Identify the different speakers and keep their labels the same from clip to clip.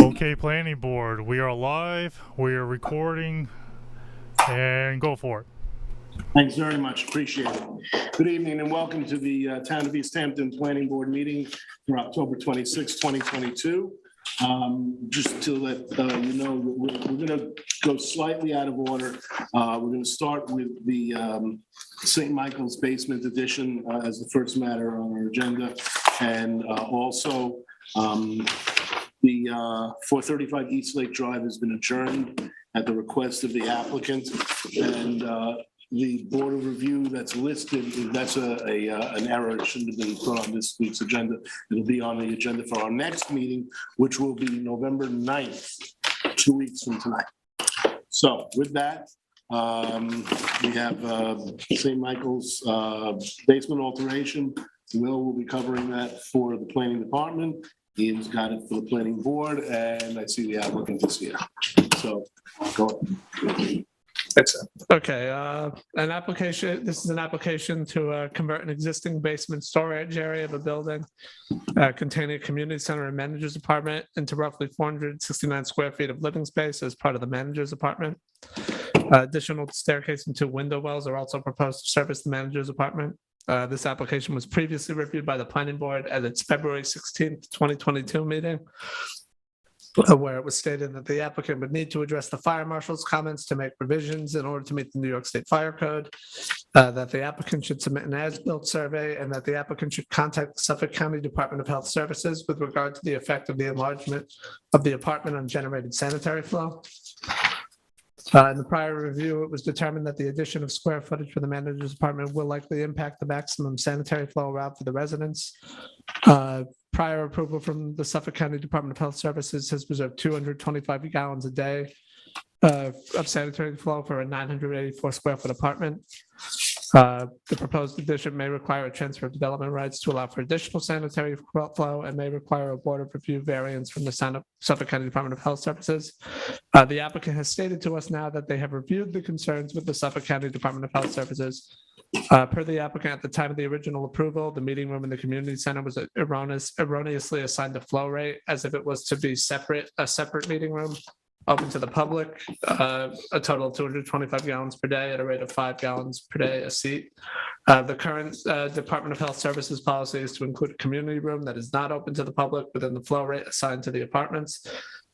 Speaker 1: Okay, planning board, we are live, we are recording, and go for it.
Speaker 2: Thanks very much. Appreciate it. Good evening and welcome to the Town of East Hampton Planning Board meeting for October 26, 2022. Just to let you know, we're going to go slightly out of order. We're going to start with the St. Michael's Basement Edition as the first matter on our agenda, and also the 435 East Lake Drive has been adjourned at the request of the applicant, and the board of review that's listed, that's an error. It shouldn't have been put on this week's agenda. It'll be on the agenda for our next meeting, which will be November 9th, 2 weeks from tonight. So with that, we have St. Michael's basement alteration. Will be covering that for the planning department. Ian's got it for the planning board, and I see the applicant is here. So go ahead.
Speaker 3: Okay, an application. This is an application to convert an existing basement storage area of a building containing a community center and manager's apartment into roughly 469 square feet of living space as part of the manager's apartment. Additional staircase and 2 window wells are also proposed to service the manager's apartment. This application was previously reviewed by the planning board at its February 16th, 2022 meeting, where it was stated that the applicant would need to address the fire marshal's comments to make revisions in order to meet the New York State Fire Code, that the applicant should submit an as-built survey, and that the applicant should contact the Suffolk County Department of Health Services with regard to the effect of the enlargement of the apartment on generated sanitary flow. In the prior review, it was determined that the addition of square footage for the manager's apartment will likely impact the maximum sanitary flow route for the residents. Prior approval from the Suffolk County Department of Health Services has preserved 225 gallons a day of sanitary flow for a 984 square foot apartment. The proposed addition may require a transfer of development rights to allow for additional sanitary flow and may require a board of review variance from the Suffolk County Department of Health Services. The applicant has stated to us now that they have reviewed the concerns with the Suffolk County Department of Health Services. Per the applicant, at the time of the original approval, the meeting room in the community center was erroneously assigned a flow rate as if it was to be a separate meeting room open to the public, a total of 225 gallons per day at a rate of 5 gallons per day a seat. The current Department of Health Services policy is to include a community room that is not open to the public within the flow rate assigned to the apartments.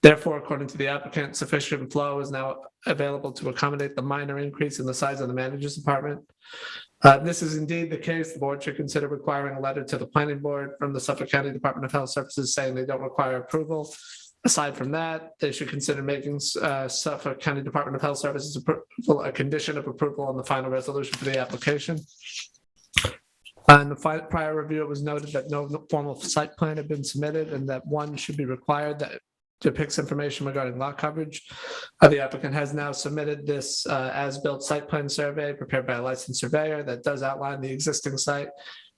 Speaker 3: Therefore, according to the applicant, sufficient flow is now available to accommodate the minor increase in the size of the manager's apartment. This is indeed the case. The board should consider requiring a letter to the planning board from the Suffolk County Department of Health Services saying they don't require approval. Aside from that, they should consider making Suffolk County Department of Health Services approval a condition of approval on the final resolution for the application. In the prior review, it was noted that no formal site plan had been submitted and that one should be required that depicts information regarding lot coverage. The applicant has now submitted this as-built site plan survey prepared by a licensed surveyor that does outline the existing site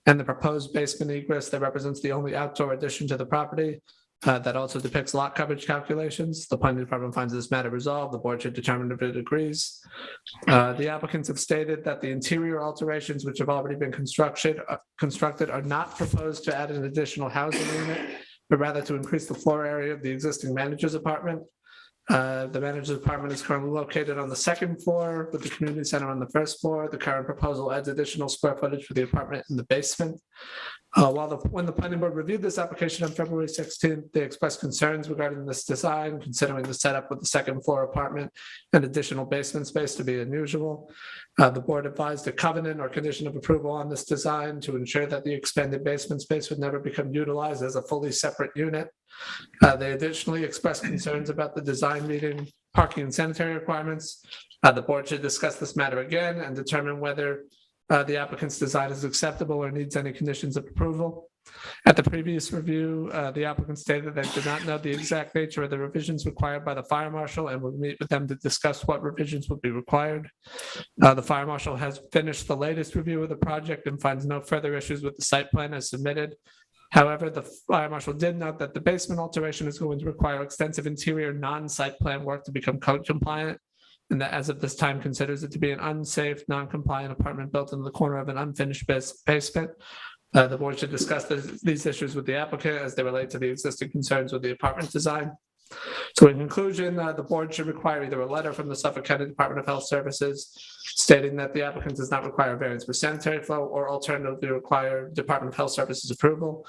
Speaker 3: and the proposed basement egress that represents the only outdoor addition to the property. That also depicts lot coverage calculations. The planning department finds this matter resolved. The board should determine if it agrees. The applicants have stated that the interior alterations which have already been constructed are not proposed to add an additional housing unit, but rather to increase the floor area of the existing manager's apartment. The manager's apartment is currently located on the 2nd floor with the community center on the 1st floor. The current proposal adds additional square footage for the apartment in the basement. When the planning board reviewed this application on February 16th, they expressed concerns regarding this design, considering the setup with the 2nd floor apartment and additional basement space to be unusual. The board advised a covenant or condition of approval on this design to ensure that the expanded basement space would never become utilized as a fully separate unit. They additionally expressed concerns about the design meeting parking and sanitary requirements. The board should discuss this matter again and determine whether the applicant's design is acceptable or needs any conditions of approval. At the previous review, the applicant stated they did not know the exact nature of the revisions required by the fire marshal and would meet with them to discuss what revisions would be required. The fire marshal has finished the latest review of the project and finds no further issues with the site plan as submitted. However, the fire marshal did note that the basement alteration is going to require extensive interior non-site plan work to become code compliant, and that as of this time considers it to be an unsafe, non-compliant apartment built in the corner of an unfinished basement. The board should discuss these issues with the applicant as they relate to the existing concerns with the apartment design. So in conclusion, the board should require either a letter from the Suffolk County Department of Health Services stating that the applicant does not require variance for sanitary flow, or alternatively require Department of Health Services approval.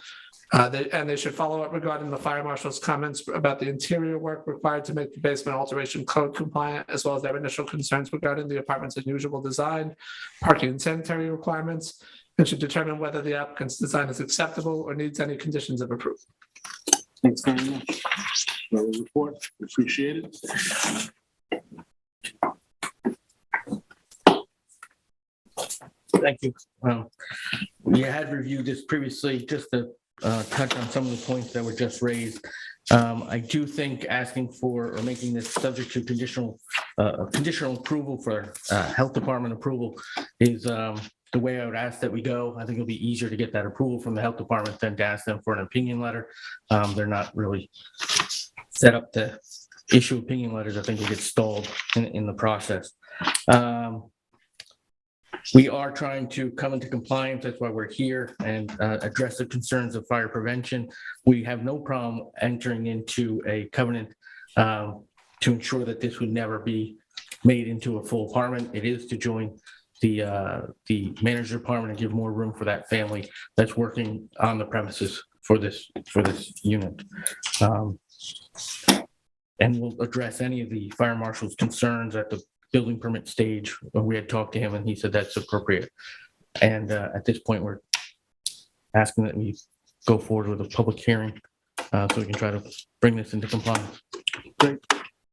Speaker 3: They should follow up regarding the fire marshal's comments about the interior work required to make the basement alteration code compliant, as well as their initial concerns regarding the apartment's unusual design, parking and sanitary requirements, and should determine whether the applicant's design is acceptable or needs any conditions of approval.
Speaker 2: Thanks very much. Well, report, appreciate it.
Speaker 4: Thank you. We had reviewed this previously, just to touch on some of the points that were just raised. I do think asking for or making this subject to conditional approval for health department approval is the way I would ask that we go. I think it'll be easier to get that approval from the health department than to ask them for an opinion letter. They're not really set up to issue opinion letters. I think we get stalled in the process. We are trying to come into compliance. That's why we're here, and address the concerns of fire prevention. We have no problem entering into a covenant to ensure that this would never be made into a full apartment. It is to join the manager apartment and give more room for that family that's working on the premises for this unit. And we'll address any of the fire marshal's concerns at the building permit stage. We had talked to him and he said that's appropriate. And at this point, we're asking that we go forward with a public hearing so we can try to bring this into compliance.
Speaker 2: Great.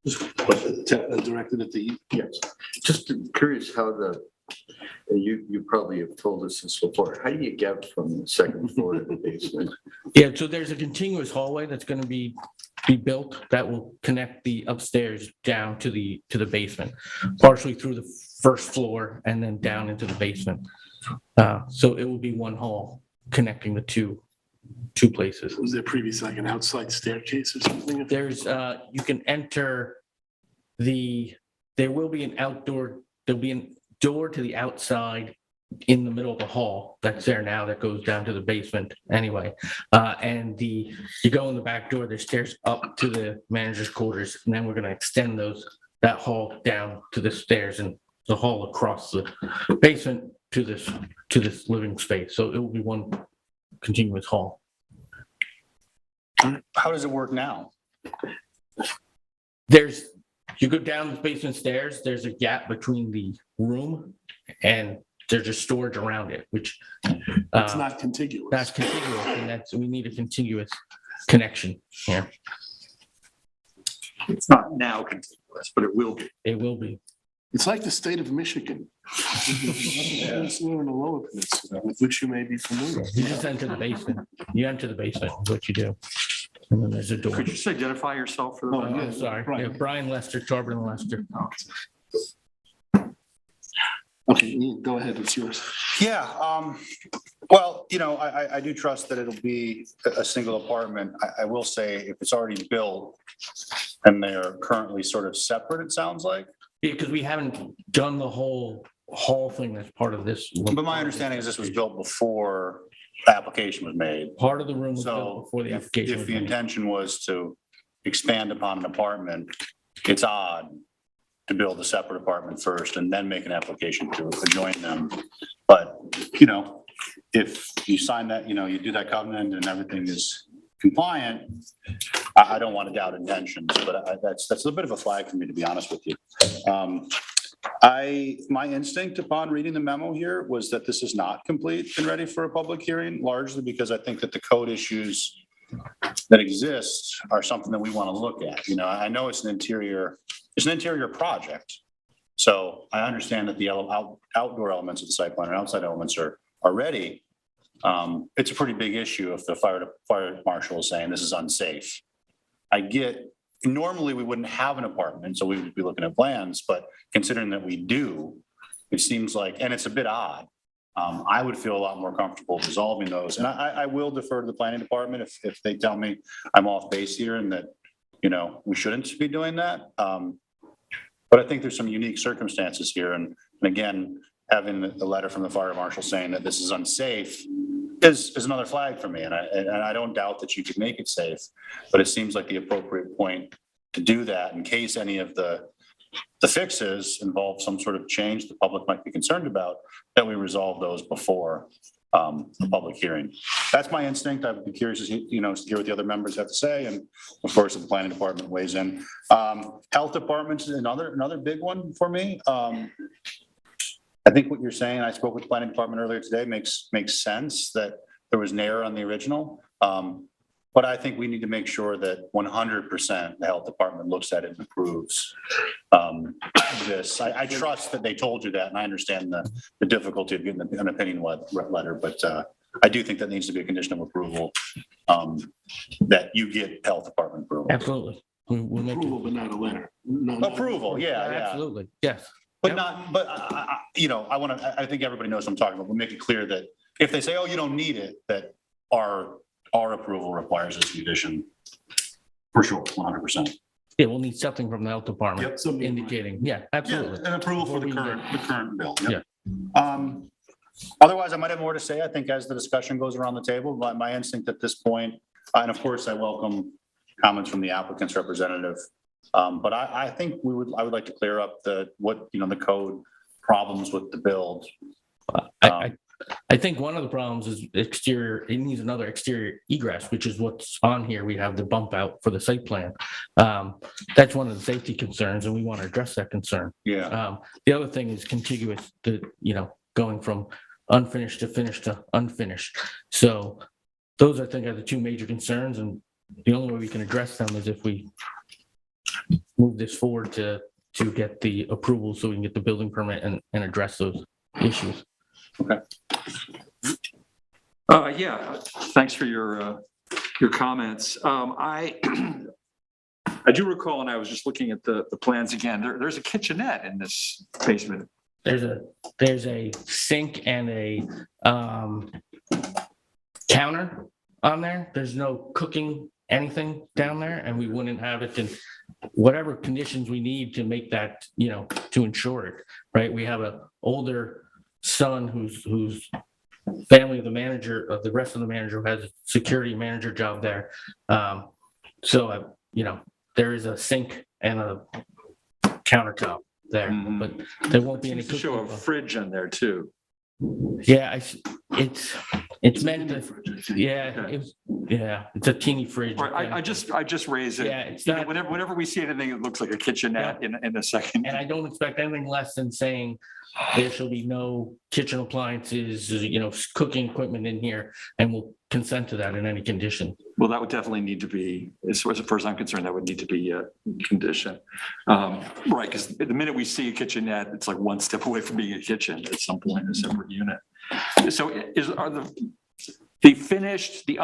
Speaker 2: Just directed at the,
Speaker 5: Yes, just curious how you probably have told us this before. How do you get from the second floor to the basement?
Speaker 4: Yeah, so there's a continuous hallway that's going to be built that will connect the upstairs down to the basement, partially through the first floor and then down into the basement. So it will be one hall connecting the two places.
Speaker 2: was there previously like an outside staircase or something?
Speaker 4: There's you can enter there will be an outdoor, there'll be a door to the outside in the middle of the hall that's there now that goes down to the basement anyway. And you go in the back door, there's stairs up to the manager's quarters, and then we're going to extend that hall down to the stairs and the hall across the basement to this living space. So it will be one continuous hall.
Speaker 6: How does it work now?
Speaker 4: You go down the basement stairs, there's a gap between the room and there's just storage around it, which
Speaker 2: It's not contiguous.
Speaker 4: that's contiguous, and we need a contiguous connection here.
Speaker 6: It's not now contiguous, but it will be.
Speaker 4: It will be.
Speaker 2: It's like the state of Michigan. We're in the lower peninsula, with which you may be familiar.
Speaker 4: You just enter the basement. You enter the basement, is what you do. And then there's a door.
Speaker 6: Could you just identify yourself for the?
Speaker 2: Oh, yeah.
Speaker 4: Oh, sorry.
Speaker 2: Right.
Speaker 4: Yeah, Brian Lester, Charbon Lester.
Speaker 2: Okay, Ian, go ahead, it's yours.
Speaker 6: Yeah, well, I do trust that it'll be a single apartment. I will say if it's already built and they're currently sort of separate, it sounds like.
Speaker 4: Because we haven't done the whole hall thing that's part of this.
Speaker 6: But my understanding is this was built before the application was made.
Speaker 4: Part of the room was built
Speaker 6: So
Speaker 4: before the
Speaker 6: if
Speaker 4: application was
Speaker 6: the
Speaker 4: made.
Speaker 6: intention was to expand upon an apartment, it's odd to build a separate apartment first and then make an application to adjoin them. But, if you sign that, you do that covenant and everything is compliant, I don't want to doubt intentions, but that's a bit of a flag for me, to be honest with you. My instinct upon reading the memo here was that this is not complete and ready for a public hearing, largely because I think that the code issues that exist are something that we want to look at. I know it's an interior project. So I understand that the outdoor elements of the site plan and outside elements are ready. It's a pretty big issue if the fire marshal is saying this is unsafe. Normally we wouldn't have an apartment, so we would be looking at plans, but considering that we do, it seems like, and it's a bit odd. I would feel a lot more comfortable resolving those. And I will defer to the planning department if they tell me I'm off base here and that, we shouldn't be doing that. But I think there's some unique circumstances here. And again, having the letter from the fire marshal saying that this is unsafe, is another flag for me. And I don't doubt that you could make it safe, but it seems like the appropriate point to do that in case any of the fixes involve some sort of change the public might be concerned about, that we resolve those before the public hearing. That's my instinct. I would be curious to hear what the other members have to say. And of course, if the planning department weighs in. Health department is another big one for me. I think what you're saying, I spoke with the planning department earlier today, makes sense that there was an error on the original. But I think we need to make sure that 100% the health department looks at it and approves this. I trust that they told you that, and I understand the difficulty of getting an opinion letter, but I do think that needs to be a condition of approval, that you get health department approval.
Speaker 4: Absolutely. We'll make
Speaker 2: Approval, but not a letter.
Speaker 6: Approval, yeah.
Speaker 4: Absolutely, yes.
Speaker 6: But I think everybody knows what I'm talking about. We'll make it clear that if they say, oh, you don't need it, that our approval requires this condition for sure, 100%.
Speaker 4: Yeah, we'll need something from the health department
Speaker 2: Yep, something.
Speaker 4: indicating, yeah, absolutely.
Speaker 6: An approval for the
Speaker 4: Before we
Speaker 6: current bill. Yep. Otherwise, I might have more to say. I think as the discussion goes around the table, my instinct at this point, and of course, I welcome comments from the applicant's representative. But I think I would like to clear up the code problems with the build.
Speaker 4: I think one of the problems is exterior, it needs another exterior egress, which is what's on here. We have the bump out for the site plan. That's one of the safety concerns, and we want to address that concern.
Speaker 6: Yeah.
Speaker 4: The other thing is contiguous to, going from unfinished to finished to unfinished. So those, I think, are the two major concerns, and the only way we can address them is if we move this forward to get the approval so we can get the building permit and address those issues.
Speaker 6: Okay.
Speaker 7: Yeah, thanks for your comments. I do recall, and I was just looking at the plans again, there's a kitchenette in this basement.
Speaker 4: There's a sink and a counter on there. There's no cooking anything down there, and we wouldn't have it in whatever conditions we need to make that, to ensure it, right? We have an older son who's family of the manager of the rest of the manager who has a security manager job there. So there is a sink and a countertop there, but there won't be any
Speaker 7: Seems to show a
Speaker 4: cooking.
Speaker 7: fridge on there too.
Speaker 4: Yeah, it's meant to, it's a teeny fridge.
Speaker 7: Right, I just raise it.
Speaker 4: Yeah, it's
Speaker 7: You know,
Speaker 4: not,
Speaker 7: whenever we see anything that looks like a kitchenette in a second.
Speaker 4: and I don't expect anything less than saying there shall be no kitchen appliances, cooking equipment in here, and we'll consent to that in any condition.
Speaker 7: Well, that would definitely need to be, as far as I'm concerned, that would need to be a condition. Right, because the minute we see a kitchenette, it's like one step away from being a kitchen at some point, a separate unit. So are the finished, the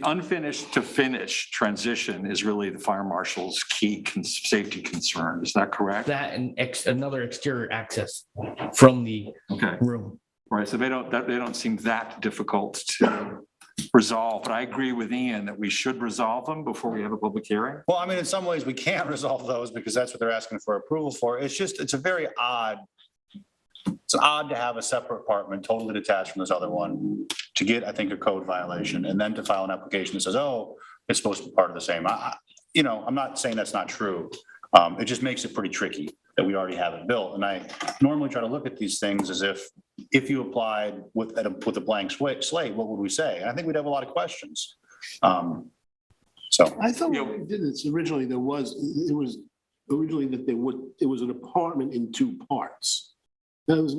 Speaker 7: unfinished to finish transition is really the fire marshal's key safety concern. Is that correct?
Speaker 4: That and another exterior access from the room.
Speaker 7: Right. So they don't seem that difficult to resolve, but I agree with Ian that we should resolve them before we have a public hearing.
Speaker 6: Well, I mean, in some ways we can't resolve those because that's what they're asking for approval for. It's odd to have a separate apartment totally detached from this other one to get, I think, a code violation and then to file an application that says, oh, it's supposed to be part of the same. I'm not saying that's not true. It just makes it pretty tricky that we already have it built. And I normally try to look at these things as if you applied with a blank slate, what would we say? And I think we'd have a lot of questions. So
Speaker 2: I thought when we did this originally, it was an apartment in two parts. That was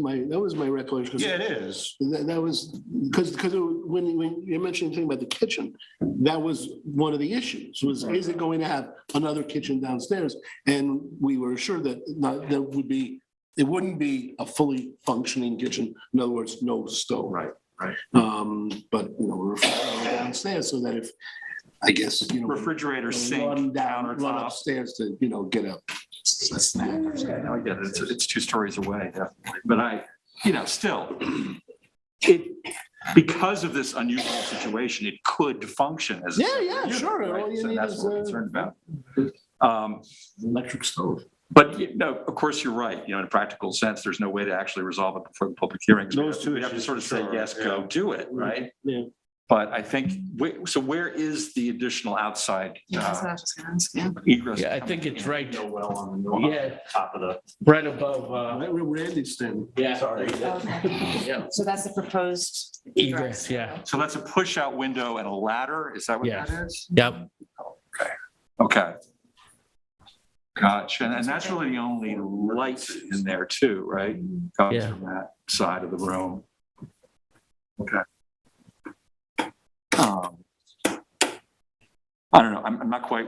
Speaker 2: my recollection.
Speaker 6: yeah, it is.
Speaker 2: That was because when you mentioned anything about the kitchen, that was one of the issues. Is it going to have another kitchen downstairs? And we were assured that it wouldn't be a fully functioning kitchen. In other words, no stove.
Speaker 7: Right.
Speaker 2: But we're downstairs so that if I guess
Speaker 7: refrigerator, sink,
Speaker 2: run
Speaker 7: countertop
Speaker 2: upstairs to get a snack or something.
Speaker 7: I get it. It's 2 stories away, definitely. But still, because of this unusual situation, it could function as a
Speaker 2: Yeah, sure.
Speaker 7: Right?
Speaker 2: All you
Speaker 7: So
Speaker 2: need
Speaker 7: that's
Speaker 2: is
Speaker 7: what we're concerned about.
Speaker 2: electric stove.
Speaker 7: But, of course, you're right. In a practical sense, there's no way to actually resolve it before the public hearing.
Speaker 2: Those two
Speaker 7: We have to
Speaker 2: issues
Speaker 7: sort of say,
Speaker 2: for
Speaker 7: yes,
Speaker 2: sure,
Speaker 7: go
Speaker 2: yeah.
Speaker 7: do it, right?
Speaker 2: Yeah.
Speaker 7: But I think, so where is the additional outside
Speaker 8: That's what I was just gonna ask, yeah.
Speaker 7: egress?
Speaker 4: Yeah, I think it's right,
Speaker 9: No well on the north
Speaker 4: yeah,
Speaker 9: top of the.
Speaker 4: right above,
Speaker 2: Right where Randy's standing.
Speaker 4: yeah.
Speaker 8: Okay.
Speaker 4: Yeah,
Speaker 8: So that's the proposed
Speaker 4: egress, yeah,
Speaker 7: So that's a push-out window and a ladder? Is that what
Speaker 4: Yeah.
Speaker 7: that is?
Speaker 4: yep,
Speaker 7: Okay. Gotcha. And that's really the only light in there too, right? Comes
Speaker 4: Yeah.
Speaker 7: from that side of the room. Okay. I don't know. I'm not quite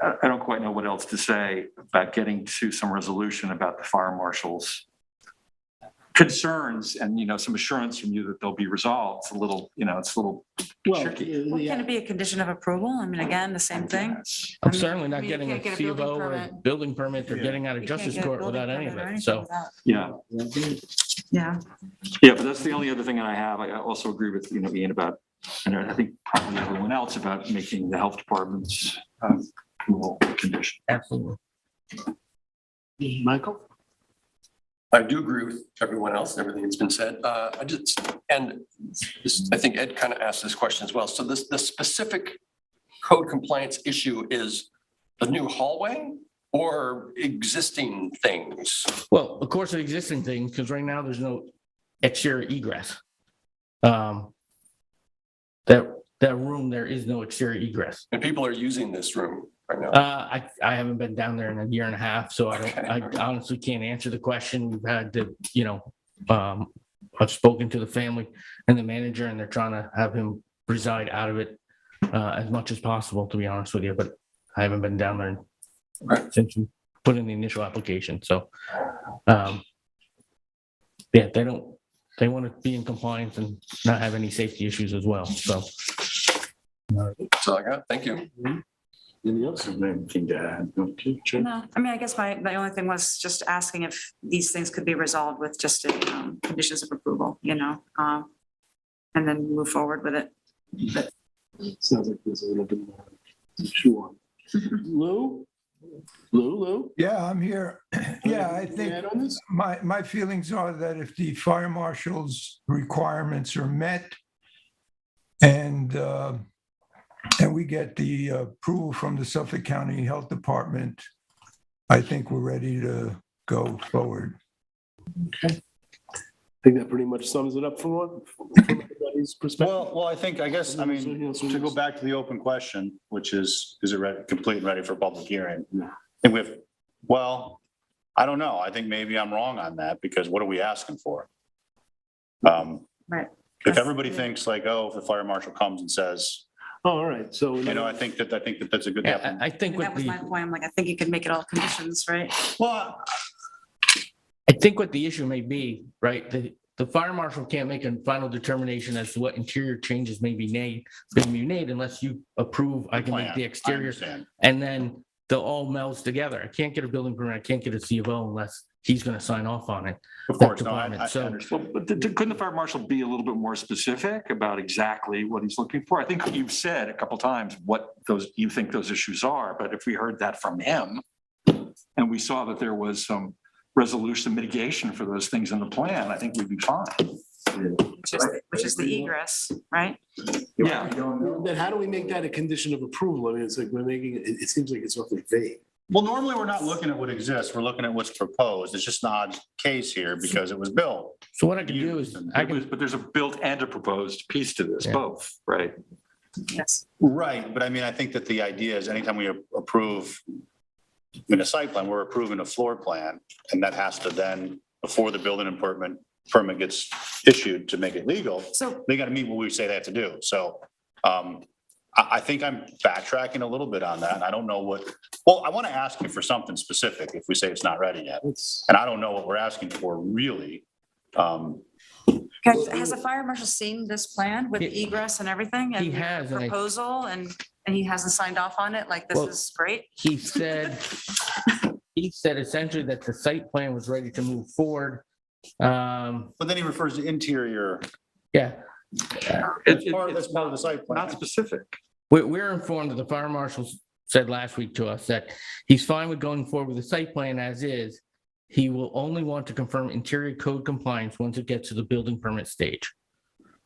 Speaker 7: I don't quite know what else to say about getting to some resolution about the fire marshal's concerns and, some assurance from you that they'll be resolved. It's a little, it's a little
Speaker 2: Well,
Speaker 7: tricky.
Speaker 8: Well, can it be a condition of approval? I mean, again, the same thing.
Speaker 7: Yes.
Speaker 4: I'm
Speaker 8: I mean,
Speaker 4: certainly not
Speaker 8: you
Speaker 4: getting a
Speaker 8: can't get a
Speaker 4: C of
Speaker 8: building
Speaker 4: O or a
Speaker 8: permit.
Speaker 4: building permit or
Speaker 2: Yeah.
Speaker 4: getting out of
Speaker 8: You can't
Speaker 4: justice
Speaker 8: get a
Speaker 4: court
Speaker 8: building
Speaker 4: without any of
Speaker 8: permit or
Speaker 4: it,
Speaker 8: anything
Speaker 4: so.
Speaker 8: without-
Speaker 7: Yeah.
Speaker 8: Yeah,
Speaker 7: Yeah, but that's the only other thing that I have. I also agree with, Ian about, and I think probably everyone else about making the health department's approval condition.
Speaker 4: Absolutely.
Speaker 2: Michael?
Speaker 10: I do agree with everyone else and everything that's been said. I think Ed kind of asked this question as well. So the specific code compliance issue is the new hallway or existing things?
Speaker 4: Well, of course, the existing thing, because right now there's no exterior egress. That room, there is no exterior egress.
Speaker 10: And people are using this room right now.
Speaker 4: I haven't been down there in a year and a half, so I honestly can't answer the question. We've had to, I've spoken to the family and the manager, and they're trying to have him reside out of it as much as possible, to be honest with you, but I haven't been down there since we put in the initial application, so. Yeah, they want to be in compliance and not have any safety issues as well, so.
Speaker 10: That's all I got. Thank you.
Speaker 2: Anything else?
Speaker 5: Anything to add? Okay, sure.
Speaker 8: no, I mean, I guess my only thing was just asking if these things could be resolved with just conditions of approval, and then move forward with it.
Speaker 2: Sounds like there's a little bit more to chew on. Lou? Lou?
Speaker 11: Yeah, I'm here. Yeah, I
Speaker 2: Anything to
Speaker 11: think
Speaker 2: add on this?
Speaker 11: my feelings are that if the fire marshal's requirements are met and we get the approval from the Suffolk County Health Department, I think we're ready to go forward.
Speaker 2: I think that pretty much sums it up from everybody's perspective.
Speaker 6: Well, I guess, to go back to the open question, which is it ready, complete and ready for public hearing? And I don't know. I think maybe I'm wrong on that, because what are we asking for?
Speaker 8: Right.
Speaker 6: If everybody thinks like, if the fire marshal comes and says,
Speaker 2: Oh, all right, so.
Speaker 6: I think that that's a good.
Speaker 4: Yeah, I think with
Speaker 8: That was my point. I'm like, I think you could make it all conditions, right?
Speaker 6: Well,
Speaker 4: I think what the issue may be, right, the fire marshal can't make a final determination as to what interior changes may be made unless you approve, I can make the
Speaker 6: I
Speaker 4: exterior,
Speaker 6: understand.
Speaker 4: and then they'll all meld together. I can't get a building permit, I can't get a C of O unless he's gonna sign off on it.
Speaker 6: Of
Speaker 4: that
Speaker 6: course, no,
Speaker 4: department.
Speaker 6: I
Speaker 4: So-
Speaker 6: understand.
Speaker 7: Well, but couldn't the fire marshal be a little bit more specific about exactly what he's looking for? I think you've said a couple times what you think those issues are, but if we heard that from him and we saw that there was some resolution mitigation for those things in the plan, I think we'd be fine.
Speaker 8: Which is the egress, right?
Speaker 7: Yeah.
Speaker 2: Then how do we make that a condition of approval? I mean, it's like we're making it seems like it's awfully vague.
Speaker 6: Well, normally we're not looking at what exists. We're looking at what's proposed. It's just an odd case here because it was built.
Speaker 4: So what I can do is,
Speaker 7: But there's a built and a proposed piece to this,
Speaker 4: Yeah.
Speaker 7: both, right?
Speaker 8: Yes.
Speaker 6: Right, but I think that the idea is anytime we approve in a site plan, we're approving a floor plan, and that has to then, before the building permit gets issued to make it legal,
Speaker 8: So,
Speaker 6: they got to meet what we say they have to do. So I think I'm backtracking a little bit on that. I don't know I want to ask you for something specific if we say it's not ready yet. And I don't know what we're asking for really.
Speaker 8: has the fire marshal seen this plan with the egress and everything?
Speaker 4: He
Speaker 8: and
Speaker 4: has, and I-
Speaker 8: Proposal and he hasn't signed off on it? Like, this
Speaker 4: Well-
Speaker 8: is great?
Speaker 4: he said essentially that the site plan was ready to move forward.
Speaker 6: But then he refers to interior.
Speaker 4: Yeah,
Speaker 6: That's part of the site plan.
Speaker 7: Not specific.
Speaker 4: we're informed that the fire marshal's said last week to us that he's fine with going forward with the site plan as is. He will only want to confirm interior code compliance once it gets to the building permit stage.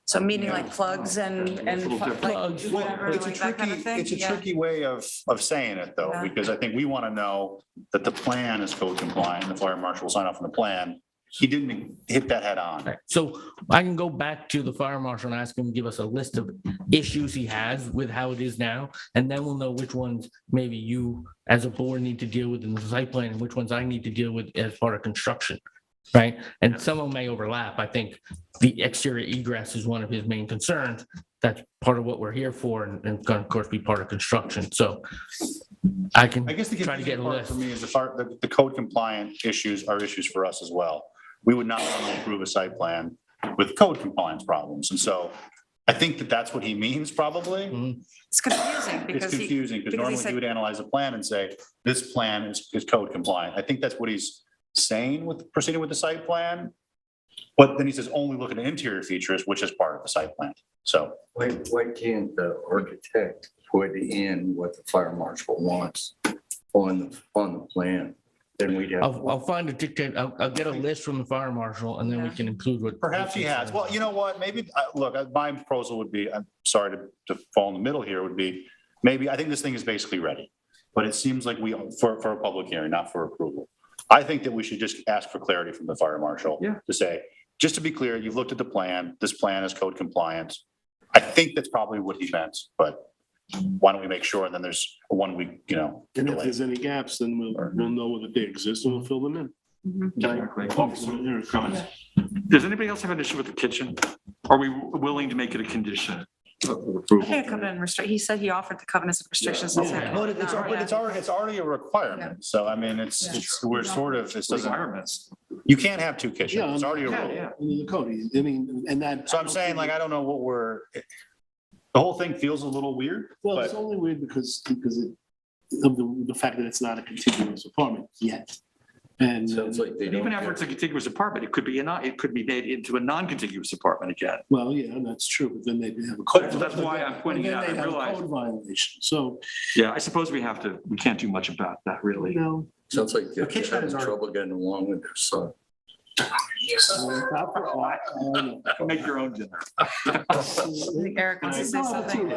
Speaker 8: So meaning like plugs and
Speaker 4: Plugs.
Speaker 8: like whatever,
Speaker 6: It's a
Speaker 8: like that kind of thing?
Speaker 6: it's a
Speaker 8: Yeah.
Speaker 6: tricky way of saying it though,
Speaker 8: Yeah.
Speaker 6: because I think we want to know that the plan is code compliant, the fire marshal will sign off on the plan. He didn't hit that head on.
Speaker 4: Right. So I can go back to the fire marshal and ask him to give us a list of issues he has with how it is now, and then we'll know which ones maybe you as a board need to deal with in the site plan and which ones I need to deal with as part of construction. Right? And some of them may overlap. I think the exterior egress is one of his main concerns. That's part of what we're here for and going to, of course, be part of construction. So I can
Speaker 6: I guess the
Speaker 4: try to get
Speaker 6: confusing
Speaker 4: a
Speaker 6: part
Speaker 4: list.
Speaker 6: for me is the code compliant issues are issues for us as well. We would not want to approve a site plan with code compliance problems. And so I think that that's what he means probably.
Speaker 4: Mhm.
Speaker 8: It's confusing
Speaker 6: It's
Speaker 8: because he,
Speaker 6: confusing because
Speaker 8: because he
Speaker 6: normally
Speaker 8: said-
Speaker 6: you would analyze a plan and say, this plan is code compliant. I think that's what he's saying with proceeding with the site plan. But then he says only look at the interior features, which is part of the site plan. So
Speaker 5: Why can't the architect put in what the fire marshal wants on the plan? Then we'd have.
Speaker 4: I'll find a dictate, I'll get a list from the fire marshal and then we can include what.
Speaker 6: perhaps he has. Well, you know what? Maybe, look, my proposal would be, I'm sorry to fall in the middle here, would be, maybe, I think this thing is basically ready. But it seems like for a public hearing, not for approval. I think that we should just ask for clarity from the fire marshal.
Speaker 7: Yeah.
Speaker 6: To say, just to be clear, you've looked at the plan, this plan is code compliant. I think that's probably what he meant, but why don't we make sure, and then there's a 1 week,
Speaker 2: And if
Speaker 6: delay.
Speaker 2: there's any gaps, then we'll know whether they exist and we'll fill them in.
Speaker 7: Exactly.
Speaker 2: There are comments.
Speaker 7: Does anybody else have an issue with the kitchen? Are we willing to make it a condition of
Speaker 8: I
Speaker 7: approval?
Speaker 8: think a covenant and restrict, he said he offered the covenants and restrictions.
Speaker 6: Well, it's already a requirement. So I mean, we're sort of, this doesn't,
Speaker 7: Requirements.
Speaker 6: you can't have two kitchens.
Speaker 2: Yeah,
Speaker 6: It's already a
Speaker 7: Yeah,
Speaker 6: rule.
Speaker 7: yeah.
Speaker 2: Under the code, I mean, and that.
Speaker 6: So I'm saying, like, I don't know what the whole thing feels a little weird,
Speaker 2: Well, it's
Speaker 6: but
Speaker 2: only weird because of the fact that it's not a contiguous apartment yet. And
Speaker 5: Sounds like they don't.
Speaker 7: Even after it's a contiguous apartment, it could be it could be made into a non-contiguous apartment again.
Speaker 2: well, yeah, that's true, but then they have a code.
Speaker 7: That's why I'm pointing it out. I
Speaker 2: Then they have a
Speaker 7: realize-
Speaker 2: code violation, so,
Speaker 7: Yeah, I suppose we can't do much about that, really.
Speaker 2: you know.
Speaker 5: Sounds like they're
Speaker 6: kitchen
Speaker 5: having
Speaker 6: is already-
Speaker 5: trouble getting along with their son.
Speaker 7: Make your own dinner.
Speaker 8: I think Eric wants to say something.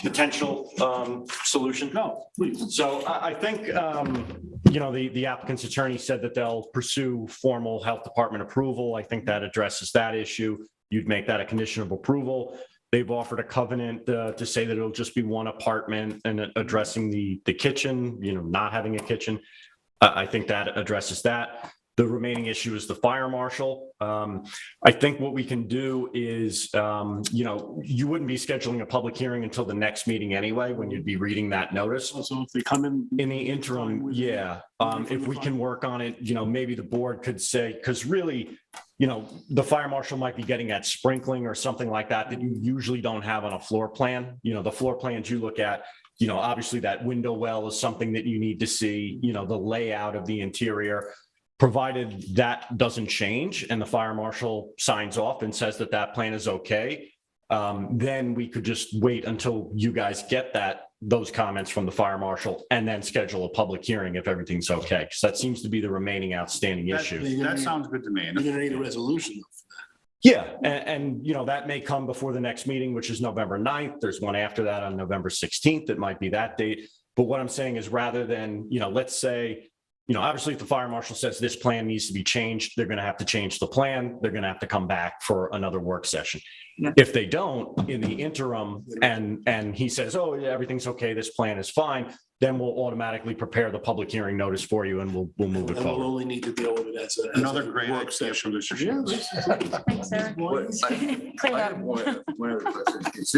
Speaker 9: Potential solution.
Speaker 2: No, please.
Speaker 9: So I think, the applicant's attorney said that they'll pursue formal health department approval. I think that addresses that issue. You'd make that a condition of approval. They've offered a covenant to say that it'll just be one apartment and addressing the kitchen, not having a kitchen. I think that addresses that. The remaining issue is the fire marshal. I think what we can do is, you wouldn't be scheduling a public hearing until the next meeting anyway, when you'd be reading that notice.
Speaker 2: So if they come in.
Speaker 9: In the interim, yeah, if we can work on it, maybe the board could say, because really, the fire marshal might be getting at sprinkling or something like that you usually don't have on a floor plan. The floor plans you look at, obviously that window well is something that you need to see, the layout of the interior. Provided that doesn't change and the fire marshal signs off and says that plan is okay, then we could just wait until you guys get those comments from the fire marshal and then schedule a public hearing if everything's okay. Because that seems to be the remaining outstanding issue.
Speaker 6: that sounds good to me.
Speaker 2: You're gonna need a resolution.
Speaker 9: Yeah, and that may come before the next meeting, which is November 9th. There's one after that on November 16th. It might be that date. But what I'm saying is rather than, let's say, obviously if the fire marshal says this plan needs to be changed, they're going to have to change the plan. They're going to have to come back for another work session.
Speaker 8: Yeah.
Speaker 9: If they don't, in the interim, and he says, oh, yeah, everything's okay, this plan is fine, then we'll automatically prepare the public hearing notice for you and we'll move it
Speaker 2: And we'll
Speaker 9: forward.
Speaker 2: only need to deal with it as a.
Speaker 6: Another great
Speaker 2: work
Speaker 6: idea
Speaker 2: session.
Speaker 6: from Mr.
Speaker 2: Yeah,
Speaker 6: Shields.
Speaker 8: Thanks, Eric. Clean
Speaker 5: I
Speaker 8: up.
Speaker 5: have one other question. Is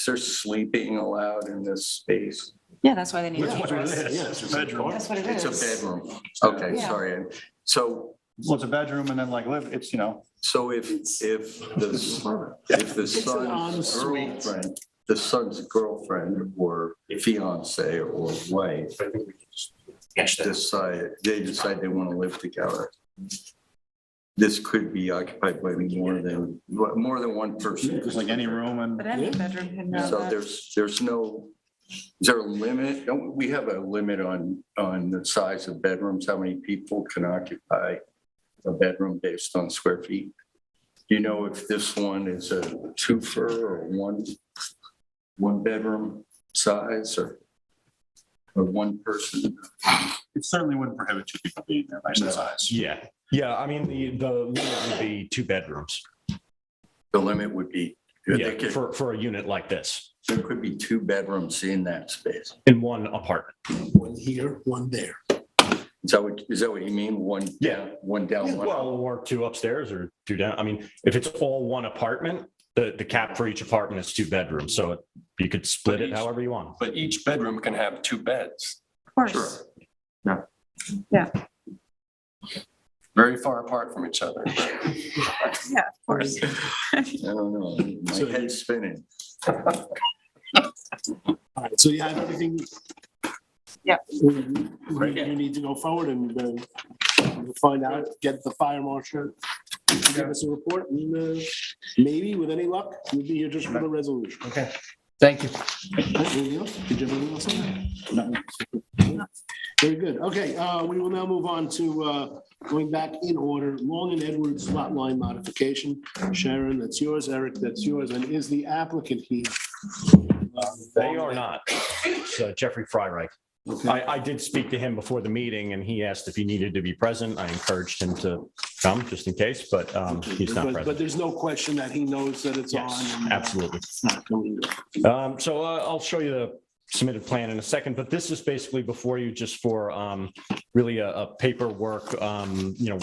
Speaker 5: there sleeping allowed in this space?
Speaker 8: Yeah, that's why they need.
Speaker 2: That's
Speaker 8: to
Speaker 2: what it is. Yeah, it's a bedroom.
Speaker 8: That's what it is.
Speaker 5: It's a bedroom. Okay,
Speaker 8: Yeah.
Speaker 5: sorry. So,
Speaker 6: Well, it's a bedroom and then it's,
Speaker 5: so if the son's girlfriend or fiance or wife decide they want to live together, this could be occupied by more than one person.
Speaker 6: just like any room and.
Speaker 8: But any bedroom can know
Speaker 5: So
Speaker 8: that.
Speaker 5: there's no is there a limit? Don't we have a limit on the size of bedrooms? How many people can occupy a bedroom based on square feet? Do you know if this one is a twofer or one bedroom size or one person?
Speaker 6: It certainly wouldn't prohibit two people being there by size.
Speaker 9: Yeah, yeah, I mean, the limit would be 2 bedrooms.
Speaker 5: The limit would be,
Speaker 9: Yeah, for a unit like this,
Speaker 5: there could be 2 bedrooms in that space.
Speaker 9: in one apartment.
Speaker 2: One here, one there.
Speaker 5: Is that what you mean? One
Speaker 9: Yeah.
Speaker 5: down, one down, one
Speaker 9: Well,
Speaker 5: up?
Speaker 9: or 2 upstairs or 2 down. I mean, if it's all one apartment, the cap for each apartment is 2 bedrooms, so you could split it however you want.
Speaker 10: But each bedroom can have 2 beds.
Speaker 8: Of course.
Speaker 10: Very far apart from each other.
Speaker 8: Yeah, of course.
Speaker 5: I don't know. My head's spinning.
Speaker 2: All right, so you have everything?
Speaker 8: Yeah.
Speaker 2: You need to go forward and we'll find out, get the fire marshal to give us a report, and maybe with any luck, we'll be here just for the resolution.
Speaker 4: Okay, thank you.
Speaker 2: Anything else? Did you have anything else on that? No. Very good. Okay, we will now move on to going back in order. Long and Edwards lot line modification. Sharon, that's yours. Eric, that's yours. And is the applicant here?
Speaker 9: They are not. It's Jeffrey Fryreich. I did speak to him before the meeting and he asked if he needed to be present. I encouraged him to come just in case, but he's not
Speaker 2: But
Speaker 9: present.
Speaker 2: there's no question that he knows that it's on.
Speaker 9: Yes,
Speaker 2: and,
Speaker 9: absolutely.
Speaker 2: it's not coming to-
Speaker 9: So I'll show you the submitted plan in a second, but this is basically before you just for really a paperwork,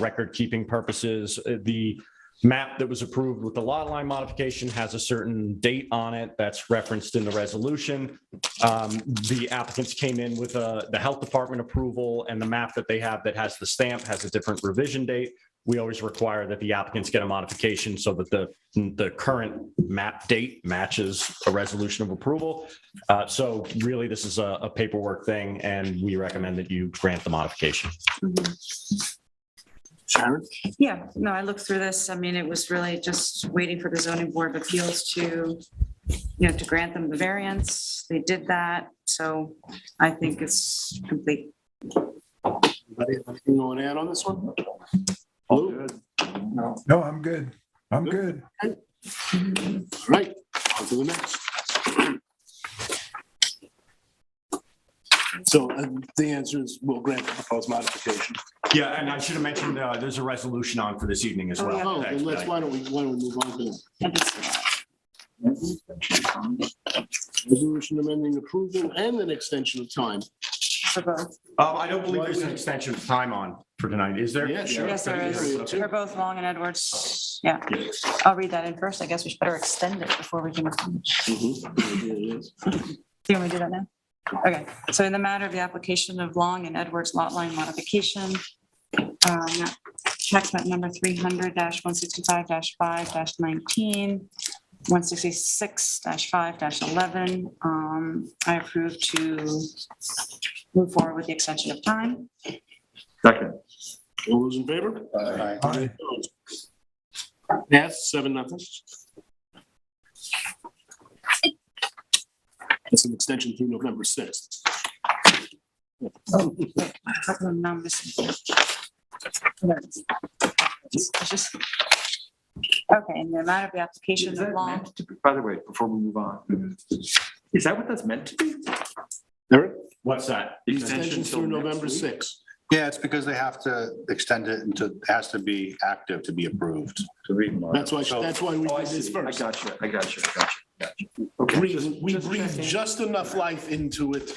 Speaker 9: record keeping purposes. The map that was approved with the lot line modification has a certain date on it that's referenced in the resolution. The applicants came in with the health department approval, and the map that they have that has the stamp has a different revision date. We always require that the applicants get a modification so that the current map date matches a resolution of approval. So really, this is a paperwork thing, and we recommend that you grant the modification.
Speaker 2: Sharon?
Speaker 8: Yeah, no, I looked through this. I mean, it was really just waiting for the zoning board of appeals to grant them the variance. They did that, so I think it's complete.
Speaker 2: Anybody have anything you want to add on this one?
Speaker 7: All good.
Speaker 11: No, I'm good. I'm good.
Speaker 2: All right, on to the next. So the answer is we'll grant the proposed modification.
Speaker 9: Yeah, and I should have mentioned there's a resolution on for this evening as
Speaker 8: Oh,
Speaker 9: well.
Speaker 8: yeah.
Speaker 2: Oh, then why don't we move on to that? Resolution amending approval and an extension of time.
Speaker 8: For both.
Speaker 9: I don't believe there's an extension of time on for tonight, is there?
Speaker 2: Yeah, sure.
Speaker 8: Yes, there is.
Speaker 2: Okay.
Speaker 8: For both Long and Edwards. Yeah. I'll read that in first. I guess we should better extend it before we can. Do you want me to do that now? Okay, so in the matter of the application of Long and Edwards lot line modification, tax map number 300-165-5-19, 166-5-11, I approve to move forward with the extension of time.
Speaker 7: Second.
Speaker 2: All those in favor?
Speaker 11: Aye.
Speaker 2: Pass, 7-0. It's an extension through November 6th.
Speaker 8: Couple of numbers. There it is. It's just- Okay, in the matter of the application
Speaker 7: Is
Speaker 8: of
Speaker 7: that
Speaker 8: Long.
Speaker 7: meant to be, by the way, before we move on, is that what that's meant to be?
Speaker 2: Eric?
Speaker 9: What's that?
Speaker 7: The
Speaker 2: Extension
Speaker 7: till
Speaker 2: through
Speaker 7: next
Speaker 2: November
Speaker 7: week?
Speaker 2: 6th.
Speaker 6: Yeah, it's because they have to extend it into, it has to be active to be approved.
Speaker 5: To read more.
Speaker 2: That's why we
Speaker 7: Oh, I
Speaker 2: did this
Speaker 7: see.
Speaker 2: first.
Speaker 7: I got you. Okay.
Speaker 2: We
Speaker 7: just
Speaker 2: breathed
Speaker 7: checking.
Speaker 2: just enough life into it.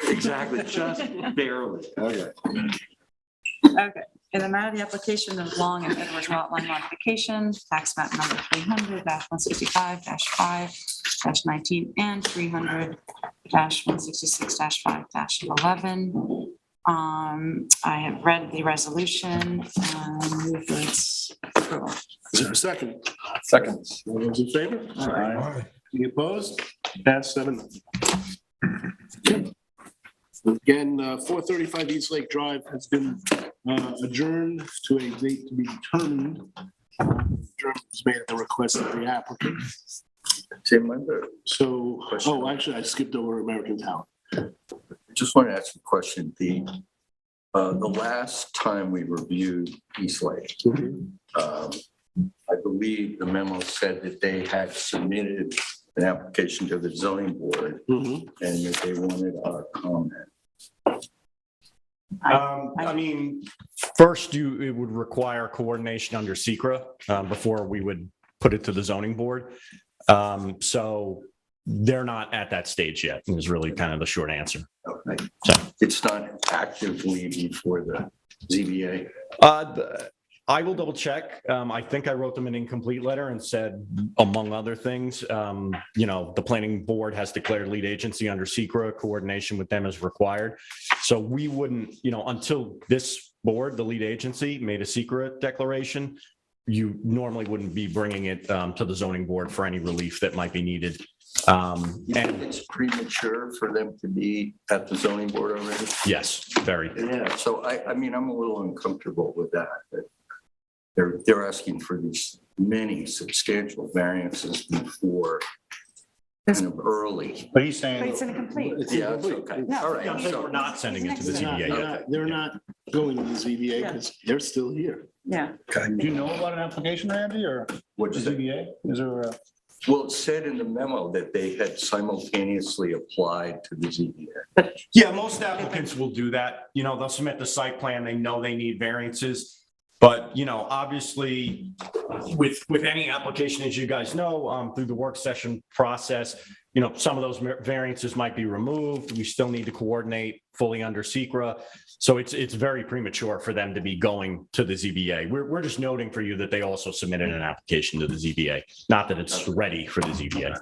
Speaker 7: Exactly, just barely. Okay.
Speaker 8: Okay, in the matter of the application of Long and Edwards lot line modification, tax map number 300-165-5-19 and 300-166-5-11. I have read the resolution and move for its approval.
Speaker 2: Is there a second?
Speaker 10: Second.
Speaker 2: All those in favor?
Speaker 11: Aye.
Speaker 2: Any opposed? Pass, 7-0. Again, 435 East Lake Drive has been adjourned to a date to be determined. Adjournment was made at the request of the applicant.
Speaker 5: Tim, I have a
Speaker 2: So,
Speaker 5: Question.
Speaker 2: oh, actually, I skipped over American Tower.
Speaker 5: just want to ask a question. The last time we reviewed East Lake, I believe the memo said that they had submitted an application to the zoning board and that they wanted our comment.
Speaker 9: I mean, first it would require coordination under SECRA before we would put it to the zoning board. So they're not at that stage yet, is really kind of the short answer.
Speaker 5: Okay.
Speaker 9: So
Speaker 5: It's not actively before the ZBA.
Speaker 9: I will double check. I think I wrote them an incomplete letter and said, among other things, the planning board has declared lead agency under SECRA. Coordination with them is required. So we wouldn't, until this board, the lead agency, made a SECRA declaration, you normally wouldn't be bringing it to the zoning board for any relief that might be needed.
Speaker 5: You think it's premature for them to be at the zoning board already?
Speaker 9: Yes, very.
Speaker 5: Yeah, so I mean, I'm a little uncomfortable with that. They're asking for these many substantial variances before kind of early.
Speaker 6: But he's
Speaker 8: But
Speaker 6: saying,
Speaker 8: it's incomplete.
Speaker 5: Yeah, it's okay.
Speaker 8: No.
Speaker 5: All right.
Speaker 9: I'm saying we're not sending it to the ZBA.
Speaker 2: They're not going to the ZBA because they're still here.
Speaker 8: Yeah.
Speaker 6: do you know about an application, Randy, or
Speaker 5: What's
Speaker 6: the
Speaker 5: that?
Speaker 6: ZBA? Is there a?
Speaker 5: Well, it said in the memo that they had simultaneously applied to the ZBA.
Speaker 9: Yeah, most applicants will do that. They'll submit the site plan. They know they need variances. But, obviously with any application, as you guys know, through the work session process, some of those variances might be removed. We still need to coordinate fully under SECRA. So it's very premature for them to be going to the ZBA. We're just noting for you that they also submitted an application to the ZBA, not that it's ready for the ZBA.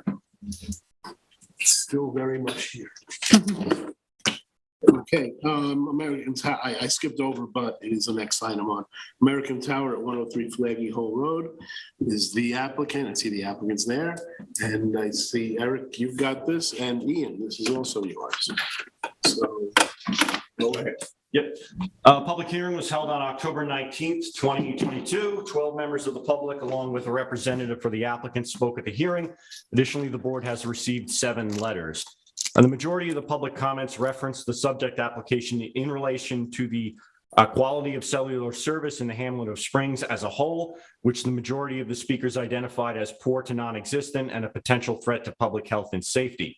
Speaker 2: Still very much here. Okay, American Tower, I skipped over, but it is the next item on. American Tower at 103 Flaggy Hole Road is the applicant. I see the applicant's there. And I see, Eric, you've got this, and Ian, this is also yours. So, go ahead.
Speaker 9: Yep. Public hearing was held on October 19th, 2022. 12 members of the public, along with a representative for the applicant, spoke at the hearing. Additionally, the board has received 7 letters. And the majority of the public comments reference the subject application in relation to the quality of cellular service in the hamlet of Springs as a whole, which the majority of the speakers identified as poor to non-existent and a potential threat to public health and safety.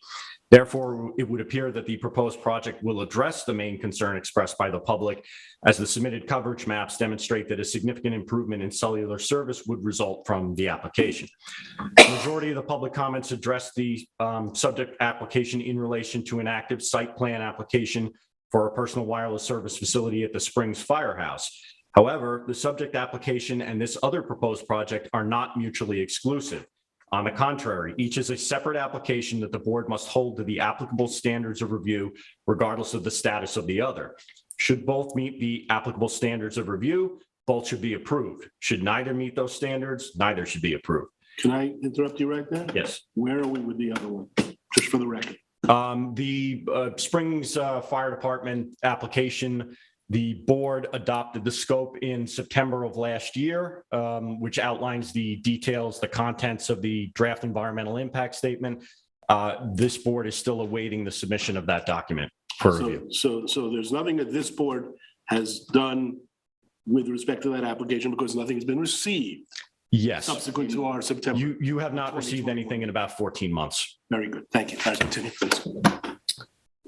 Speaker 9: Therefore, it would appear that the proposed project will address the main concern expressed by the public, as the submitted coverage maps demonstrate that a significant improvement in cellular service would result from the application. The majority of the public comments address the subject application in relation to an active site plan application for a personal wireless service facility at the Springs Firehouse. However, the subject application and this other proposed project are not mutually exclusive. On the contrary, each is a separate application that the board must hold to the applicable standards of review, regardless of the status of the other. Should both meet the applicable standards of review, both should be approved. Should neither meet those standards, neither should be approved.
Speaker 2: Can I interrupt you right there?
Speaker 9: Yes.
Speaker 2: Where are we with the other one? Just for the record.
Speaker 9: The Springs Fire Department application, the board adopted the scope in September of last year, which outlines the details, the contents of the draft environmental impact statement. This board is still awaiting the submission of that document for review.
Speaker 2: So there's nothing that this board has done with respect to that application because nothing has been received
Speaker 9: Yes.
Speaker 2: subsequent to our September.
Speaker 9: You have not received anything in about 14 months.
Speaker 2: Very good. Thank you. Guys, continue, please.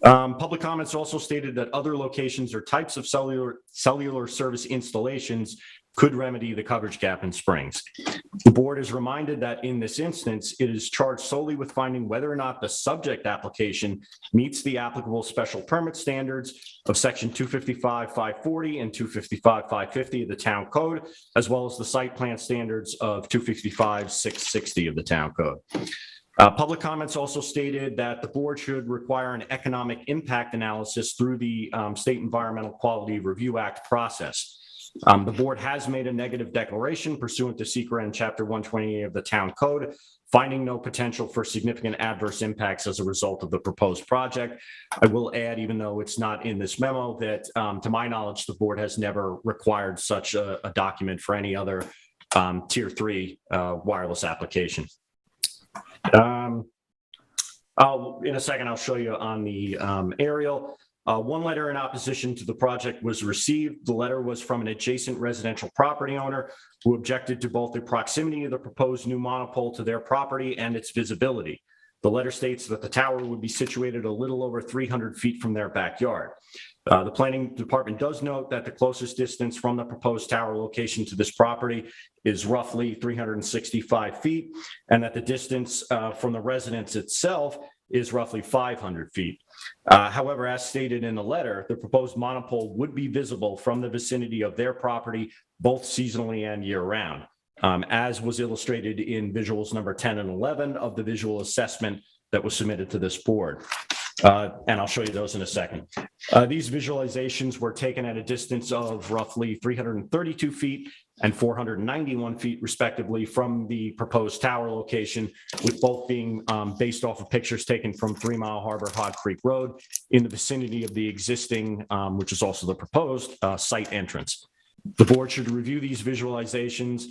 Speaker 9: Public comments also stated that other locations or types of cellular service installations could remedy the coverage gap in Springs. The board is reminded that in this instance, it is charged solely with finding whether or not the subject application meets the applicable special permit standards of section 255-540 and 255-550 of the town code, as well as the site plan standards of 255-660 of the town code. Public comments also stated that the board should require an economic impact analysis through the State Environmental Quality Review Act process. The board has made a negative declaration pursuant to SECRA and Chapter 128 of the Town Code, finding no potential for significant adverse impacts as a result of the proposed project. I will add, even though it's not in this memo, that to my knowledge, the board has never required such a document for any other Tier 3 wireless application. In a second, I'll show you on the aerial. One letter in opposition to the project was received. The letter was from an adjacent residential property owner who objected to both the proximity of the proposed new monopole to their property and its visibility. The letter states that the tower would be situated a little over 300 feet from their backyard. The planning department does note that the closest distance from the proposed tower location to this property is roughly 365 feet, and that the distance from the residence itself is roughly 500 feet. However, as stated in the letter, the proposed monopole would be visible from the vicinity of their property, both seasonally and year-round, as was illustrated in visuals number 10 and 11 of the visual assessment that was submitted to this board. And I'll show you those in a second. These visualizations were taken at a distance of roughly 332 feet and 491 feet respectively from the proposed tower location, with both being based off of pictures taken from 3 Mile Harbor Hog Creek Road in the vicinity of the existing, which is also the proposed site entrance. The board should review these visualizations.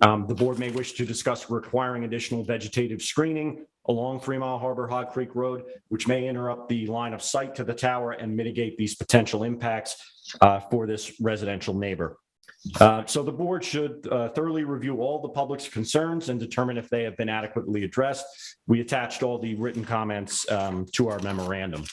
Speaker 9: The board may wish to discuss requiring additional vegetative screening along 3 Mile Harbor Hog Creek Road, which may interrupt the line of sight to the tower and mitigate these potential impacts for this residential neighbor. So the board should thoroughly review all the public's concerns and determine if they have been adequately addressed. We attached all the written comments to our memorandum.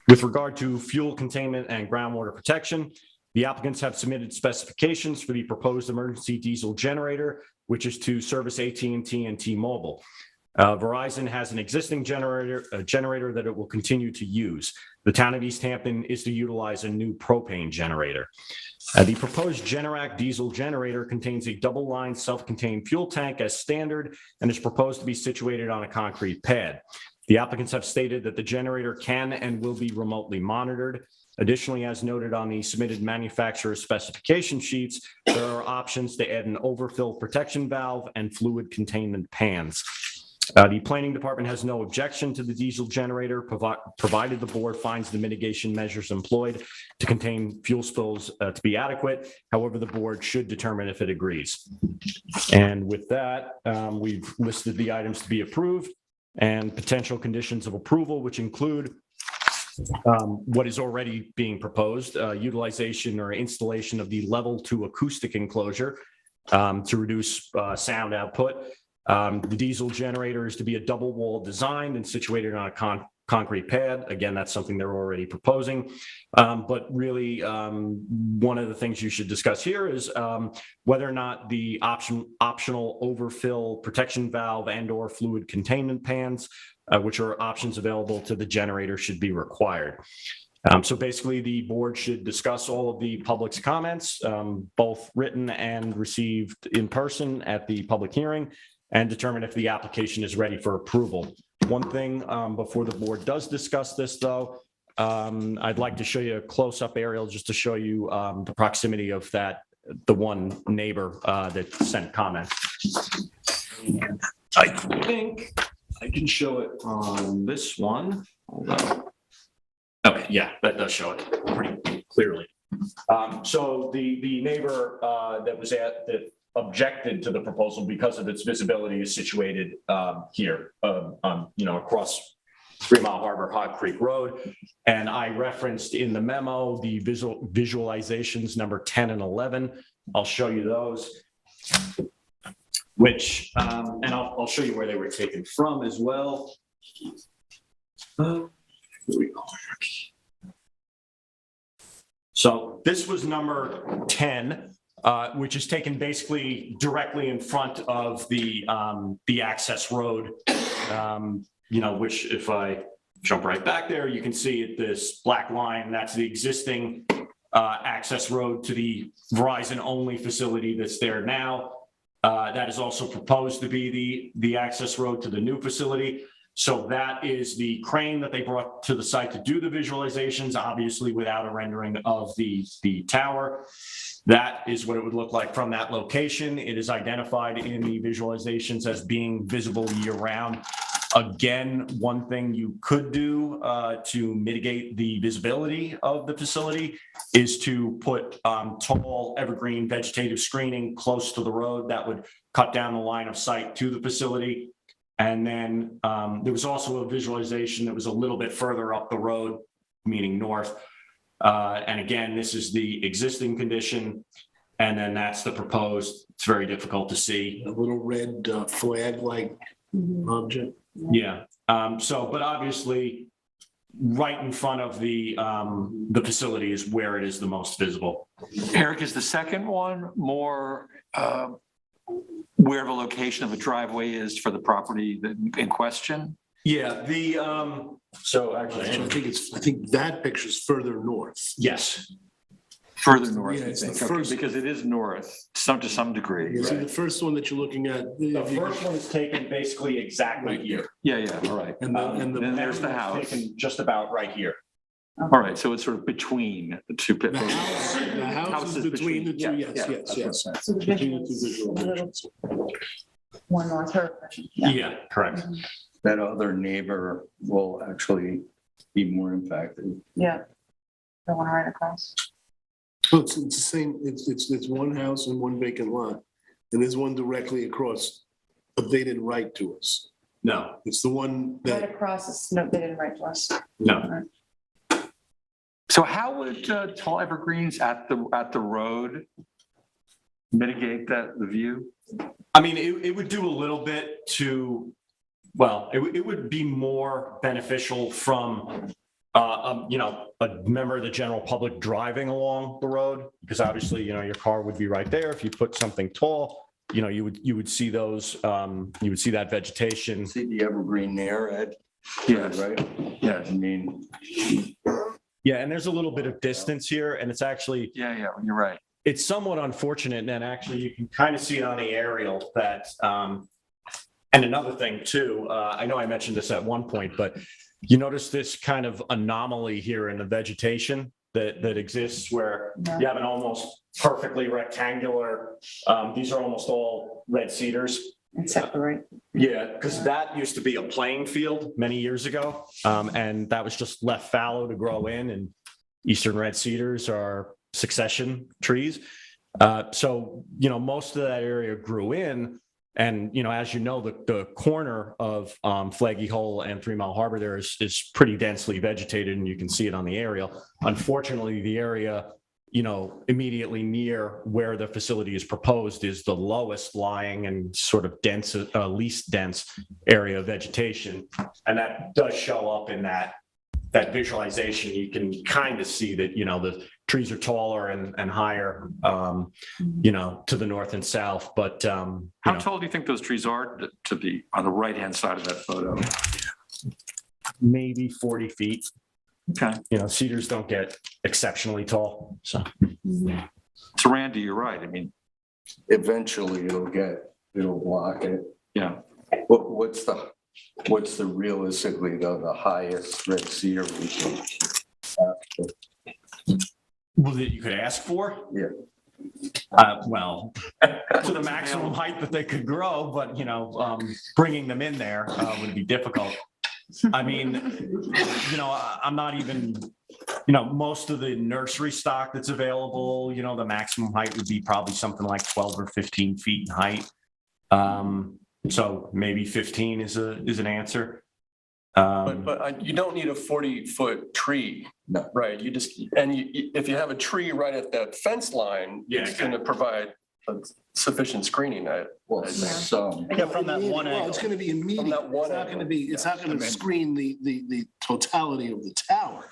Speaker 9: With regard to fuel containment and groundwater protection, the applicants have submitted specifications for the proposed emergency diesel generator, which is to service AT&T and T-Mobile. Verizon has an existing generator that it will continue to use. The town of East Hampton is to utilize a new propane generator. The proposed Generac diesel generator contains a double-line self-contained fuel tank as standard and is proposed to be situated on a concrete pad. The applicants have stated that the generator can and will be remotely monitored. Additionally, as noted on the submitted manufacturer specification sheets, there are options to add an overfill protection valve and fluid containment pans. The planning department has no objection to the diesel generator, provided the board finds the mitigation measures employed to contain fuel spills to be adequate. However, the board should determine if it agrees. And with that, we've listed the items to be approved and potential conditions of approval, which include what is already being proposed, utilization or installation of the level 2 acoustic enclosure to reduce sound output. The diesel generator is to be a double wall designed and situated on a concrete pad. Again, that's something they're already proposing. But really, one of the things you should discuss here is whether or not the optional overfill protection valve and or fluid containment pans, which are options available to the generator, should be required. So basically, the board should discuss all of the public's comments, both written and received in person at the public hearing, and determine if the application is ready for approval. One thing before the board does discuss this, though, I'd like to show you a close-up aerial just to show you the proximity of the one neighbor that sent comments. And I think I can show it on this one. Hold on. Okay, yeah, that does show it pretty clearly. So the neighbor that objected to the proposal because of its visibility is situated here, across 3 Mile Harbor Hog Creek Road. And I referenced in the memo the visualizations number 10 and 11. I'll show you those, which, and I'll show you where they were taken from as well. Here we go. So this was number 10. Which is taken basically directly in front of the access road, which if I jump right back there, you can see this black line, that's the existing access road to the Verizon only facility that's there now. That is also proposed to be the access road to the new facility. So that is the crane that they brought to the site to do the visualizations, obviously without a rendering of the tower. That is what it would look like from that location. It is identified in the visualizations as being visible year-round. Again, one thing you could do to mitigate the visibility of the facility is to put tall evergreen vegetative screening close to the road. That would cut down the line of sight to the facility. And then there was also a visualization that was a little bit further up the road, meaning north. And again, this is the existing condition, and then that's the proposed. It's very difficult to see.
Speaker 2: A little red flag-like object.
Speaker 9: Yeah. But obviously, right in front of the facility is where it is the most visible.
Speaker 7: Eric, is the second one more where the location of the driveway is for the property in question?
Speaker 9: Yeah. So actually,
Speaker 2: I think that picture's further north.
Speaker 9: yes.
Speaker 7: Further north,
Speaker 2: Yeah,
Speaker 7: you
Speaker 2: it's the
Speaker 7: think? Okay,
Speaker 2: first-
Speaker 7: because it is north, to some degree.
Speaker 2: You see the first one that you're looking at.
Speaker 9: The first one is taken basically exactly
Speaker 2: Right
Speaker 9: here.
Speaker 7: Yeah, all right.
Speaker 2: And
Speaker 7: Then
Speaker 2: the,
Speaker 7: there's the house.
Speaker 9: Taken just about right here.
Speaker 7: All right, so it's sort of between the two pit.
Speaker 2: the house is between the two,
Speaker 7: Yeah,
Speaker 2: yes.
Speaker 8: So the
Speaker 2: Between the
Speaker 8: visual
Speaker 2: two
Speaker 8: is
Speaker 2: visual
Speaker 8: a little
Speaker 2: images.
Speaker 8: more north her.
Speaker 9: Yeah, correct.
Speaker 5: That other neighbor will actually be more impacted.
Speaker 8: Yeah. The one right across.
Speaker 2: Well, it's the same, it's one house and one vacant lot, and there's one directly across, but they didn't write to us.
Speaker 9: No,
Speaker 2: It's the one
Speaker 8: Right
Speaker 2: that,
Speaker 8: across, no, they didn't write to us.
Speaker 9: no.
Speaker 7: So how would tall evergreens at the road mitigate the view?
Speaker 9: I mean, it would do a little bit to, well, it would be more beneficial from, a member of the general public driving along the road, because obviously, your car would be right there. If you put something tall, you would see those, you would see that vegetation.
Speaker 5: See the evergreen there, Ed?
Speaker 7: Yes.
Speaker 5: Right?
Speaker 7: Yes.
Speaker 5: I mean,
Speaker 9: Yeah, and there's a little bit of distance here, and it's actually,
Speaker 7: Yeah, you're right.
Speaker 9: it's somewhat unfortunate, and actually you can kind of see it on the aerial that, and another thing too, I know I mentioned this at one point, but you notice this kind of anomaly here in the vegetation that exists where you have an almost perfectly rectangular, these are almost all red cedars.
Speaker 8: Except for right.
Speaker 9: Yeah, because that used to be a playing field many years ago, and that was just left fallow to grow in, and eastern red cedars are succession trees. So, most of that area grew in, and, as the corner of Flaggy Hole and 3 Mile Harbor there is pretty densely vegetated, and you can see it on the aerial. Unfortunately, the area, immediately near where the facility is proposed is the lowest lying and sort of dense, least dense area of vegetation. And that does show up in that visualization. You can kind of see that, the trees are taller and higher, to the north and south, but,
Speaker 7: How tall do you think those trees are to be on the right-hand side of that photo?
Speaker 9: maybe 40 feet.
Speaker 7: Okay.
Speaker 9: Cedars don't get exceptionally tall, so.
Speaker 7: So Randy, you're right. I mean,
Speaker 5: eventually it'll block it.
Speaker 7: yeah.
Speaker 5: What's the realistically the highest red cedar we can have?
Speaker 9: Well, that you could ask for?
Speaker 5: Yeah.
Speaker 9: Well, to the maximum height that they could grow, but, bringing them in there would be difficult. I mean, I'm not even, most of the nursery stock that's available, the maximum height would be probably something like 12 or 15 feet in height. So maybe 15 is an answer.
Speaker 10: But you don't need a 40-foot tree,
Speaker 5: No.
Speaker 10: right? If you have a tree right at that fence line,
Speaker 9: Yeah,
Speaker 10: it's going to provide sufficient screening.
Speaker 5: Well, some.
Speaker 6: Yeah, from that one
Speaker 2: Well, it's
Speaker 6: angle.
Speaker 2: gonna be immediate.
Speaker 10: that one
Speaker 2: It's not gonna be, it's not gonna
Speaker 10: angle.
Speaker 2: screen the totality of the tower.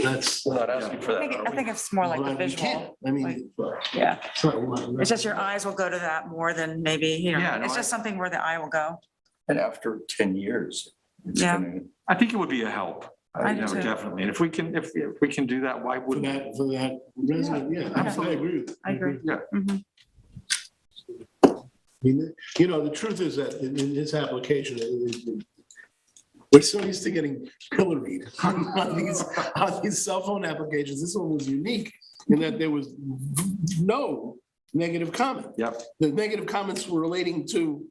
Speaker 2: That's.
Speaker 10: We're not asking for
Speaker 8: I
Speaker 10: that.
Speaker 8: think it's more like the
Speaker 2: Well, we
Speaker 8: visual.
Speaker 2: can't. I mean.
Speaker 8: Yeah.
Speaker 2: it's not-
Speaker 8: It's just your eyes will go to that more than maybe,
Speaker 7: Yeah, no,
Speaker 8: it's just something where the eye will go.
Speaker 5: And after 10 years, it's
Speaker 8: Yeah.
Speaker 5: gonna,
Speaker 7: I think it would be a help.
Speaker 8: I do too.
Speaker 7: Definitely. And if we can do that, why
Speaker 2: For
Speaker 7: wouldn't we?
Speaker 2: that resident, yeah, I agree with.
Speaker 8: I agree.
Speaker 7: Yeah.
Speaker 8: Mhm.
Speaker 2: I mean, the truth is that in this application, we're so used to getting pilloried on these cell phone applications. This one was unique in that there was no negative comment.
Speaker 7: Yep.
Speaker 2: The negative comments were relating to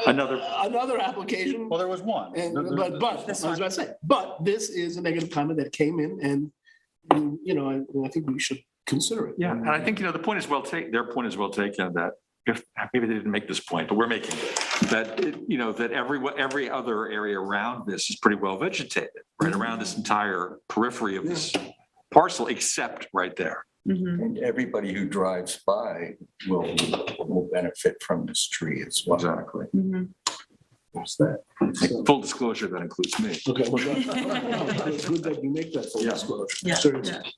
Speaker 2: another application.
Speaker 6: Well, there was one.
Speaker 2: And, but, I was about to say, but this is a negative comment that came in and, I think we should consider it.
Speaker 7: Yeah, and I think, the point is well taken, their point is well taken, that maybe they didn't make this point, but we're making it, that, that every other area around this is pretty well vegetated, right around this entire periphery of this parcel, except right there.
Speaker 5: And everybody who drives by will benefit from this tree as well.
Speaker 7: Exactly.
Speaker 2: What's that?
Speaker 7: Full disclosure, that includes me.
Speaker 2: Okay, well, it's good that you make that full
Speaker 7: Yeah.
Speaker 2: disclosure.
Speaker 8: Yeah.
Speaker 2: Seriously.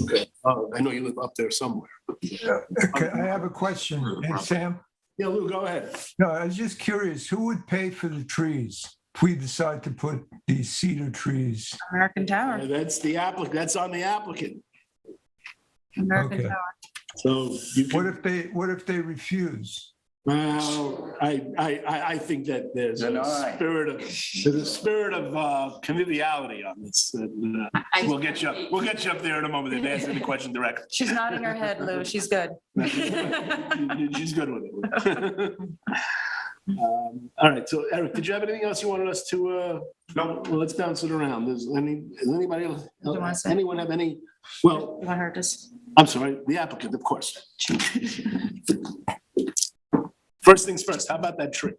Speaker 2: Okay, I know you live up there somewhere.
Speaker 11: Okay, I have a question. Hey, Sam?
Speaker 2: Yeah, Lou, go ahead.
Speaker 11: No, I was just curious, who would pay for the trees if we decide to put these cedar trees?
Speaker 8: American Tower.
Speaker 2: That's the applicant, that's on the applicant.
Speaker 8: American
Speaker 11: Okay.
Speaker 8: Tower.
Speaker 2: So you
Speaker 11: What
Speaker 2: can,
Speaker 11: if they refuse?
Speaker 2: well, I think that there's a
Speaker 5: Deny.
Speaker 2: spirit of conviviality on this. And, we'll get you up there in a moment and answer the question directly.
Speaker 8: She's nodding her head, Lou. She's good.
Speaker 2: She's good with it. All right, so Eric, did you have anything else you wanted us to, no, well, let's bounce it around. Does anybody else,
Speaker 8: you wanna say?
Speaker 2: anyone have any, well,
Speaker 8: You want her to?
Speaker 2: I'm sorry, the applicant, of course. First things first, how about that tree?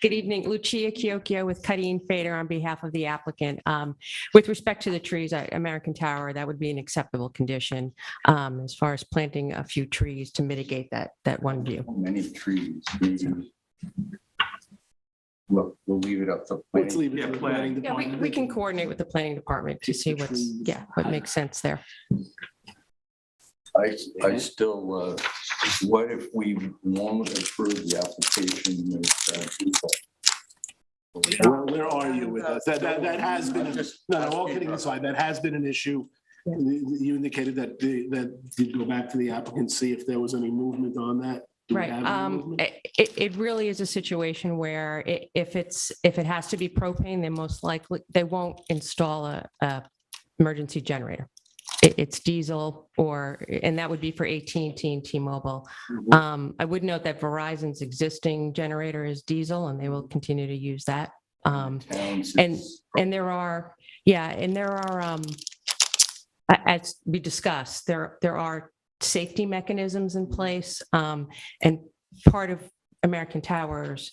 Speaker 12: Good evening, Lucia Chiocchio with Cutting Fader on behalf of the applicant. With respect to the trees at American Tower, that would be an acceptable condition as far as planting a few trees to mitigate that one view.
Speaker 5: Many trees, maybe. We'll leave it up to.
Speaker 2: Let's leave it
Speaker 7: Yeah,
Speaker 2: to the
Speaker 7: planning.
Speaker 2: planning
Speaker 12: Yeah,
Speaker 2: department.
Speaker 12: we can coordinate with the planning department to see what makes sense there.
Speaker 5: I still, what if we won't approve the application of people?
Speaker 2: Where are you with that? That has been, no, all kidding aside, that has been an issue. You indicated that you'd go back to the applicant, see if there was any movement on that. Do we
Speaker 12: Right.
Speaker 2: have any movement?
Speaker 12: It really is a situation where if it has to be propane, then most likely they won't install a emergency generator. It's diesel and that would be for AT&T and T-Mobile. I would note that Verizon's existing generator is diesel and they will continue to use that.
Speaker 5: Towns
Speaker 12: And
Speaker 5: is-
Speaker 12: there are, as we discussed, there are safety mechanisms in place. And part of American Tower's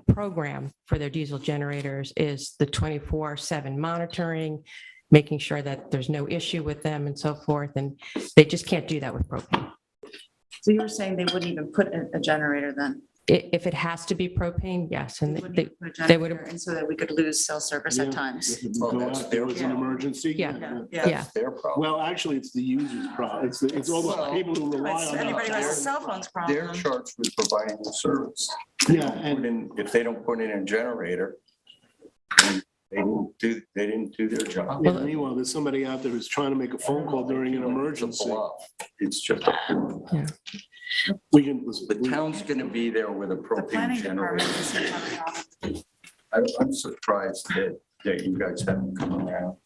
Speaker 12: program for their diesel generators is the 24/7 monitoring, making sure that there's no issue with them and so forth. And they just can't do that with propane.
Speaker 8: So you were saying they wouldn't even put a generator then?
Speaker 12: If it has to be propane, yes. And
Speaker 8: wouldn't
Speaker 12: they,
Speaker 8: even put a
Speaker 12: they would-
Speaker 8: generator in so that we could lose cell service
Speaker 2: Yeah.
Speaker 8: at times.
Speaker 2: Go
Speaker 5: that's
Speaker 2: out, there was an
Speaker 8: their-
Speaker 2: emergency.
Speaker 12: Yeah.
Speaker 8: Yeah.
Speaker 12: Yeah.
Speaker 5: That's their problem.
Speaker 2: Well, actually, it's the user's problem. It's all the people who rely
Speaker 8: It's
Speaker 2: on
Speaker 8: anybody who has a
Speaker 2: that.
Speaker 8: cell phone's
Speaker 5: They're
Speaker 8: problem.
Speaker 5: charged with providing the service.
Speaker 2: Yeah, and
Speaker 5: If they don't put in a generator, then they didn't do their job.
Speaker 2: yeah, meanwhile, there's somebody out there who's trying to make a phone call during an emergency.
Speaker 5: It's just,
Speaker 2: We can, listen,
Speaker 5: the town's gonna be there with a
Speaker 8: The
Speaker 5: propane
Speaker 8: planning
Speaker 5: generator.
Speaker 8: department doesn't have a problem.
Speaker 5: I'm surprised that you guys haven't come around.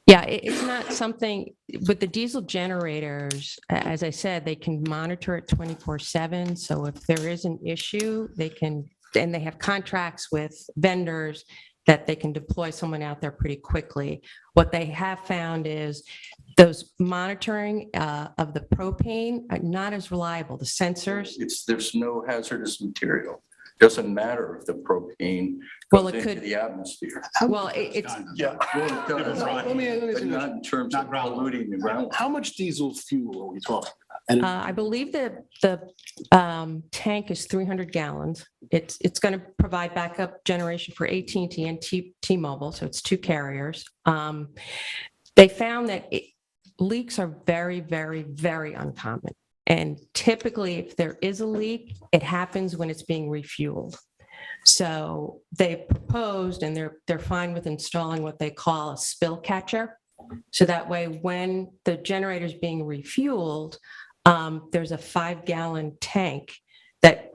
Speaker 12: Yeah, it's not something, with the diesel generators, as I said, they can monitor it 24/7. So if there is an issue, they can, and they have contracts with vendors that they can deploy someone out there pretty quickly. What they have found is those monitoring of the propane are not as reliable. The sensors,
Speaker 5: There's no hazardous material. Doesn't matter if the propane
Speaker 12: Well,
Speaker 5: goes
Speaker 12: it
Speaker 5: into
Speaker 12: could-
Speaker 5: the atmosphere.
Speaker 12: well, it's,
Speaker 5: Yeah. Well, it does,
Speaker 2: Let me
Speaker 5: but not in terms of polluting the ground.
Speaker 2: how much diesel fuel are we talking?
Speaker 12: I believe that the tank is 300 gallons. It's going to provide backup generation for AT&T and T-Mobile, so it's two carriers. They found that leaks are very, very, very uncommon. And typically, if there is a leak, it happens when it's being refueled. So they proposed, and they're fine with installing what they call a spill catcher. So that way, when the generator is being refueled, there's a 5-gallon tank that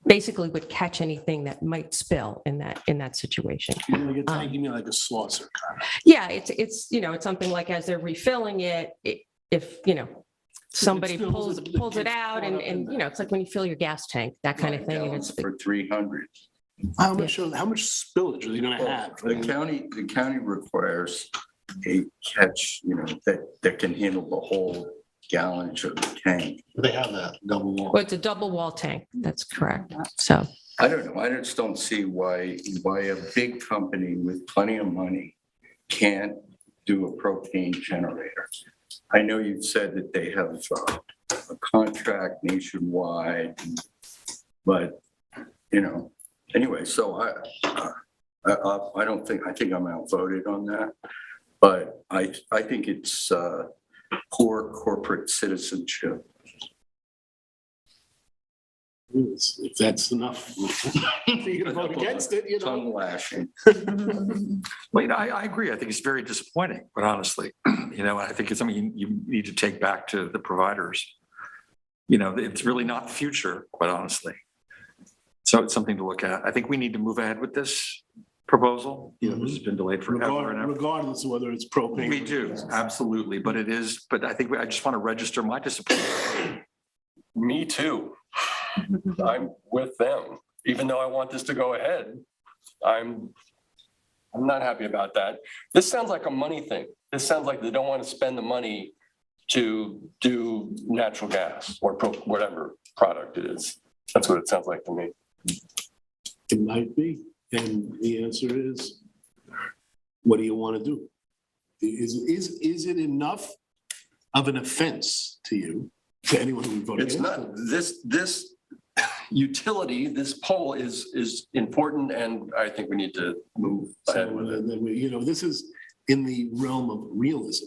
Speaker 12: basically would catch anything that might spill in that situation.
Speaker 2: Like a tank, you mean like a saucer kind of?
Speaker 12: Yeah, it's something like as they're refilling it, if somebody
Speaker 2: spills,
Speaker 12: pulls it
Speaker 2: gets
Speaker 12: out
Speaker 2: caught up
Speaker 12: and
Speaker 2: in
Speaker 12: it's like when you fill your gas tank, that kind of thing. And
Speaker 5: Gallons
Speaker 12: it's
Speaker 5: For 300.
Speaker 2: How much spillage are they gonna have?
Speaker 5: The county requires a catch, that can handle the whole gallons of the tank.
Speaker 2: They have that double wall.
Speaker 12: Well, it's a double wall tank. That's correct. So,
Speaker 5: I don't know. I just don't see why a big company with plenty of money can't do a propane generator. I know you've said that they have a contract nationwide, but, anyway, so I don't think, I think I'm outvoted on that. But I think it's poor corporate citizenship.
Speaker 2: If that's enough, you're gonna vote against it,
Speaker 5: Tongue lashing.
Speaker 7: Well, I agree. I think it's very disappointing, but honestly, I think it's something you need to take back to the providers. It's really not the future, quite honestly. So it's something to look at. I think we need to move ahead with this proposal. This has been delayed forever and ever.
Speaker 2: Regardless of whether it's propane.
Speaker 7: We do, absolutely. But I think I just want to register my disappointment.
Speaker 10: Me too. I'm with them, even though I want this to go ahead. I'm not happy about that. This sounds like a money thing. This sounds like they don't want to spend the money to do natural gas or whatever product it is. That's what it sounds like to me.
Speaker 2: It might be. And the answer is, what do you want to do? Is it enough of an offense to you, to anyone who would vote
Speaker 10: It's
Speaker 2: against
Speaker 10: not,
Speaker 2: it?
Speaker 10: this utility, this poll is important, and I think we need to move ahead with it.
Speaker 2: Then this is in the realm of realism.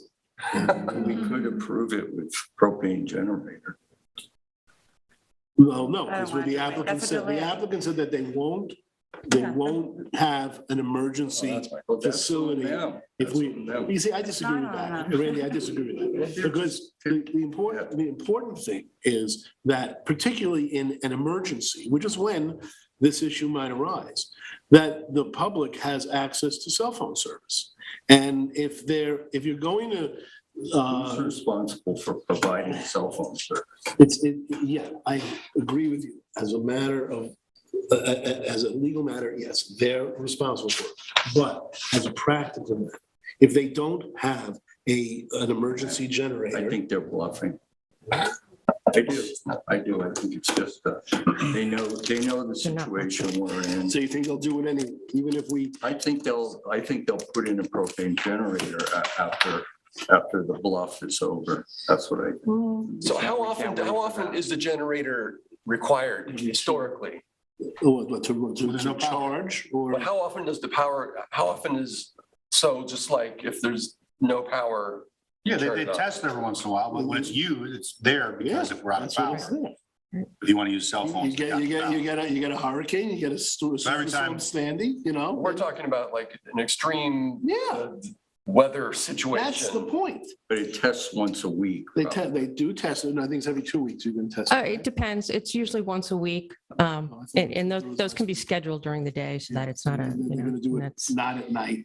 Speaker 5: We could approve it with propane generator.
Speaker 2: Well, no,
Speaker 8: I don't
Speaker 2: because what the
Speaker 8: want to.
Speaker 2: applicant
Speaker 8: That's a
Speaker 2: said, the
Speaker 8: delay.
Speaker 2: applicant said that they won't have an emergency facility. If you see, I disagree with that.
Speaker 8: No.
Speaker 2: Randy, I disagree with that. Because the important thing is that particularly in an emergency, which is when this issue might arise, that the public has access to cell phone service. And if you're going to
Speaker 5: Who's responsible for providing cell phone service?
Speaker 2: yeah, I agree with you. As a matter of, as a legal matter, yes, they're responsible for it. But as a practical matter, if they don't have an emergency generator.
Speaker 5: I think they're bluffing. I do. I think it's just, they know the situation we're in.
Speaker 2: So you think they'll do it anyway, even if we.
Speaker 5: I think they'll put in a propane generator after the bluff is over. That's what I think.
Speaker 10: So how often is the generator required historically?
Speaker 2: To charge or?
Speaker 10: But how often does just like if there's no power?
Speaker 6: Yeah,
Speaker 10: turn
Speaker 6: they
Speaker 10: it off?
Speaker 6: test every once in a while, but when it's used, it's there because if we're out of
Speaker 2: That's what
Speaker 6: power.
Speaker 2: I said.
Speaker 6: If you want to use cell
Speaker 2: You
Speaker 6: phones.
Speaker 2: get a hurricane, you get a storm
Speaker 6: every time-
Speaker 2: standing,
Speaker 10: We're talking about like an extreme
Speaker 2: Yeah,
Speaker 10: weather
Speaker 2: that's the
Speaker 10: situation.
Speaker 2: point.
Speaker 5: But it tests once a week.
Speaker 2: They do test it, and I think it's every 2 weeks you can test it.
Speaker 12: it depends. It's usually once a week. And those can be scheduled during the day so that it's not
Speaker 2: They're gonna do it
Speaker 12: that's.
Speaker 2: not at night.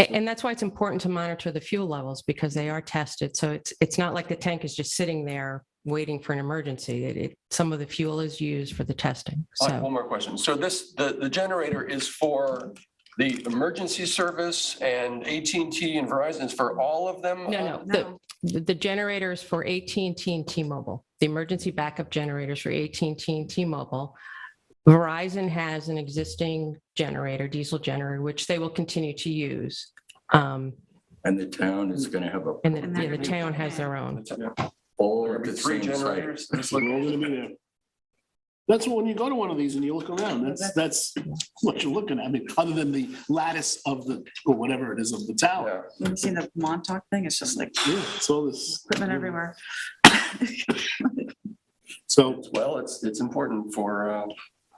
Speaker 12: And that's why it's important to monitor the fuel levels because they are tested. So it's not like the tank is just sitting there waiting for an emergency. Some of the fuel is used for the testing.
Speaker 10: All right,
Speaker 12: So
Speaker 10: one more question. So the generator is for the emergency service and AT&T and Verizon is for all of them?
Speaker 12: no, the generator is for AT&T and T-Mobile. The emergency backup generators for AT&T and T-Mobile. Verizon has an existing generator, diesel generator, which they will continue to use.
Speaker 5: And the town is going to have
Speaker 12: And the town has their own.
Speaker 5: all at the
Speaker 10: Three
Speaker 5: same site.
Speaker 10: generators?
Speaker 2: We're all gonna be there. That's when you go to one of these and you look around, that's what you're looking at. I mean, other than the lattice of or whatever it is of the tower.
Speaker 10: Yeah.
Speaker 8: You seen the Montauk thing? It's just like
Speaker 2: Yeah, it's all this.
Speaker 8: equipment everywhere.
Speaker 2: So,
Speaker 10: Well, it's important for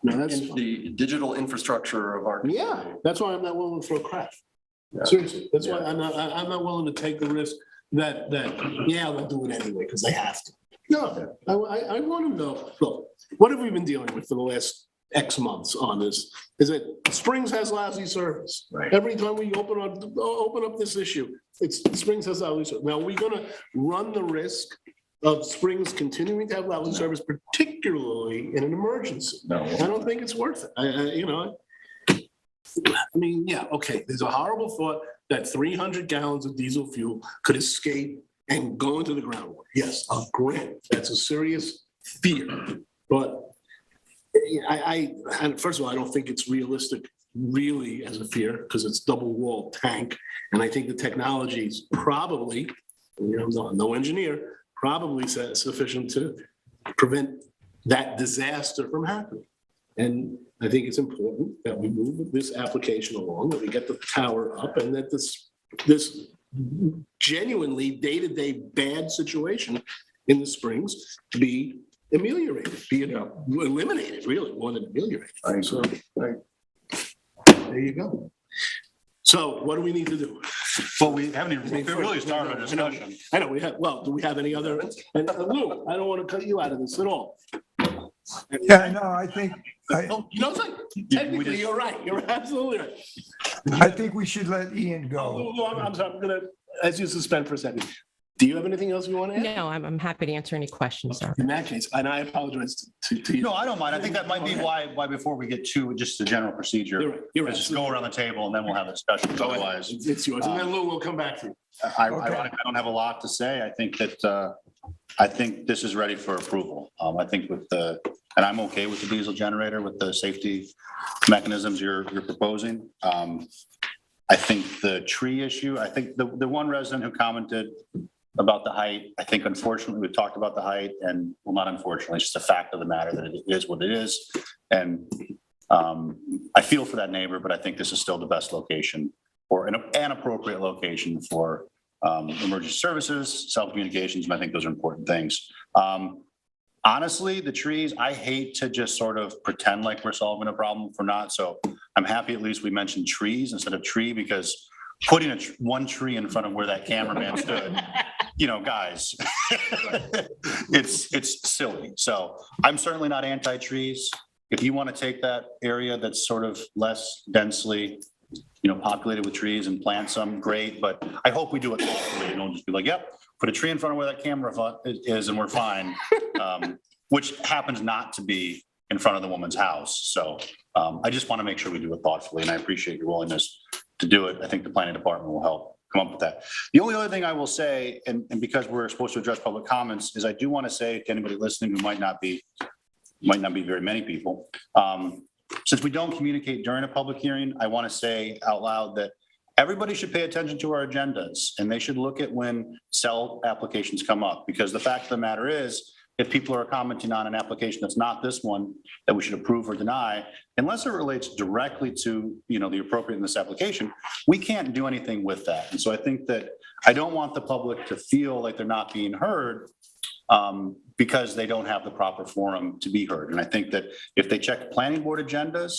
Speaker 2: no, that's,
Speaker 10: the digital infrastructure of our.
Speaker 2: yeah, that's why I'm not willing to throw crap.
Speaker 10: Yeah.
Speaker 2: Seriously, that's why I'm not willing to take the risk that, yeah, they'll do it anyway, because they have to. No, I want to know, look, what have we been dealing with for the last X months on this? Is that Springs has lousy service.
Speaker 5: Right.
Speaker 2: Every time we open up this issue, Springs has lousy service. Now, are we gonna run the risk of Springs continuing to have lousy service, particularly in an emergency?
Speaker 5: No.
Speaker 2: I don't think it's worth it. I mean, yeah, okay, there's a horrible thought that 300 gallons of diesel fuel could escape and go into the groundwater. Yes, I'll grant that's a serious fear, but and first of all, I don't think it's realistic really as a fear because it's double-walled tank. And I think the technology is probably, no engineer, probably sufficient to prevent that disaster from happening. And I think it's important that we move this application along, that we get the tower up, and that this genuinely day-to-day bad situation in the Springs be ameliorated, be eliminated, really, more than ameliorated. So, there you go. So what do we need to do?
Speaker 6: Well, we haven't even really started a discussion.
Speaker 2: I know we have, well, do we have any other, and Lou, I don't want to cut you out of this at all.
Speaker 11: Yeah, no, I think,
Speaker 2: You don't think? Technically, you're right. You're absolutely right.
Speaker 11: I think we should let Ian go.
Speaker 2: Lou, I'm sorry, I'm gonna, as you suspend for a second. Do you have anything else you want to add?
Speaker 12: No, I'm happy to answer any questions, sir.
Speaker 2: In that case, and I apologize to you.
Speaker 6: No, I don't mind. I think that might be why before we get to just the general procedure,
Speaker 2: You're right. You're right.
Speaker 6: let's just go around the table and then we'll have a discussion. Otherwise,
Speaker 2: It's yours, and then Lou will come back to you.
Speaker 6: I don't have a lot to say. I think that, I think this is ready for approval. I think and I'm okay with the diesel generator with the safety mechanisms you're proposing. I think the tree issue, I think the one resident who commented about the height, I think unfortunately we've talked about the height, and well, not unfortunately, it's just a fact of the matter that it is what it is. And I feel for that neighbor, but I think this is still the best location or an appropriate location for emergency services, cell-communications, and I think those are important things. Honestly, the trees, I hate to just sort of pretend like we're solving a problem if we're not. So I'm happy at least we mentioned trees instead of tree, because putting one tree in front of where that cameraman stood, guys, it's silly. So I'm certainly not anti-trees. If you want to take that area that's sort of less densely, populated with trees and plant some, great. But I hope we do it thoughtfully and don't just be like, yep, put a tree in front of where that camera is and we're fine. Which happens not to be in front of the woman's house. So I just want to make sure we do it thoughtfully, and I appreciate your willingness to do it. I think the planning department will help come up with that. The only other thing I will say, and because we're supposed to address public comments, is I do want to say to anybody listening who might not be very many people, since we don't communicate during a public hearing, I want to say out loud that everybody should pay attention to our agendas, and they should look at when cell applications come up, because the fact of the matter is, if people are commenting on an application that's not this one that we should approve or deny, unless it relates directly to, the appropriateness application, we can't do anything with that. And so I think that I don't want the public to feel like they're not being heard because they don't have the proper forum to be heard. And I think that if they check planning board agendas,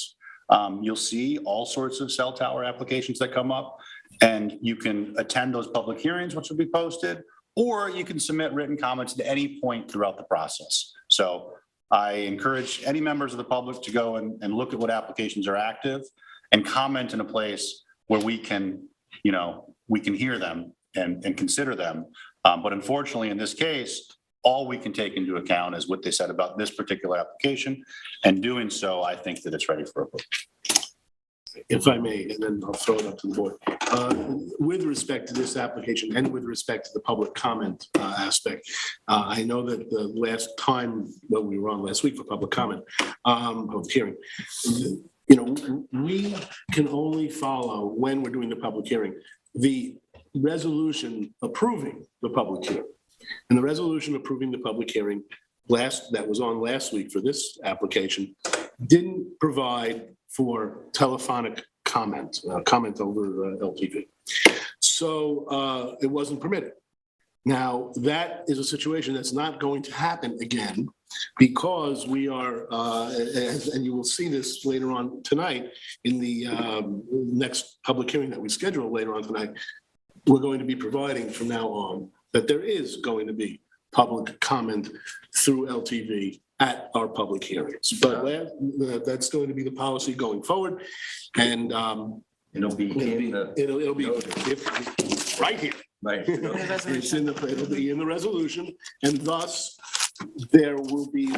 Speaker 6: you'll see all sorts of cell tower applications that come up, and you can attend those public hearings, which will be posted, or you can submit written comments at any point throughout the process. So I encourage any members of the public to go and look at what applications are active and comment in a place where we can hear them and consider them. But unfortunately, in this case, all we can take into account is what they said about this particular application. And doing so, I think that it's ready for approval.
Speaker 2: If I may, and then I'll throw it up to the board. With respect to this application and with respect to the public comment aspect, I know that the last time, we were on last week for public comment, public hearing, we can only follow, when we're doing the public hearing, the resolution approving the public hearing. And the resolution approving the public hearing that was on last week for this application didn't provide for telephonic comment over LTV. So it wasn't permitted. Now, that is a situation that's not going to happen again, because we are, and you will see this later on tonight in the next public hearing that we schedule later on tonight, we're going to be providing from now on that there is going to be public comment through LTV at our public hearings. But that's going to be the policy going forward. And
Speaker 5: It'll be
Speaker 2: right here.
Speaker 5: Right.
Speaker 2: It'll be in the resolution, and thus there will be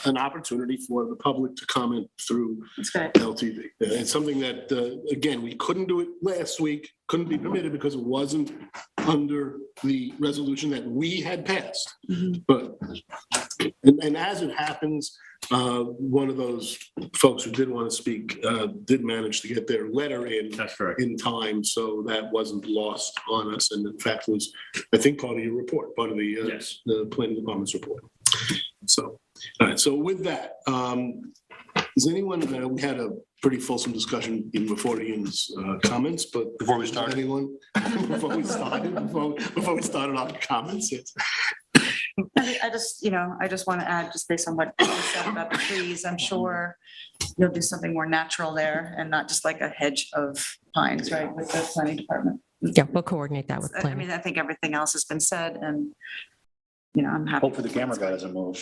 Speaker 2: an opportunity for the public to comment through
Speaker 8: That's good.
Speaker 2: LTV. It's something that, again, we couldn't do it last week, couldn't be permitted because it wasn't under the resolution that we had passed. But, and as it happens, one of those folks who did want to speak did manage to get their letter in.
Speaker 9: That's correct.
Speaker 2: In time, so that wasn't lost on us, and in fact was, I think, part of your report, part of the
Speaker 9: Yes.
Speaker 2: the planning department's report. So, all right, so with that, does anyone, we had a pretty fulsome discussion even before Ian's comments, but.
Speaker 6: Before we started?
Speaker 2: Anyone, before we started our comments, yes.
Speaker 8: I just want to add, just based on what you said about the trees, I'm sure you'll do something more natural there and not just like a hedge of pines, right, with the planning department.
Speaker 12: Yeah, we'll coordinate that with
Speaker 8: I
Speaker 12: planning.
Speaker 8: mean, I think everything else has been said and, I'm happy.
Speaker 6: Hopefully the camera guy doesn't move.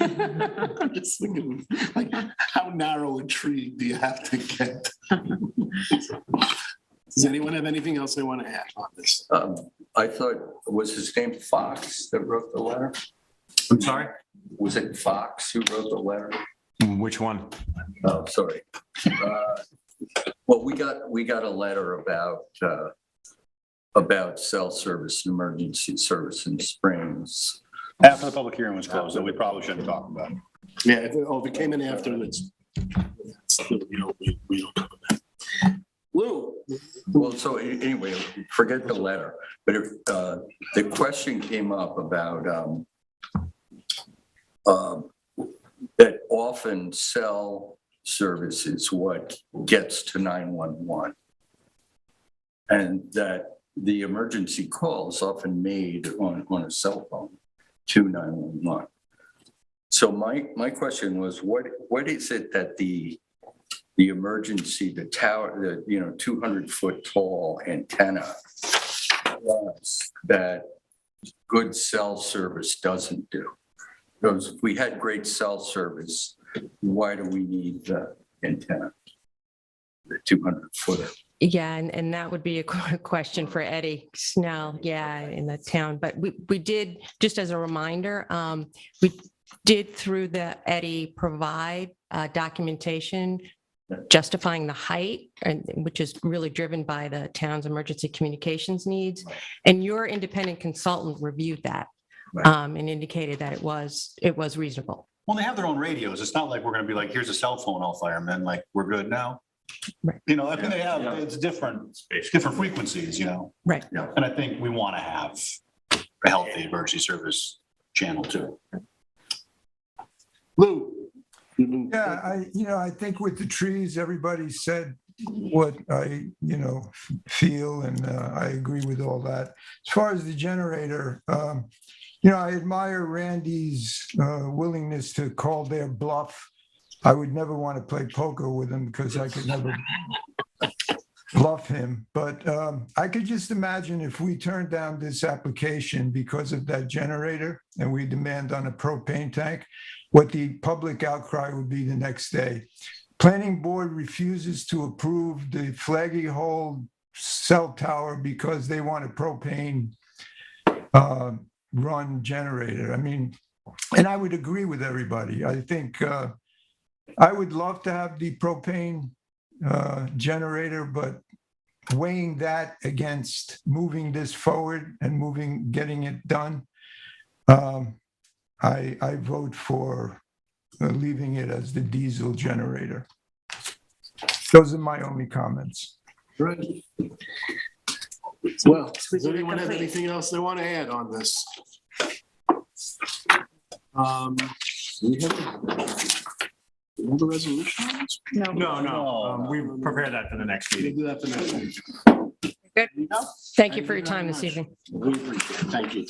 Speaker 2: I'm just thinking, like, how narrow a tree do you have to get? Does anyone have anything else they want to add on this?
Speaker 5: I thought, was his name Fox that wrote the letter?
Speaker 9: I'm sorry?
Speaker 5: Was it Fox who wrote the letter?
Speaker 9: Which one?
Speaker 5: Oh, sorry. Well, we got a letter about cell service and emergency service in Springs.
Speaker 6: After the public hearing was closed, then we probably shouldn't talk about it.
Speaker 2: Yeah, if it came in after, we don't cover that. Lou?
Speaker 5: Well, so anyway, forget the letter, but the question came up about that often cell service is what gets to 911. And that the emergency call is often made on a cell phone to 911. So my question was, what is it that the emergency, the tower, the 200-foot tall antenna that good cell service doesn't do? Because if we had great cell service, why do we need the antenna, the 200-footer?
Speaker 12: Yeah, and that would be a question for Eddie Snell, in the town. But we did, just as a reminder, we did through the Eddie provide documentation justifying the height, which is really driven by the town's emergency communications needs. And your independent consultant reviewed that and indicated that it was reasonable.
Speaker 6: Well, they have their own radios. It's not like we're going to be like, here's a cell phone, all firemen, like, we're good now.
Speaker 12: Right.
Speaker 6: I mean, they have, it's different frequencies,
Speaker 12: Right.
Speaker 6: And I think we want to have a healthy emergency service channel too.
Speaker 2: Lou?
Speaker 11: Yeah, I think with the trees, everybody said what I, feel, and I agree with all that. As far as the generator, I admire Randy's willingness to call their bluff. I would never want to play poker with him because I could never bluff him. But I could just imagine if we turned down this application because of that generator and we demand on a propane tank, what the public outcry would be the next day. Planning board refuses to approve the Flaggy Hole cell tower because they want a propane run generator. I mean, and I would agree with everybody. I think I would love to have the propane generator, but weighing that against moving this forward and getting it done, I vote for leaving it as the diesel generator. Those are my only comments.
Speaker 2: Right. Well, does anyone have anything else they want to add on this? We have a resolution on this?
Speaker 9: No. We prepare that for the next
Speaker 2: We'll
Speaker 9: meeting.
Speaker 2: do that for next week.
Speaker 8: Good.
Speaker 12: Thank you for your time this evening.
Speaker 2: We appreciate it. Thank you.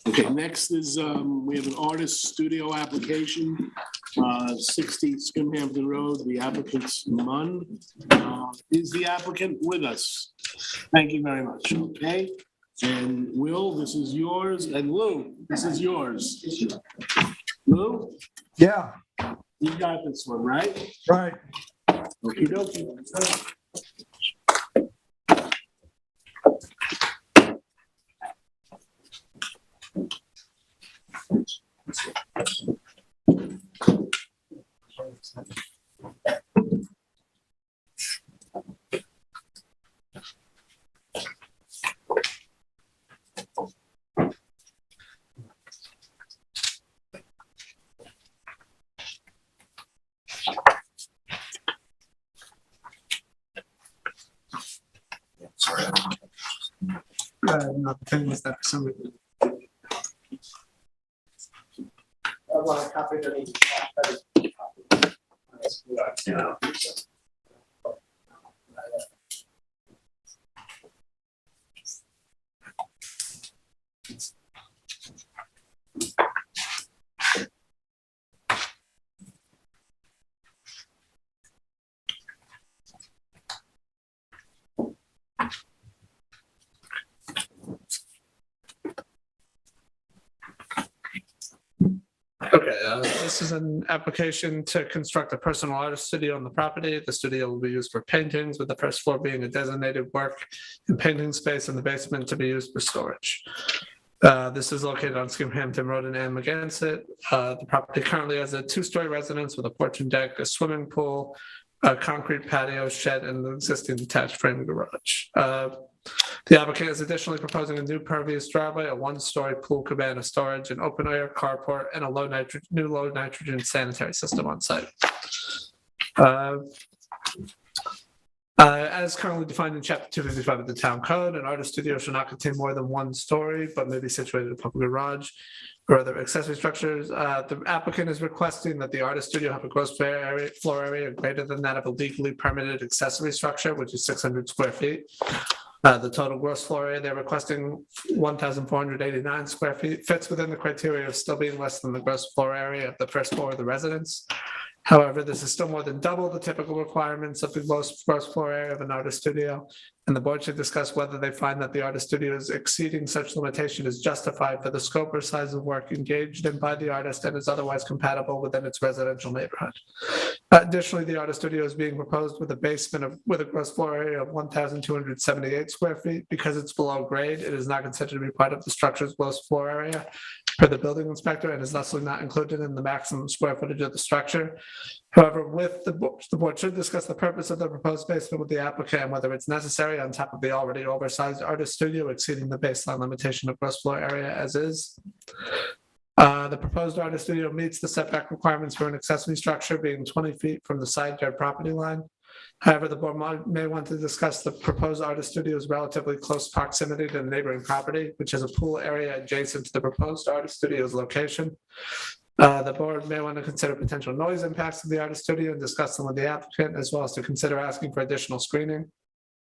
Speaker 2: Okay, next is, we have an artist studio application, 60 Skimhampton Road, the applicant's Munn. Is the applicant with us? Thank you very much, okay? And Will, this is yours, and Lou, this is yours. Lou,
Speaker 11: Yeah,
Speaker 2: you got this one, right?
Speaker 11: right.
Speaker 2: Okey-dokey.
Speaker 3: Not the thing was that for some reason. I want to copy that. Yeah. Okay, this is an application to construct a personal artist studio on the property. The studio will be used for paintings, with the first floor being a designated work and painting space and the basement to be used for storage. This is located on Hampton Road in Amagansett. The property currently has a two-story residence with a porch and deck, a swimming pool, a concrete patio, shed, and an existing detached frame garage. The applicant is additionally proposing a new pervious driveway, a one-story pool cabana storage, an open-air carport, and a new low-nitrogen sanitary system on site. As currently defined in Chapter 255 of the Town Code, an artist studio shall not contain more than one story, but may be situated in a public garage or other accessory structures. The applicant is requesting that the artist studio have a gross floor area greater than that of a legally permitted accessory structure, which is 600 square feet. The total gross floor area they're requesting 1,489 square feet fits within the criteria of still being less than the gross floor area of the first floor of the residence. However, this is still more than double the typical requirements of the gross floor area of an artist studio, and the board should discuss whether they find that the artist studio is exceeding such limitation is justified for the scope or size of work engaged in by the artist and is otherwise compatible within its residential neighborhood. Additionally, the artist studio is being proposed with a basement with a gross floor area of 1,278 square feet. Because it's below grade, it is not considered to be part of the structure's gross floor area per the building inspector and is thusly not included in the maximum square footage of the structure. However, with the board should discuss the purpose of the proposed basement with the applicant and whether it's necessary on top of the already oversized artist studio exceeding the baseline limitation of gross floor area as is. The proposed artist studio meets the setback requirements for an accessory structure being 20 feet from the side yard property line. However, the board may want to discuss the proposed artist studio's relatively close proximity to the neighboring property, which is a pool area adjacent to the proposed artist studio's location. The board may want to consider potential noise impacts of the artist studio and discuss them with the applicant, as well as to consider asking for additional screening.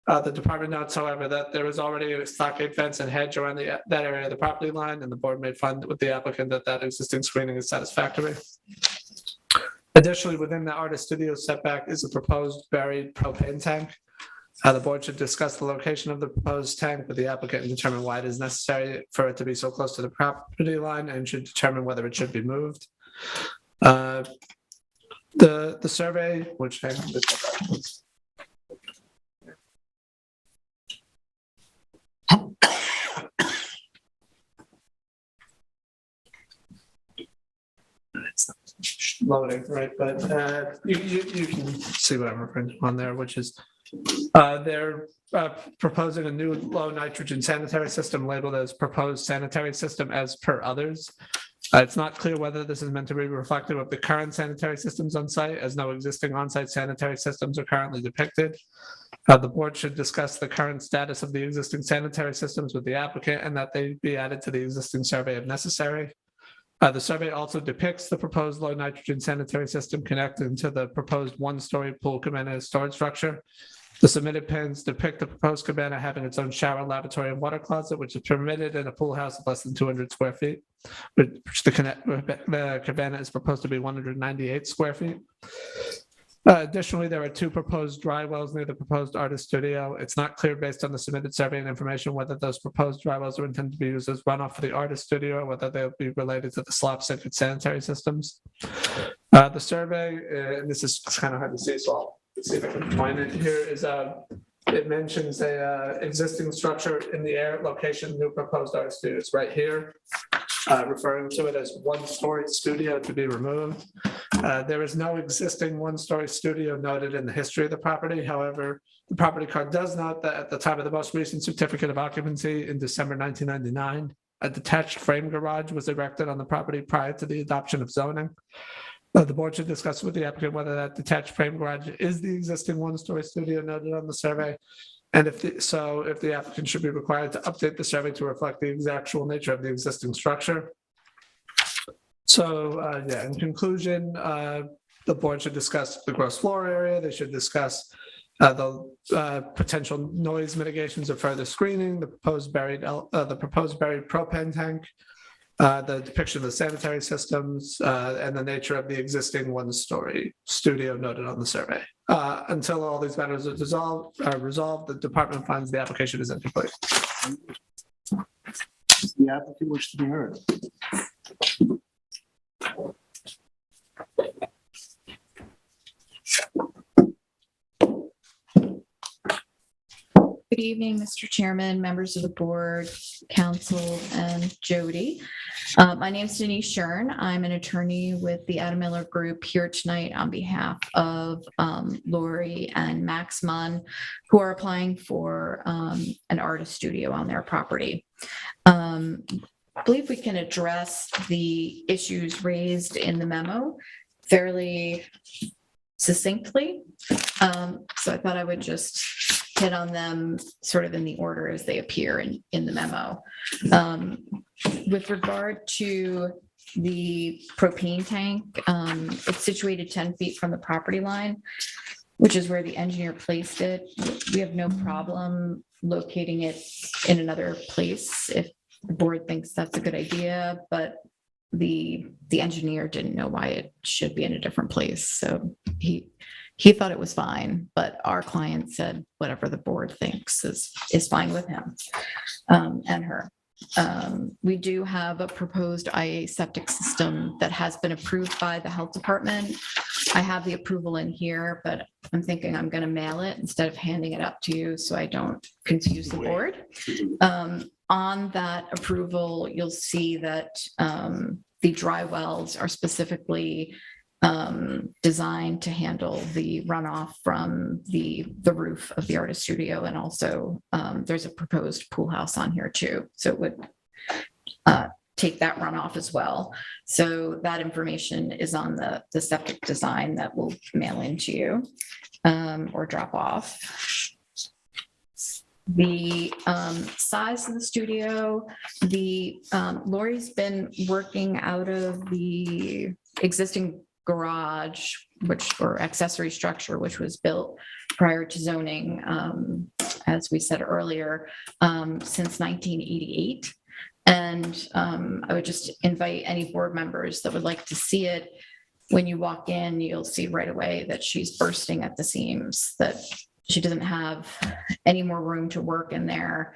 Speaker 3: The department notes, however, that there is already a stockade fence and hedge around that area of the property line, and the board may find with the applicant that existing screening is satisfactory. Additionally, within the artist studio setback is a proposed buried propane tank. The board should discuss the location of the proposed tank with the applicant and determine why it is necessary for it to be so close to the property line, and should determine whether it should be moved. The survey, which loading, right? But you can see what I'm referring to on there, which is they're proposing a new low nitrogen sanitary system labeled as proposed sanitary system as per others. It's not clear whether this is meant to be reflective of the current sanitary systems on site, as no existing on-site sanitary systems are currently depicted. The board should discuss the current status of the existing sanitary systems with the applicant and that they be added to the existing survey if necessary. The survey also depicts the proposed low nitrogen sanitary system connected to the proposed one-story pool cabana storage structure. The submitted plans depict the proposed cabana having its own shower, lavatory, and water closet, which is permitted in a pool house of less than 200 square feet, which the cabana is proposed to be 198 square feet. Additionally, there are two proposed dry wells near the proposed artist studio. It's not clear based on the submitted survey and information whether those proposed dry wells are intended to be used as runoff for the artist studio or whether they'll be related to the slop sink and sanitary systems. The survey, and this is kind of hard to see, so I'll see if I can find it here, is it mentions a existing structure in the air location, new proposed artist studio. It's right here. referring to it as one-story studio to be removed. There is no existing one-story studio noted in the history of the property. However, the property card does note that at the time of the most recent certificate of occupancy in December 1999, a detached frame garage was erected on the property prior to the adoption of zoning. The board should discuss with the applicant whether that detached frame garage is the existing one-story studio noted on the survey. And if the applicant should be required to update the survey to reflect the actual nature of the existing structure. So, yeah, in conclusion, the board should discuss the gross floor area. They should discuss the potential noise mitigations or further screening, the proposed buried propane tank, the depiction of the sanitary systems, and the nature of the existing one-story studio noted on the survey. Until all these matters are resolved, the department finds the application is incomplete.
Speaker 2: Does the applicant wish to be heard?
Speaker 13: Good evening, Mr. Chairman, members of the board, council, and Jody. My name is Denise Shern. I'm an attorney with the Adam Miller Group here tonight on behalf of Lori and Max Munn, who are applying for an artist studio on their property. I believe we can address the issues raised in the memo fairly succinctly. So I thought I would just hit on them sort of in the order as they appear in the memo. With regard to the propane tank, it's situated 10 feet from the property line, which is where the engineer placed it. We have no problem locating it in another place if the board thinks that's a good idea, but the engineer didn't know why it should be in a different place. So he thought it was fine, but our client said whatever the board thinks is fine with him and her. We do have a proposed IA septic system that has been approved by the health department. I have the approval in here, but I'm thinking I'm going to mail it instead of handing it up to you so I don't confuse the board. On that approval, you'll see that the dry wells are specifically designed to handle the runoff from the roof of the artist studio. And also there's a proposed pool house on here too. So it would take that runoff as well. So that information is on the septic design that we'll mail into you or drop off. The size of the studio, Lori's been working out of the existing garage, or accessory structure, which was built prior to zoning, as we said earlier, since 1988. And I would just invite any board members that would like to see it. When you walk in, you'll see right away that she's bursting at the seams, that she doesn't have any more room to work in there.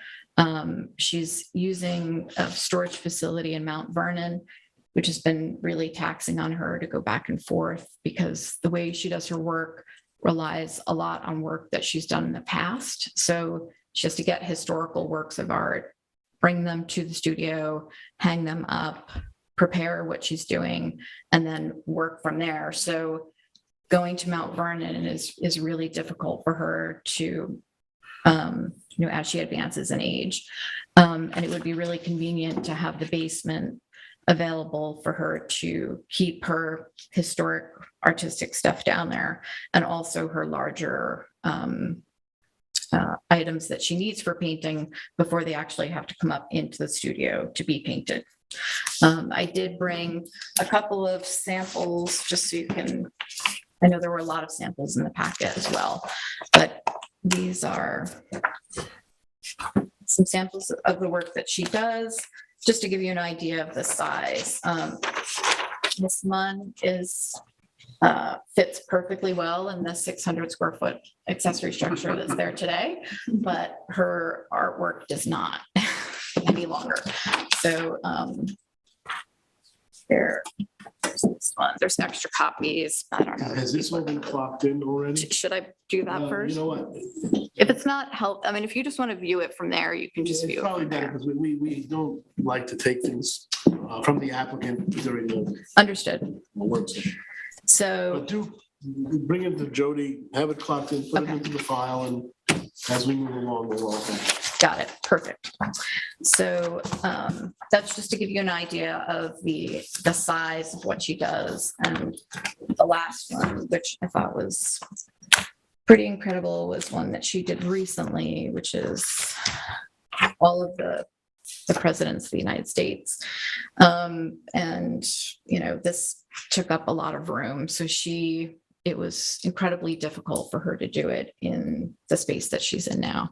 Speaker 13: She's using a storage facility in Mount Vernon, which has been really taxing on her to go back and forth because the way she does her work relies a lot on work that she's done in the past. So she has to get historical works of art, bring them to the studio, hang them up, prepare what she's doing, and then work from there. So going to Mount Vernon is really difficult for her to, as she advances in age. And it would be really convenient to have the basement available for her to keep her historic artistic stuff down there, and also her larger items that she needs for painting before they actually have to come up into the studio to be painted. I did bring a couple of samples just so you can, I know there were a lot of samples in the packet as well, but these are some samples of the work that she does, just to give you an idea of the size. Miss Munn fits perfectly well in the 600 square foot accessory structure that's there today, but her artwork does not any longer. So There's this one. There's extra copies. I don't know.
Speaker 2: Has this all been clocked in already?
Speaker 13: Should I do that
Speaker 2: You
Speaker 13: first?
Speaker 2: know what?
Speaker 13: If it's not help, I mean, if you just want to view it from there, you can just
Speaker 2: It's
Speaker 13: view it
Speaker 2: probably
Speaker 13: from
Speaker 2: better
Speaker 13: there.
Speaker 2: because we don't like to take things from the applicant during the
Speaker 13: Understood.
Speaker 2: work session.
Speaker 13: So,
Speaker 2: But do bring it to Jody, have it clocked in, put it
Speaker 13: Okay.
Speaker 2: into the file, and as we move along, we'll all.
Speaker 13: got it. Perfect. So that's just to give you an idea of the size of what she does. And the last one, which I thought was pretty incredible, was one that she did recently, which is all of the presidents of the United States. And, you know, this took up a lot of room. So it was incredibly difficult for her to do it in the space that she's in now.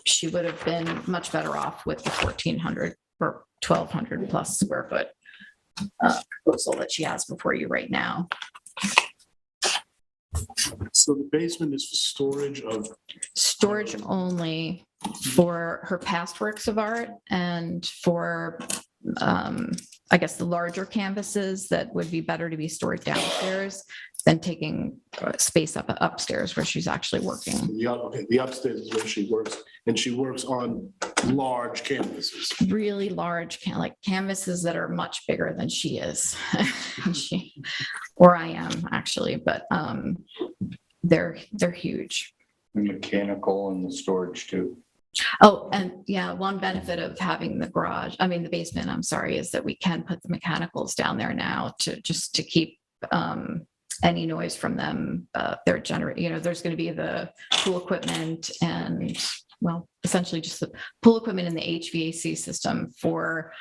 Speaker 13: She would have been much better off with the 1,400 or 1,200 plus square foot proposal that she has before you right now.
Speaker 2: So the basement is for
Speaker 13: Storage only for her past works of art and for, I guess, the larger canvases that would be better to be stored downstairs than taking space upstairs where she's actually working.
Speaker 2: the upstairs is where she works, and she works on large canvases.
Speaker 13: Really large, like canvases that are much bigger than she is. Or I am actually, but they're huge.
Speaker 5: Mechanical and the storage too.
Speaker 13: Oh, and yeah, one benefit of having the basement, I'm sorry, is that we can put the mechanicals down there now to keep any noise from them. They're there's going to be the pool equipment and, well, essentially just the pool equipment and the HVAC system for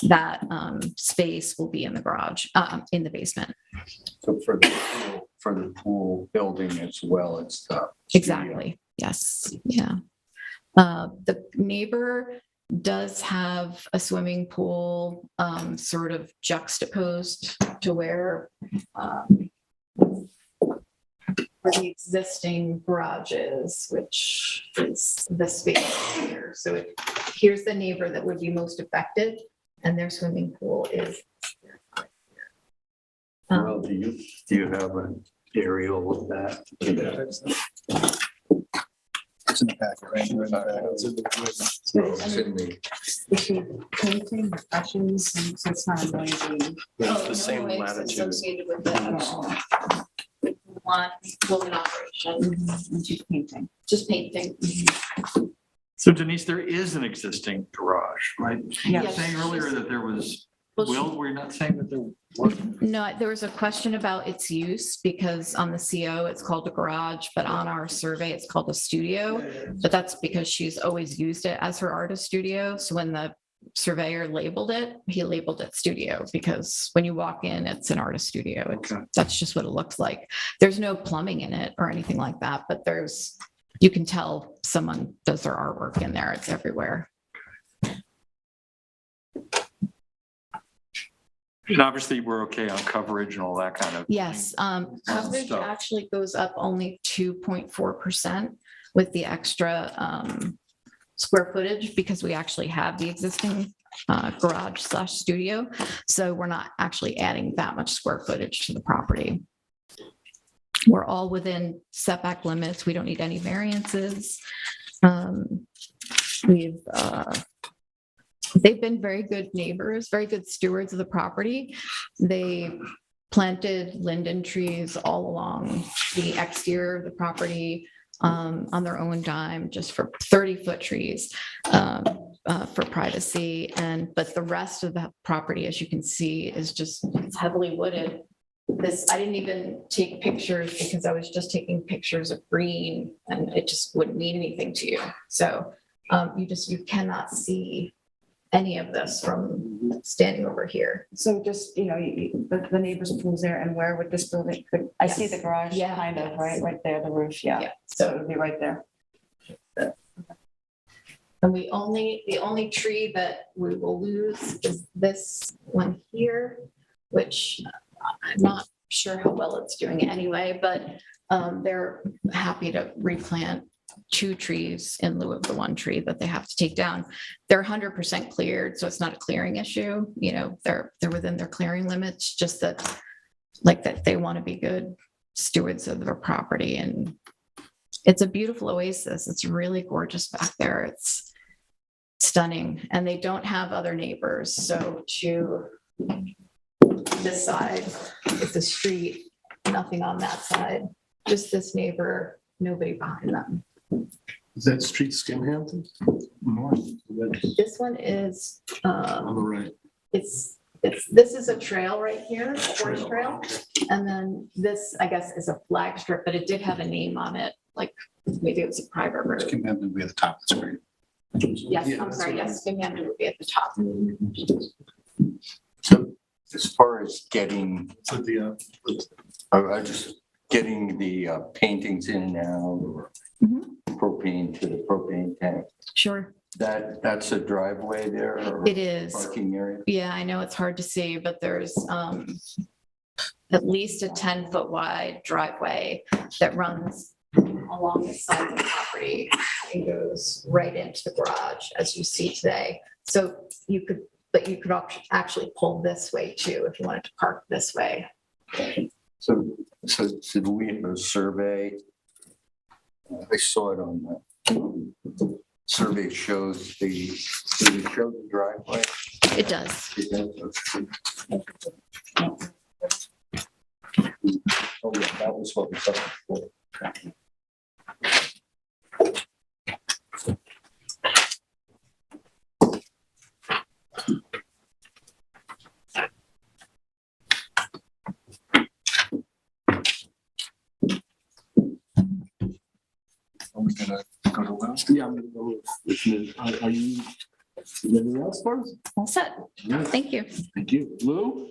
Speaker 13: that space will be in the garage, in the basement.
Speaker 5: So for the pool building as well, it's the.
Speaker 13: Exactly. Yes. Yeah. The neighbor does have a swimming pool sort of juxtaposed to where the existing garage is, which is the space here. So here's the neighbor that would be most affected, and their swimming pool is.
Speaker 5: Well, do you have an aerial of that?
Speaker 6: It's in the packet, right? Right in the back.
Speaker 5: It's in the.
Speaker 8: Is she painting reflections, and so it's not a noisy?
Speaker 13: Oh,
Speaker 10: the same
Speaker 13: no, it's
Speaker 10: latitude.
Speaker 13: associated with the one building operation,
Speaker 8: And she's painting.
Speaker 13: just painting.
Speaker 7: So Denise, there is an existing garage, right? You were
Speaker 8: Yes.
Speaker 7: saying earlier that there was,
Speaker 13: Well,
Speaker 7: were you not saying that there was?
Speaker 13: No, there was a question about its use because on the CO, it's called a garage, but on our survey, it's called a studio. But that's because she's always used it as her artist studio. So when the surveyor labeled it, he labeled it studio because when you walk in, it's an artist studio. That's just what it looks like. There's no plumbing in it or anything like that, but you can tell someone does their artwork in there. It's everywhere.
Speaker 7: And obviously, we're okay on coverage and all that kind of.
Speaker 13: Yes, coverage
Speaker 7: stuff.
Speaker 13: actually goes up only 2.4% with the extra square footage because we actually have the existing garage/studio. So we're not actually adding that much square footage to the property. We're all within setback limits. We don't need any variances. They've been very good neighbors, very good stewards of the property. They planted linden trees all along the exterior of the property on their own dime, just for 30-foot trees for privacy. But the rest of the property, as you can see, is it's heavily wooded. I didn't even take pictures because I was just taking pictures of green and it just wouldn't mean anything to you. So you cannot see any of this from standing over here.
Speaker 8: So just, the neighbor's pool's there, and where would this building, I see
Speaker 13: Yes.
Speaker 8: the garage,
Speaker 13: Yeah.
Speaker 8: kind of, right there, the roof, yeah.
Speaker 13: Yeah.
Speaker 8: So it would be right there.
Speaker 13: And the only tree that we will lose is this one here, which I'm not sure how well it's doing anyway, but they're happy to replant 2 trees in lieu of the 1 tree that they have to take down. They're 100% cleared, so it's not a clearing issue. You know, they're within their clearing limits, just that, like, that they want to be good stewards of their property. And it's a beautiful oasis. It's really gorgeous back there. It's stunning. And they don't have other neighbors. So to this side, it's a street, nothing on that side, just this neighbor, nobody behind them.
Speaker 2: Is that street Hampton?
Speaker 13: This one is,
Speaker 2: On the right.
Speaker 13: this is a trail right here, a horse trail. And then this, I guess, is a flag strip, but it did have a name on it, like maybe it was a private road.
Speaker 6: Hampton would be at the top of the screen.
Speaker 13: Yes,
Speaker 2: Yeah,
Speaker 13: I'm
Speaker 2: that's
Speaker 13: sorry,
Speaker 2: what I-
Speaker 13: yes, Hampton would be at the top.
Speaker 5: So as far as getting,
Speaker 2: So the,
Speaker 5: I just getting the paintings in and out or
Speaker 13: Mhm.
Speaker 5: propane to the propane tank,
Speaker 13: Sure,
Speaker 5: that's a driveway there or
Speaker 13: it is.
Speaker 5: parking area?
Speaker 13: Yeah, I know it's hard to see, but there's at least a 10-foot wide driveway that runs along the side of the property and goes right into the garage, as you see today. So you could, but you could actually pull this way too, if you wanted to park this way.
Speaker 5: So do we have a survey? I saw it on the survey shows does it show the driveway?
Speaker 13: It does.
Speaker 5: It does. Oh, yeah, that was what we saw before. Are we gonna go to Will?
Speaker 2: yeah, I'm gonna go with Ms. Are you, anything else for us?
Speaker 13: All set. Thank you.
Speaker 2: Thank you. Lou?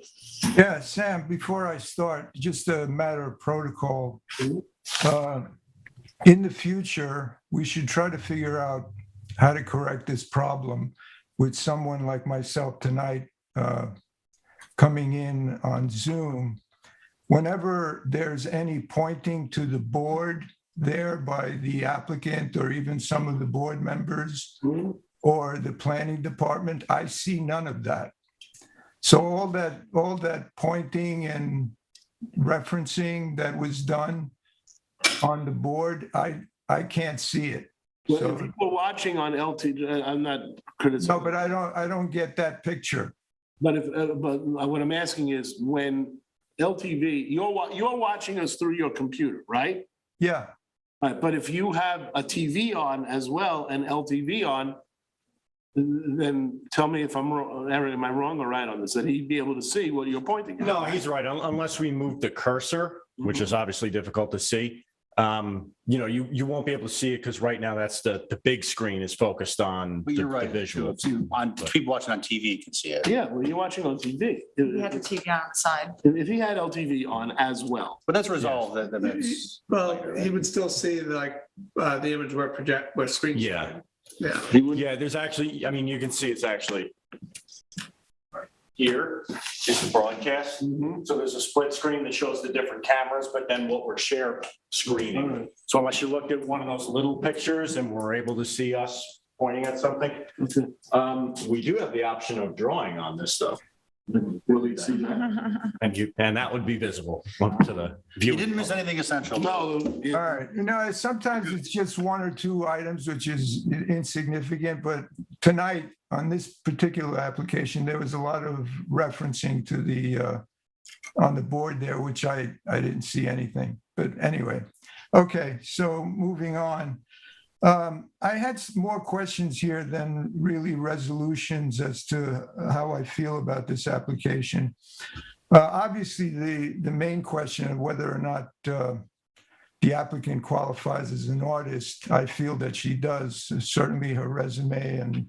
Speaker 11: Yeah, Sam, before I start, just a matter of protocol. In the future, we should try to figure out how to correct this problem with someone like myself tonight coming in on Zoom. Whenever there's any pointing to the board there by the applicant or even some of the board members or the planning department, I see none of that. So all that pointing and referencing that was done on the board, I can't see it.
Speaker 2: Well,
Speaker 11: So,
Speaker 2: if you were watching on LT, I'm not criticizing.
Speaker 11: no, but I don't get that picture.
Speaker 2: But but what I'm asking is when LTV, you're watching us through your computer, right?
Speaker 11: Yeah,
Speaker 2: Right, but if you have a TV on as well and LTV on, then tell me if I'm wrong, Aaron, am I wrong or right on this? That he'd be able to see what you're pointing at?
Speaker 9: No, he's right. Unless we move the cursor, which is obviously difficult to see. You won't be able to see it because right now that's the big screen is focused on
Speaker 6: But you're
Speaker 9: the
Speaker 6: right.
Speaker 9: visual.
Speaker 6: People watching on TV can see it.
Speaker 2: Yeah, well, you're watching on TV.
Speaker 8: We had the TV outside.
Speaker 2: If he had LTV on as well.
Speaker 6: But that's resolved, that's.
Speaker 3: Well, he would still see like the image where screen.
Speaker 9: Yeah.
Speaker 3: Yeah.
Speaker 9: Yeah, there's actually, I mean, you can see it's actually here is the broadcast. So there's a split screen that shows the different cameras, but then what we're sharing screening. So unless you looked at one of those little pictures and we're able to see us pointing at something, we do have the option of drawing on this stuff.
Speaker 2: Will he see that?
Speaker 9: And that would be visible to the viewer.
Speaker 6: You didn't miss anything essential.
Speaker 2: No.
Speaker 11: all right. Sometimes it's just one or two items, which is insignificant, but tonight on this particular application, there was a lot of referencing to the, on the board there, which I didn't see anything. But anyway, okay, so moving on. I had some more questions here than really resolutions as to how I feel about this application. Obviously, the main question of whether or not the applicant qualifies as an artist, I feel that she does. Certainly her resume and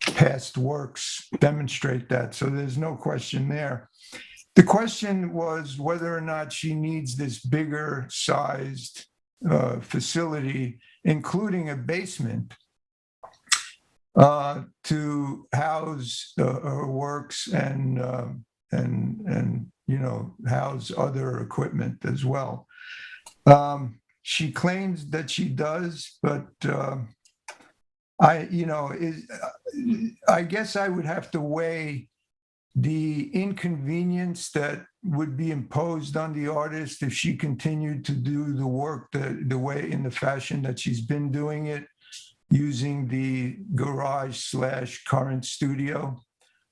Speaker 11: past works demonstrate that, so there's no question there. The question was whether or not she needs this bigger sized facility, including a basement, to house her works and house other equipment as well. she claims that she does, but I guess I would have to weigh the inconvenience that would be imposed on the artist if she continued to do the work the way in the fashion that she's been doing it, using the garage / current studio,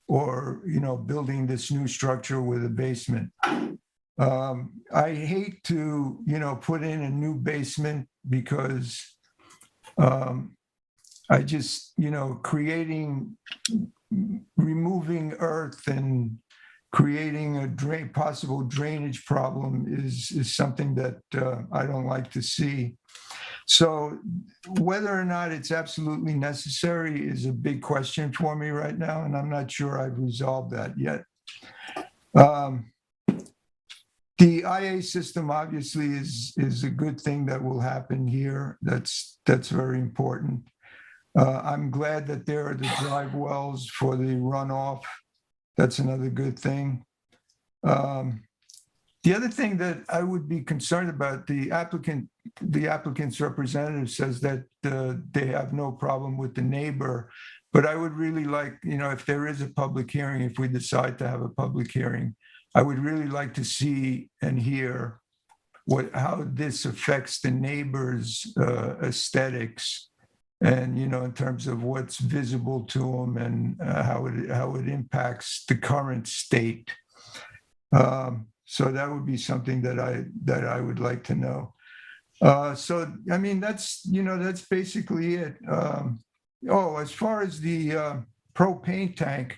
Speaker 11: or, building this new structure with a basement. I hate to, put in a new basement because I just, removing earth and creating a possible drainage problem is something that I don't like to see. So whether or not it's absolutely necessary is a big question for me right now, and I'm not sure I've resolved that yet. The IA system obviously is a good thing that will happen here. That's very important. I'm glad that there are the drive wells for the runoff. That's another good thing. The other thing that I would be concerned about, the applicant's representative says that they have no problem with the neighbor, but I would really like, if there is a public hearing, if we decide to have a public hearing, I would really like to see and hear how this affects the neighbor's aesthetics, and in terms of what's visible to them and how it impacts the current state. So that would be something that I would like to know. So I mean, that's basically it. As far as the propane tank,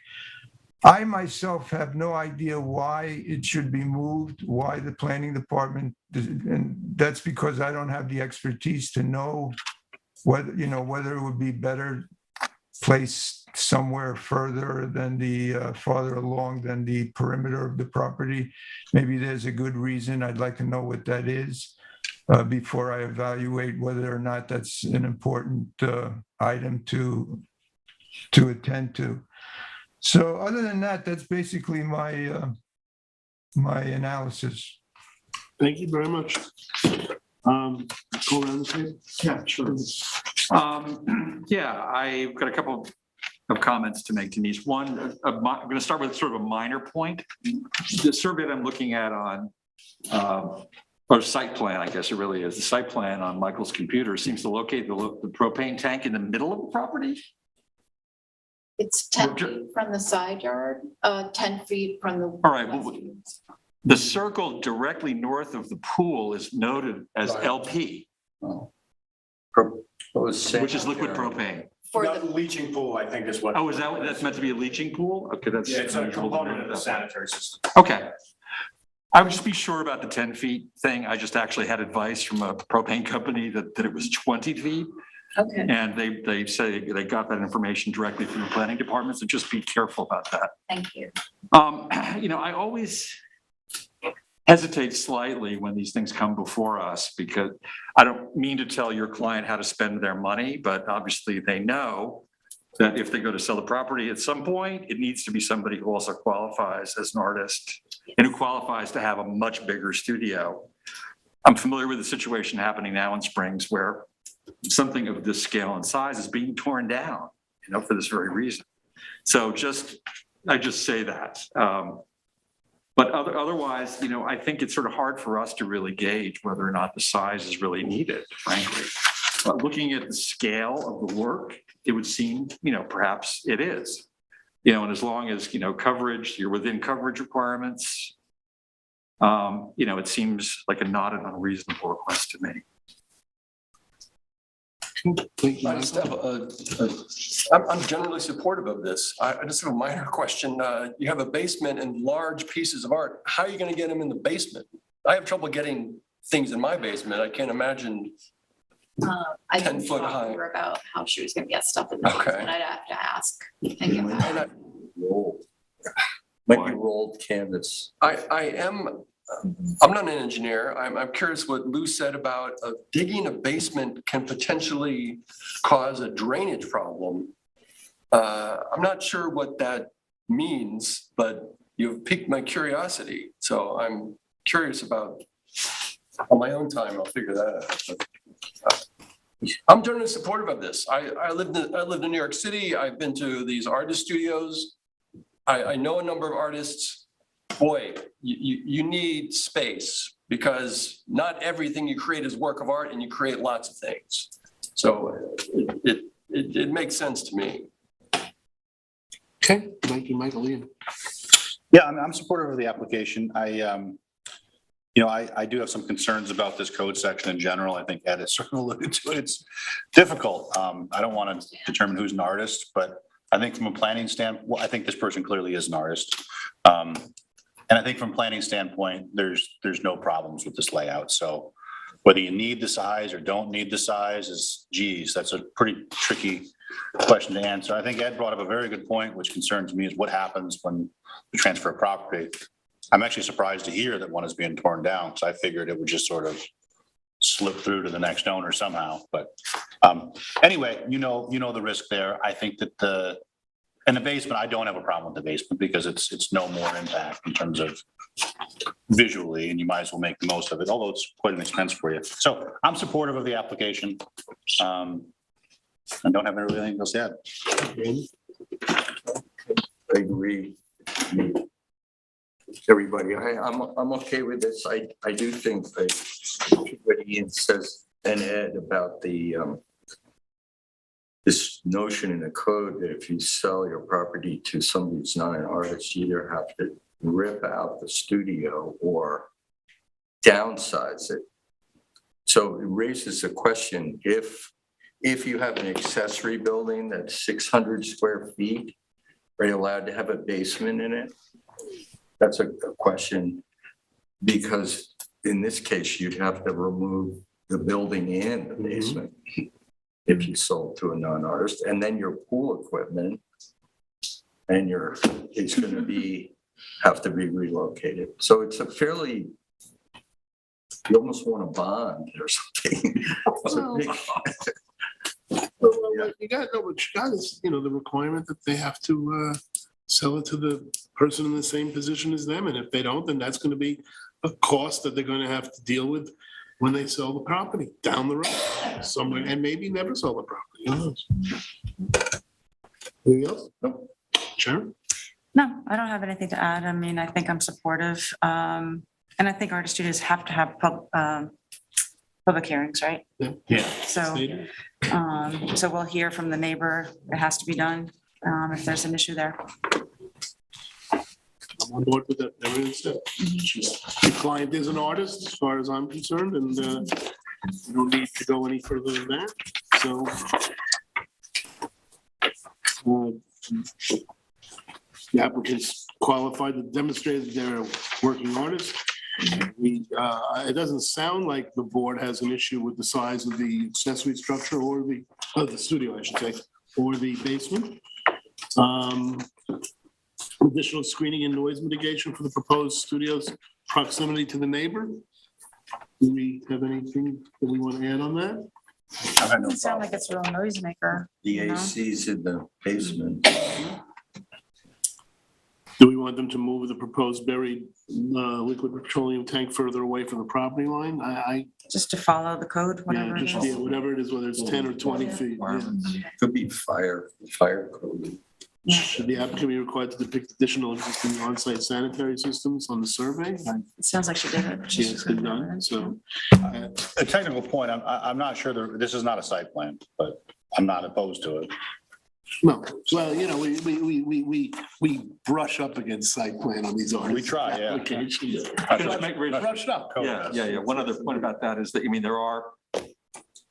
Speaker 11: I myself have no idea why it should be moved, why the planning department, and that's because I don't have the expertise to know whether it would be better placed somewhere farther along than the perimeter of the property. Maybe there's a good reason. I'd like to know what that is before I evaluate whether or not that's an important item to attend to. So other than that, that's basically my analysis.
Speaker 2: Thank you very much. Go around the table.
Speaker 7: Yeah, sure. I've got a couple of comments to make, Denise. One, I'm going to start with sort of a minor point. The survey that I'm looking at on, or site plan, I guess it really is, the site plan on Michael's computer seems to locate the propane tank in the middle of the property.
Speaker 13: It's 10 feet from the side yard, 10 feet from the.
Speaker 7: All right. Well, the circle directly north of the pool is noted as LP, which is liquid propane.
Speaker 9: For the leaching pool, I think is what.
Speaker 7: Oh, that's meant to be a leaching pool? Okay, that's.
Speaker 9: Yeah, it's a component of the sanitary system.
Speaker 7: Okay. I would just be sure about the 10 feet thing. I just actually had advice from a propane company that it was 20 feet.
Speaker 13: Okay.
Speaker 7: And they say they got that information directly from the planning department, so just be careful about that.
Speaker 13: Thank you.
Speaker 7: I always hesitate slightly when these things come before us, because I don't mean to tell your client how to spend their money, but obviously they know that if they go to sell the property at some point, it needs to be somebody who also qualifies as an artist and who qualifies to have a much bigger studio. I'm familiar with the situation happening now in Springs where something of this scale and size is being torn down, for this very reason. So I just say that. But otherwise, I think it's sort of hard for us to really gauge whether or not the size is really needed, frankly. But looking at the scale of the work, it would seem, perhaps it is. And as long as, coverage, you're within coverage requirements, it seems like not an unreasonable request to me.
Speaker 10: I just have I'm generally supportive of this. I just have a minor question. You have a basement and large pieces of art. How are you going to get them in the basement? I have trouble getting things in my basement. I can't imagine.
Speaker 13: I
Speaker 10: 10
Speaker 13: didn't
Speaker 10: foot
Speaker 13: talk to
Speaker 10: high.
Speaker 13: her about how she was going to get stuff in the basement. I'd have to ask. And get back.
Speaker 5: Might be rolled canvas.
Speaker 10: I'm not an engineer. I'm curious what Lou said about digging a basement can potentially cause a drainage problem. I'm not sure what that means, but you've piqued my curiosity. So I'm curious about On my own time, I'll figure that out. But, I'm generally supportive of this. I lived in New York City. I've been to these artist studios. I know a number of artists. Boy, you need space because not everything you create is work of art, and you create lots of things. So it makes sense to me.
Speaker 2: Okay, thank you, Michael. Ian.
Speaker 6: Yeah, I'm supportive of the application. I do have some concerns about this code section in general. I think Ed has sort of alluded to it. It's difficult. I don't want to determine who's an artist, but I think from a planning standpoint, well, I think this person clearly is an artist. And I think from a planning standpoint, there's no problems with this layout. So whether you need the size or don't need the size is, geez, that's a pretty tricky question to answer. I think Ed brought up a very good point, which concerns me, is what happens when you transfer a property. I'm actually surprised to hear that one is being torn down, because I figured it would just sort of slip through to the next owner somehow. But anyway, you know the risk there. I think that in the basement, I don't have a problem with the basement because it's no more impact in terms of visually, and you might as well make the most of it, although it's quite an expense for you. So I'm supportive of the application. I don't have anything else to add.
Speaker 5: I agree. Everybody, I'm okay with this. I do think that what Ian says and Ed about the this notion in the code that if you sell your property to somebody who's not an artist, you either have to rip out the studio or downsize it. So it raises a question, if you have an accessory building that's 600 square feet, are you allowed to have a basement in it? That's a question, because in this case, you'd have to remove the building and the basement if you sold to a non-artist, and then your pool equipment and it's going to have to be relocated. So it's a fairly, you almost want a bond or something.
Speaker 2: You got is, the requirement that they have to sell it to the person in the same position as them. And if they don't, then that's going to be a cost that they're going to have to deal with when they sell the property down the road somewhere, and maybe never sell the property. Who knows? Anything else? No. Sharon?
Speaker 8: No, I don't have anything to add. I mean, I think I'm supportive. And I think artist studios have to have public hearings, right?
Speaker 2: Yeah.
Speaker 8: So we'll hear from the neighbor. It has to be done if there's an issue there.
Speaker 2: I'm on board with that. Everything said. The client is an artist, as far as I'm concerned, and we don't need to go any further than that. So the applicants qualified to demonstrate that they're a working artist. It doesn't sound like the board has an issue with the size of the accessory structure or the studio, I should say, or the basement. Additional screening and noise mitigation for the proposed studio's proximity to the neighbor. Do we have anything that we want to add on that?
Speaker 8: It doesn't sound like it's a real noisemaker.
Speaker 5: The AC's in the basement.
Speaker 2: Do we want them to move the proposed buried liquid petroleum tank further away from the property line?
Speaker 8: Just to follow the code, whatever it is.
Speaker 2: Whatever it is, whether it's 10 or 20 feet. Yeah.
Speaker 5: Could be fire code.
Speaker 2: Should the applicant be required to depict additional existing on-site sanitary systems on the survey?
Speaker 8: It sounds like she did it.
Speaker 2: She has been done, so.
Speaker 6: A technical point, I'm not sure this is not a site plan, but I'm not opposed to it.
Speaker 2: No, well, we brush up against site plan on these artists.
Speaker 6: We try, yeah.
Speaker 2: Applications.
Speaker 6: Brushed up.
Speaker 7: Yeah. One other point about that is that, there are,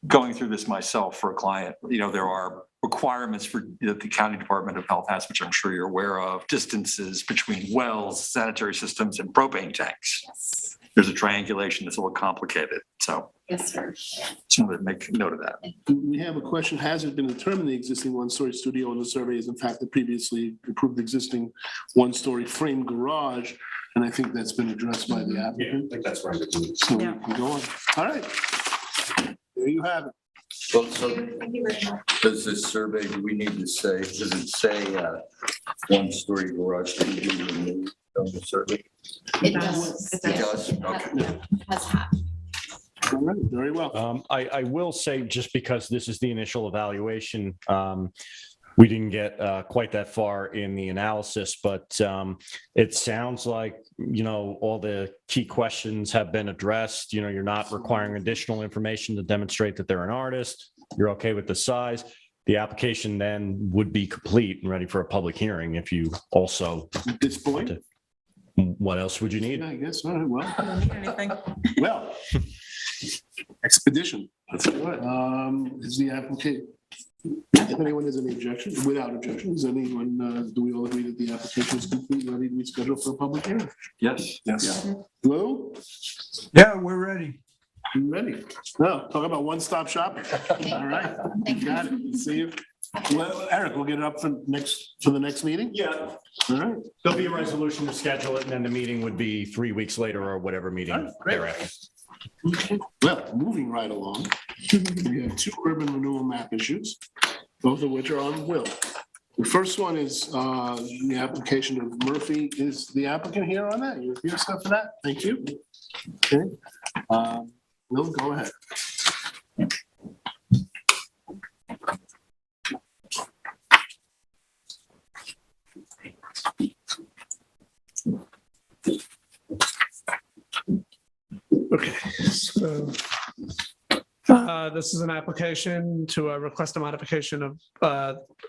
Speaker 7: going through this myself for a client, there are requirements for the county Department of Health has, which I'm sure you're aware of, distances between wells, sanitary systems, and propane tanks.
Speaker 13: Yes.
Speaker 7: There's a triangulation that's a little complicated. So
Speaker 13: Yes, sir.
Speaker 7: just wanted to make note of that.
Speaker 2: We have a question. Has it been determined the existing one-story studio on the survey is in fact the previously approved existing one-story frame garage? And I think that's been addressed by the applicant.
Speaker 6: I think that's right.
Speaker 2: So we can go on. All right. There you have it.
Speaker 5: Well, so does this survey, do we need to say, does it say one-story garage to be removed on the survey?
Speaker 13: It does.
Speaker 5: It does, okay.
Speaker 13: Has half.
Speaker 2: right, very well.
Speaker 9: I will say, just because this is the initial evaluation, we didn't get quite that far in the analysis, but it sounds like, all the key questions have been addressed. You're not requiring additional information to demonstrate that they're an artist. You're okay with the size. The application then would be complete and ready for a public hearing if you also.
Speaker 2: At this point?
Speaker 9: What else would you need?
Speaker 2: Yeah, I guess, all right, well.
Speaker 8: I don't need anything.
Speaker 2: Well, expedition. That's good. Is the applicant, if anyone has any objection, without objection, is anyone, do we all agree that the application is complete, ready to be scheduled for a public hearing?
Speaker 7: Yes.
Speaker 2: Yes. Lou,
Speaker 11: Yeah, we're ready.
Speaker 2: you ready? No, talk about one-stop shop. All right, you got it. See you. Well, Eric, we'll get it up for the next meeting?
Speaker 9: Yeah,
Speaker 2: All right.
Speaker 9: there'll be a resolution to schedule it, and then the meeting would be 3 weeks later or whatever
Speaker 2: All
Speaker 9: meeting
Speaker 2: right, great.
Speaker 9: thereafter.
Speaker 2: Well, moving right along, we have 2 urban renewal map issues, both of which are on Will. The first one is the application of Murphy. Is the applicant here on that? You here stuff for that? Thank you. Okay. Will, go ahead.
Speaker 3: Okay, so this is an application to request a modification of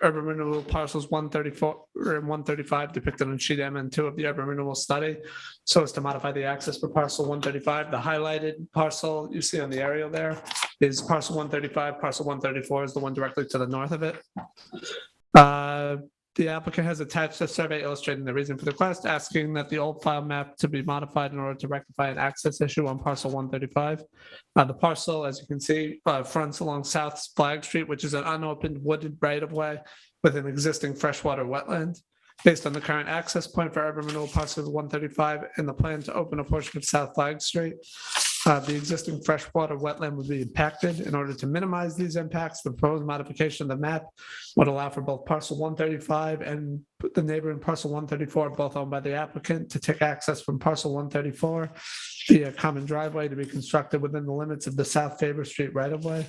Speaker 3: urban renewal parcels 134 and 135 depicted on sheet M and 2 of the urban renewal study. So as to modify the access for parcel 135, the highlighted parcel you see on the aerial there is parcel 135. Parcel 134 is the one directly to the north of it. The applicant has attached a survey illustrating the reason for the request, asking that the old file map to be modified in order to rectify an access issue on parcel 135. The parcel, as you can see, fronts along South Flag Street, which is an unopened wooded right-of-way with an existing freshwater wetland. Based on the current access point for urban renewal parcel 135 and the plan to open a portion of South Flag Street, the existing freshwater wetland would be impacted. In order to minimize these impacts, the proposed modification of the map would allow for both parcel 135 and the neighboring parcel 134, both owned by the applicant, to take access from parcel 134 via common driveway to be constructed within the limits of the South Faber Street right-of-way.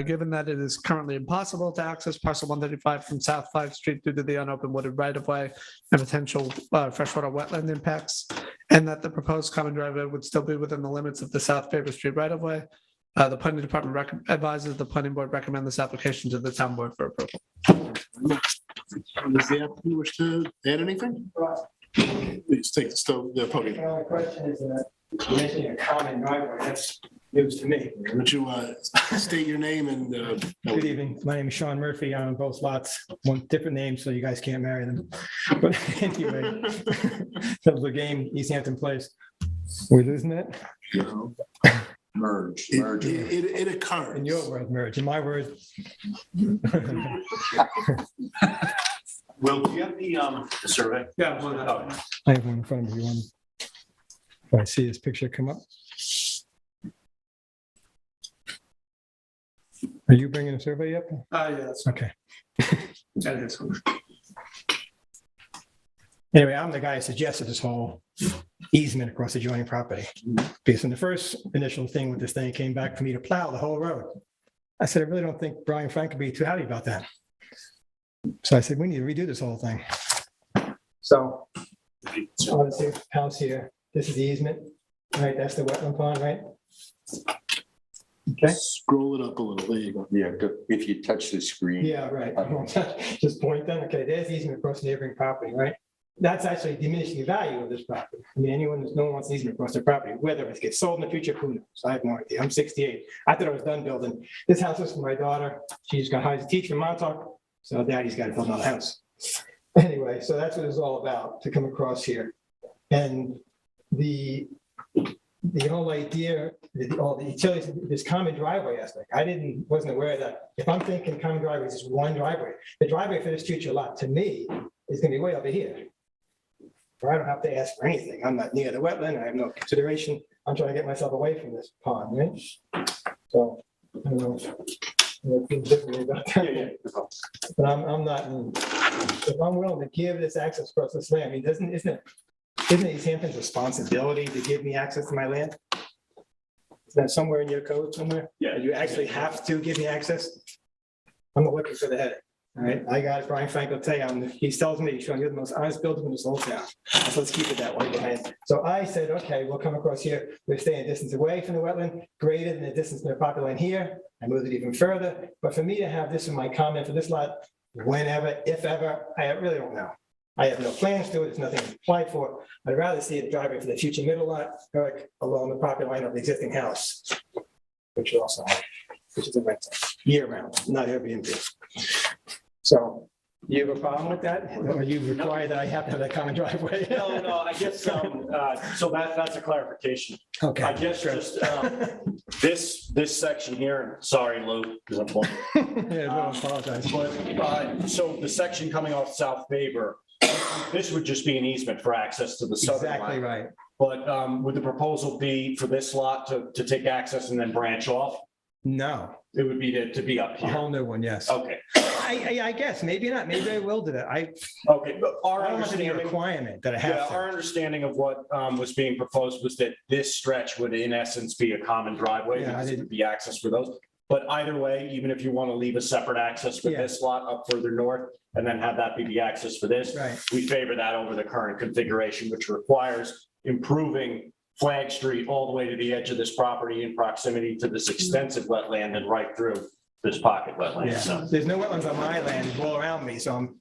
Speaker 3: Given that it is currently impossible to access parcel 135 from South Flag Street due to the unopened wooded right-of-way and potential freshwater wetland impacts, and that the proposed common driveway would still be within the limits of the South Faber Street right-of-way, the planning department advises the planning board recommend this application to the town board for approval.
Speaker 2: Does the applicant wish to add anything? Please take the podium.
Speaker 14: The only question is that you're making a common driveway, that's news to me.
Speaker 2: Would you state your name and?
Speaker 14: Good evening, my name is Sean Murphy, I'm on both lots, one different name, so you guys can't marry them. But anyway, that was the game, East Hampton Place. We're losing it?
Speaker 2: No.
Speaker 5: Merge.
Speaker 2: It occurs.
Speaker 14: In your word, merge, in my word.
Speaker 9: Will, do you have the survey?
Speaker 3: Yeah.
Speaker 14: I have one in front of you. If I see this picture come up. Are you bringing a survey up?
Speaker 3: Yes.
Speaker 14: Okay.
Speaker 3: That is.
Speaker 14: Anyway, I'm the guy who suggested this whole easement across the adjoining property. Because in the first initial thing with this thing, it came back for me to plow the whole road. I said, I really don't think Brian Frank would be too happy about that. So I said, we need to redo this whole thing. So, obviously, house here, this is the easement, right? That's the wetland pond, right? Okay.
Speaker 2: Scroll it up a little. There you go.
Speaker 5: Yeah, if you touch the screen.
Speaker 14: Yeah, right. Just point then. Okay, there's easement across the neighboring property, right? That's actually diminishing the value of this property. I mean, no one wants easement across their property. Whether it gets sold in the future, who knows? I have no idea. I'm 68. I thought I was done building. This house is for my daughter. She's got hired as a teacher in Montauk, so daddy's got to build another house. Anyway, so that's what it's all about, to come across here. And the whole idea, all the utilities, this common driveway aspect, wasn't aware that if I'm thinking common driveway is just one driveway, the driveway for this future lot to me is going to be way over here. Where I don't have to ask for anything. I'm not near the wetland. I have no consideration. I'm trying to get myself away from this pond, right? So I don't know if differently about that. But I'm not. If I'm willing to give this access across this land, I mean, isn't it East Hampton's responsibility to give me access to my land? Is that somewhere in your code somewhere?
Speaker 9: Yeah.
Speaker 14: You actually have to give me access? I'm not looking for the headache. All right, I got it. Brian Frank will tell you, he tells me, Sean, you're the most honest builder in this whole town. So let's keep it that way. Brian. So I said, okay, we'll come across here. We're staying a distance away from the wetland, greater than the distance from the property line here. I moved it even further. But for me to have this in my comment for this lot, whenever, if ever, I really don't know. I have no plans to it. There's nothing to apply for. I'd rather see it driving for the future middle lot, Eric, along the property line of the existing house, which is also, which is a rental, year round, not Airbnb. So you have a problem with that? Or you require that I have to have that common driveway?
Speaker 9: No, I guess, so that's a clarification.
Speaker 14: Okay.
Speaker 9: I guess just, this section here, sorry, Lou, because I'm pointing.
Speaker 14: Yeah, no, I apologize.
Speaker 9: But, so the section coming off South Faber, this would just be an easement for access to the southern line.
Speaker 14: Exactly right.
Speaker 9: But would the proposal be for this lot to take access and then branch off?
Speaker 14: No,
Speaker 9: It would be to be up
Speaker 14: a
Speaker 9: here.
Speaker 14: whole new one, yes.
Speaker 9: Okay,
Speaker 14: I guess, maybe not, maybe I will do that.
Speaker 9: okay, but our
Speaker 14: I don't have any
Speaker 9: understanding,
Speaker 14: requirement that I
Speaker 9: yeah,
Speaker 14: have to.
Speaker 9: our understanding of what was being proposed was that this stretch would in essence be a common driveway
Speaker 14: Yeah, I
Speaker 9: because it
Speaker 14: didn't-
Speaker 9: would be access for those. But either way, even if you want to leave a separate access for
Speaker 14: Yeah.
Speaker 9: this lot up further north and then have that be the access for this,
Speaker 14: Right.
Speaker 9: we favor that over the current configuration, which requires improving Flag Street all the way to the edge of this property in proximity to this extensive wetland and right through this pocket wetland.
Speaker 14: Yeah,
Speaker 9: So,
Speaker 14: there's no wetlands on my land, it's all around me, so I'm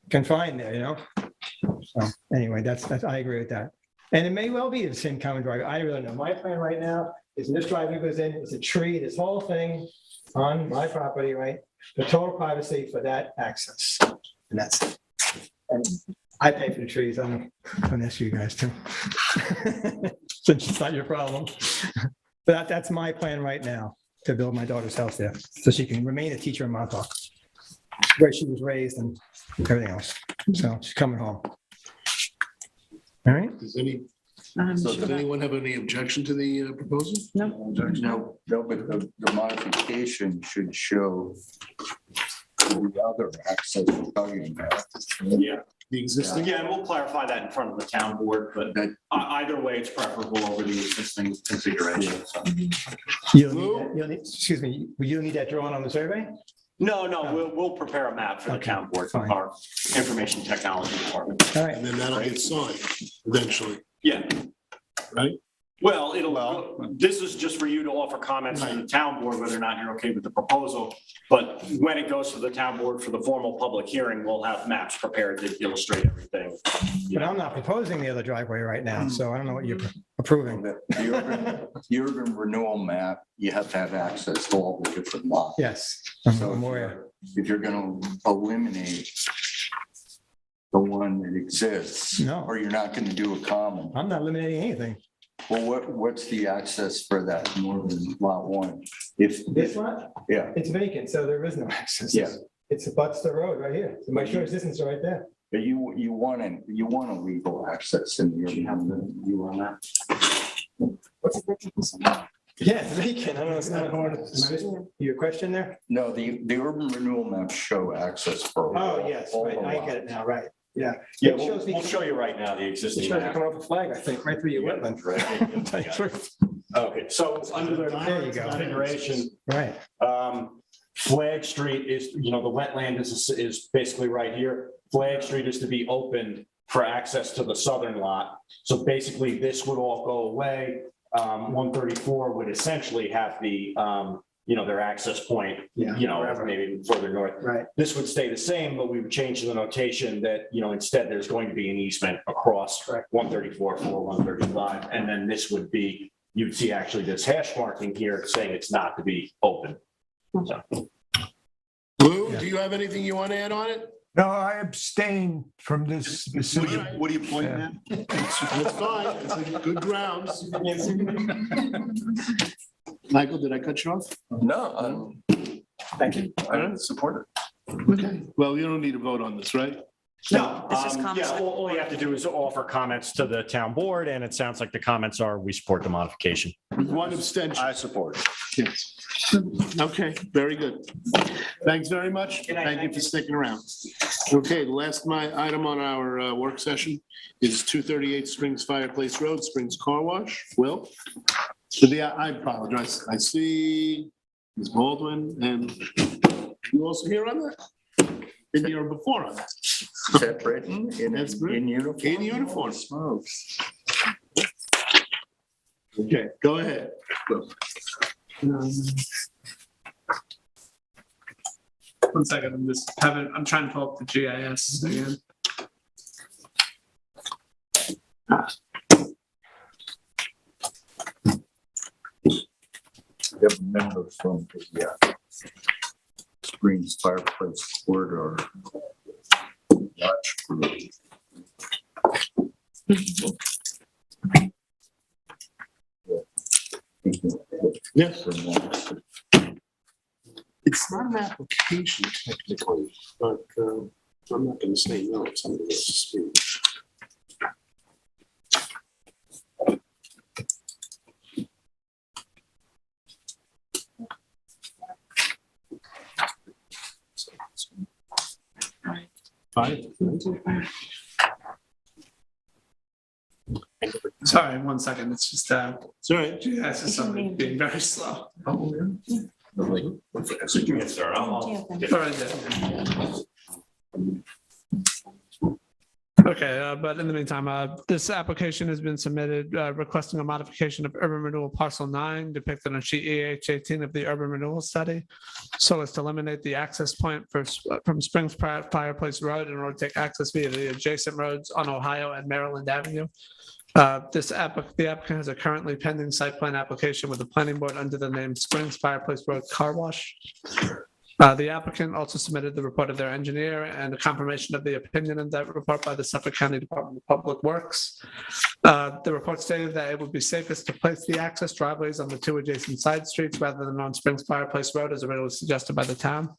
Speaker 14: confined there, you know? So anyway, that's, I agree with that. And it may well be the same common driveway. I really don't know. My plan right now is this driveway goes in, it's a tree, this whole thing on my property, right? The total privacy for that access. And that's it. And I pay for the trees. I'm gonna ask you guys too. Since it's not your problem. But that's my plan right now, to build my daughter's house there, so she can remain a teacher in Montauk, where she was raised and everything else. So she's coming home. All right?
Speaker 2: Does anyone have any objection to the proposal?
Speaker 8: No.
Speaker 5: No, but the modification should show the other access we're talking about.
Speaker 9: yeah.
Speaker 2: The existing?
Speaker 9: Yeah, and we'll clarify that in front of the town board, but either way, it's preferable over the existing configuration. So.
Speaker 14: You'll need, excuse me, will you need that drawn on the survey?
Speaker 9: No, we'll prepare a map for the
Speaker 14: Okay,
Speaker 9: town board,
Speaker 14: fine.
Speaker 9: our information technology department.
Speaker 14: All right.
Speaker 2: And then that'll get signed eventually,
Speaker 9: Yeah,
Speaker 2: right?
Speaker 9: well, this is just for you to offer comments to the town board, whether or not you're okay with the proposal. But when it goes to the town board for the formal public hearing, we'll have maps prepared to illustrate everything.
Speaker 14: But I'm not proposing the other driveway right now, so I don't know what you're approving.
Speaker 5: The urban renewal map, you have to have access to all the different lots.
Speaker 14: Yes,
Speaker 5: So
Speaker 14: I'm aware.
Speaker 5: if you're gonna eliminate the one that exists.
Speaker 14: No.
Speaker 5: Or you're not gonna do a common.
Speaker 14: I'm not eliminating anything.
Speaker 5: Well, what's the access for that northern lot one? If,
Speaker 14: This lot,
Speaker 5: yeah,
Speaker 14: it's vacant, so there is no access.
Speaker 5: Yeah.
Speaker 14: It's abuts the road right here. So my short distance is right there.
Speaker 5: but you want a legal access in the urban.
Speaker 9: You on that?
Speaker 14: What's the Yeah, it's vacant. I don't know. It's not. Am I missing your question there?
Speaker 5: No, the urban renewal maps show access for.
Speaker 14: Oh, yes,
Speaker 5: all
Speaker 14: right.
Speaker 5: the
Speaker 14: I get it
Speaker 5: lots.
Speaker 14: now, right. Yeah.
Speaker 9: Yeah,
Speaker 14: It shows me-
Speaker 9: we'll show you right now the
Speaker 14: It
Speaker 9: existing
Speaker 14: shows you
Speaker 9: map.
Speaker 14: coming off a flag, I think, right through your wetland. Tell you the truth.
Speaker 9: Okay, so under the
Speaker 14: There you go.
Speaker 9: configuration,
Speaker 14: Right.
Speaker 9: Flag Street is, the wetland is basically right here. Flag Street is to be opened for access to the southern lot. So basically, this would all go away. 134 would essentially have the, their access point,
Speaker 14: Yeah.
Speaker 9: maybe further north.
Speaker 14: Right.
Speaker 9: This would stay the same, but we would change the notation that, instead there's going to be an easement across
Speaker 14: Correct.
Speaker 9: 134 for 135. And then this would be, you'd see actually this hash marking here saying it's not to be open. So.
Speaker 2: Lou,
Speaker 14: Yeah.
Speaker 2: do you have anything you want to add on it?
Speaker 11: No, I abstain from this decision.
Speaker 2: What are you pointing at? It's fine, it's like good grounds. Michael, did I cut you off?
Speaker 10: No,
Speaker 14: Thank you.
Speaker 10: I don't support
Speaker 2: Okay, well, you don't need to vote on this, right?
Speaker 9: No,
Speaker 8: It's just comments.
Speaker 9: all you have to do is offer comments to the town board, and it sounds like the comments are, we support the modification.
Speaker 2: With one abstention.
Speaker 6: I support it.
Speaker 2: Yes. Okay, very good. Thanks very much. Thank you for sticking around. Okay, the last item on our work session is 238 Springs Fireplace Road, Springs Car Wash. Will? I apologize. I see Ms. Baldwin, and you also here on that? Been here before on that.
Speaker 5: Is that Britain
Speaker 2: That's Britain.
Speaker 5: in uniform?
Speaker 2: In uniform.
Speaker 5: Smokes.
Speaker 2: Okay, go ahead.
Speaker 3: One second, I'm trying to pull up the GIS again.
Speaker 5: You have a member from the Springs Fireplace Corridor Watch Group.
Speaker 2: Yes. It's not an application technically, but I'm not going to say no if somebody wants to speak. Fine.
Speaker 3: Sorry, one second, it's just,
Speaker 2: It's all right.
Speaker 3: GIS is something being very slow.
Speaker 9: So you can start.
Speaker 3: All right, yeah. Okay, but in the meantime, this application has been submitted requesting a modification of urban renewal parcel 9 depicted on sheet EH18 of the urban renewal study, so as to eliminate the access point from Springs Fireplace Road in order to take access via the adjacent roads on Ohio and Maryland Avenue. The applicant has a currently pending site plan application with the planning board under the name Springs Fireplace Road Car Wash. The applicant also submitted the report of their engineer and a confirmation of the opinion in that report by the Suffolk County Department of Public Works. The report stated that it would be safest to place the access driveways on the 2 adjacent side streets rather than on Springs Fireplace Road as originally suggested by the town.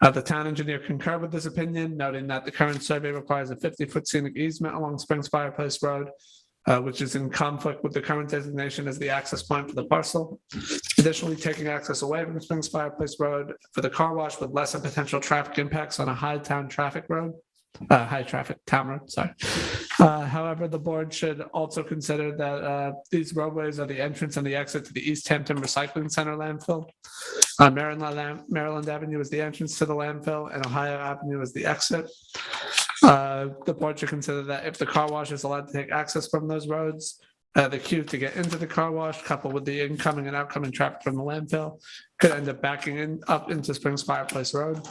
Speaker 3: The town engineer concurred with this opinion, noting that the current survey requires a 50-foot scenic easement along Springs Fireplace Road, which is in conflict with the current designation as the access point for the parcel. Additionally, taking access away from Springs Fireplace Road for the car wash would lessen potential traffic impacts on a high traffic town road, sorry. However, the board should also consider that these roadways are the entrance and the exit to the East Hampton Recycling Center landfill. Maryland Avenue is the entrance to the landfill and Ohio Avenue is the exit. The board should consider that if the car wash is allowed to take access from those roads, the queue to get into the car wash, coupled with the incoming and outgoing traffic from the landfill, could end up backing up into Springs Fireplace Road.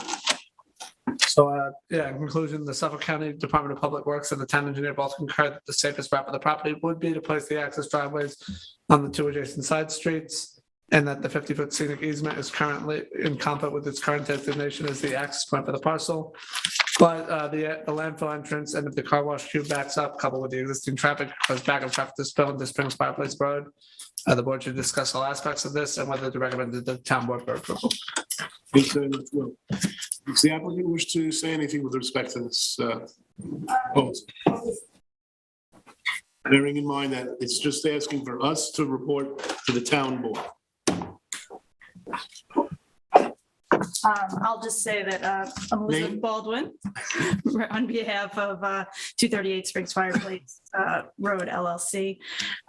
Speaker 3: So, in conclusion, the Suffolk County Department of Public Works and the town engineer both concur that the safest route for the property would be to place the access driveways on the 2 adjacent side streets, and that the 50-foot scenic easement is currently in conflict with its current designation as the access point for the parcel. But the landfill entrance and if the car wash queue backs up, coupled with the existing traffic, cause backup traffic to spill into Springs Fireplace Road, the board should discuss all aspects of this and whether to recommend the town board for approval.
Speaker 2: Does the applicant wish to say anything with respect to this proposal? Bearing in mind that it's just asking for us to report to the town board.
Speaker 8: I'll just say that I'm Elizabeth
Speaker 2: Name?
Speaker 8: Baldwin on behalf of 238 Springs Fireplace Road LLC.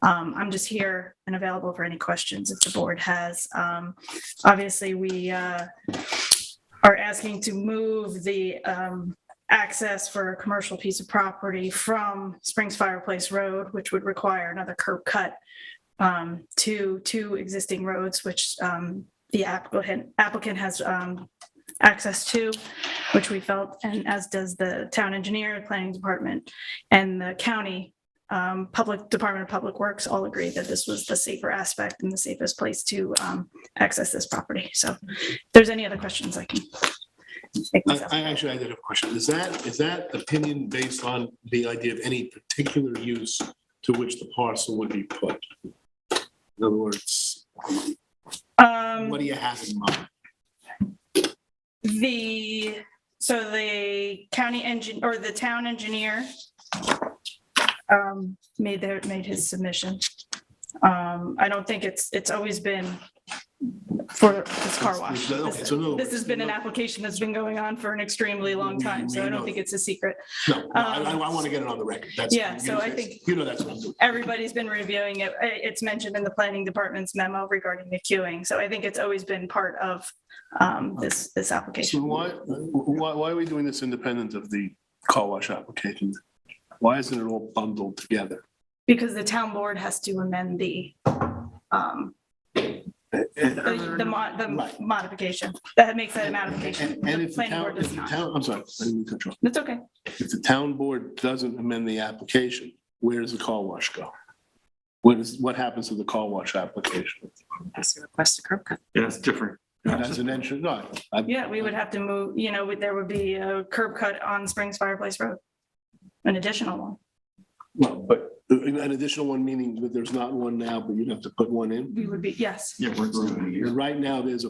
Speaker 8: I'm just here and available for any questions if the board has. Obviously, we are asking to move the access for a commercial piece of property from Springs Fireplace Road, which would require another curb cut to 2 existing roads, which the applicant has access to, which we felt, and as does the town engineer, planning department, and the county Department of Public Works all agree that this was the safer aspect and the safest place to access this property. So if there's any other questions, I can take this up.
Speaker 2: I did have a question. Is that opinion based on the idea of any particular use to which the parcel would be put? In other words, what do you have in mind?
Speaker 8: The county engine or the town engineer made his submission. I don't think it's always been
Speaker 15: for this car wash.
Speaker 2: Okay, so in other
Speaker 15: This has
Speaker 2: words-
Speaker 15: been an application that's been going on for an extremely long time, so I don't think it's a secret.
Speaker 2: No, I want to get it on the record. That's.
Speaker 15: Yeah, so I think-
Speaker 2: You know, that's what I'm doing.
Speaker 15: Everybody's been reviewing it. It's mentioned in the planning department's memo regarding the queuing, so I think it's always been part of this
Speaker 2: So
Speaker 15: application.
Speaker 2: why are we doing this independent of the car wash application? Why isn't it all bundled together?
Speaker 15: Because the town board has to amend the modification. That makes that a modification.
Speaker 2: And
Speaker 15: The
Speaker 2: if the
Speaker 15: planning board
Speaker 2: town,
Speaker 15: does not.
Speaker 2: I'm sorry, I didn't mean to cut you off.
Speaker 15: That's okay.
Speaker 2: If the town board doesn't amend the application, where does the car wash go? What happens to the car wash application?
Speaker 8: Has to request a curb cut.
Speaker 7: Yeah, it's different.
Speaker 2: As an entrance, no.
Speaker 15: Yeah, we would have to move, there would be a curb cut on Springs Fireplace Road. An additional one.
Speaker 2: Well, but an additional one, meaning that there's not one now, but you'd have to put one in?
Speaker 15: We would be, yes.
Speaker 7: Yeah, we're growing here.
Speaker 2: Right now, there's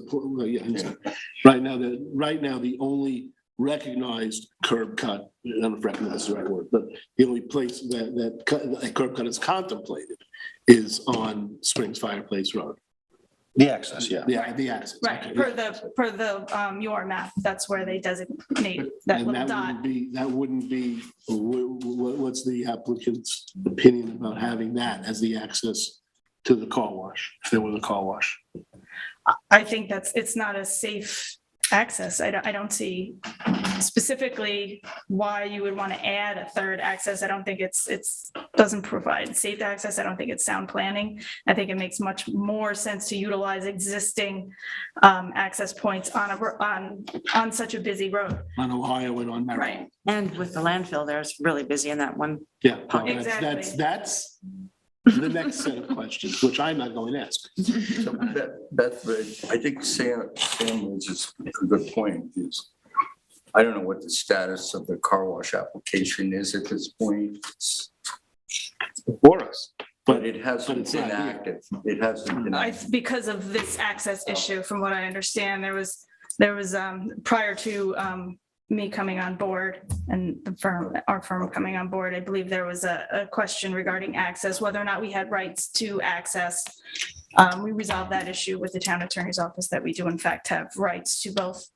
Speaker 2: right now, the only recognized curb cut, I don't know if recognized is the right word, but the only place that curb cut is contemplated is on Springs Fireplace Road.
Speaker 6: The access, yeah.
Speaker 2: Yeah, the access.
Speaker 15: Right,
Speaker 2: okay,
Speaker 15: per the UR map, that's where they designate that
Speaker 2: And
Speaker 15: little
Speaker 2: that
Speaker 15: dot.
Speaker 2: wouldn't be, what's the applicant's opinion about having that as the access to the car wash, if there was a car wash?
Speaker 15: I think it's not a safe access. I don't see specifically why you would want to add a third access. I don't think it's doesn't provide safe access. I don't think it's sound planning. I think it makes much more sense to utilize existing access points on such a busy road.
Speaker 2: On Ohio and on Merrill.
Speaker 15: Right.
Speaker 8: And with the landfill, there's really busy in that one.
Speaker 2: Yeah,
Speaker 15: Exactly.
Speaker 2: that's the next set of questions, which I'm not going to ask.
Speaker 5: So Beth, I think Sam raises a good point is, I don't know what the status of the car wash application is at this point. It's
Speaker 2: For us.
Speaker 5: But it hasn't
Speaker 2: it's
Speaker 5: been
Speaker 2: not here.
Speaker 5: active. It hasn't been.
Speaker 15: Because of this access issue, from what I understand, there was prior to me coming on board and our firm coming on board, I believe there was a question regarding access, whether or not we had rights to access. We resolved that issue with the town attorney's office, that we do in fact have rights to both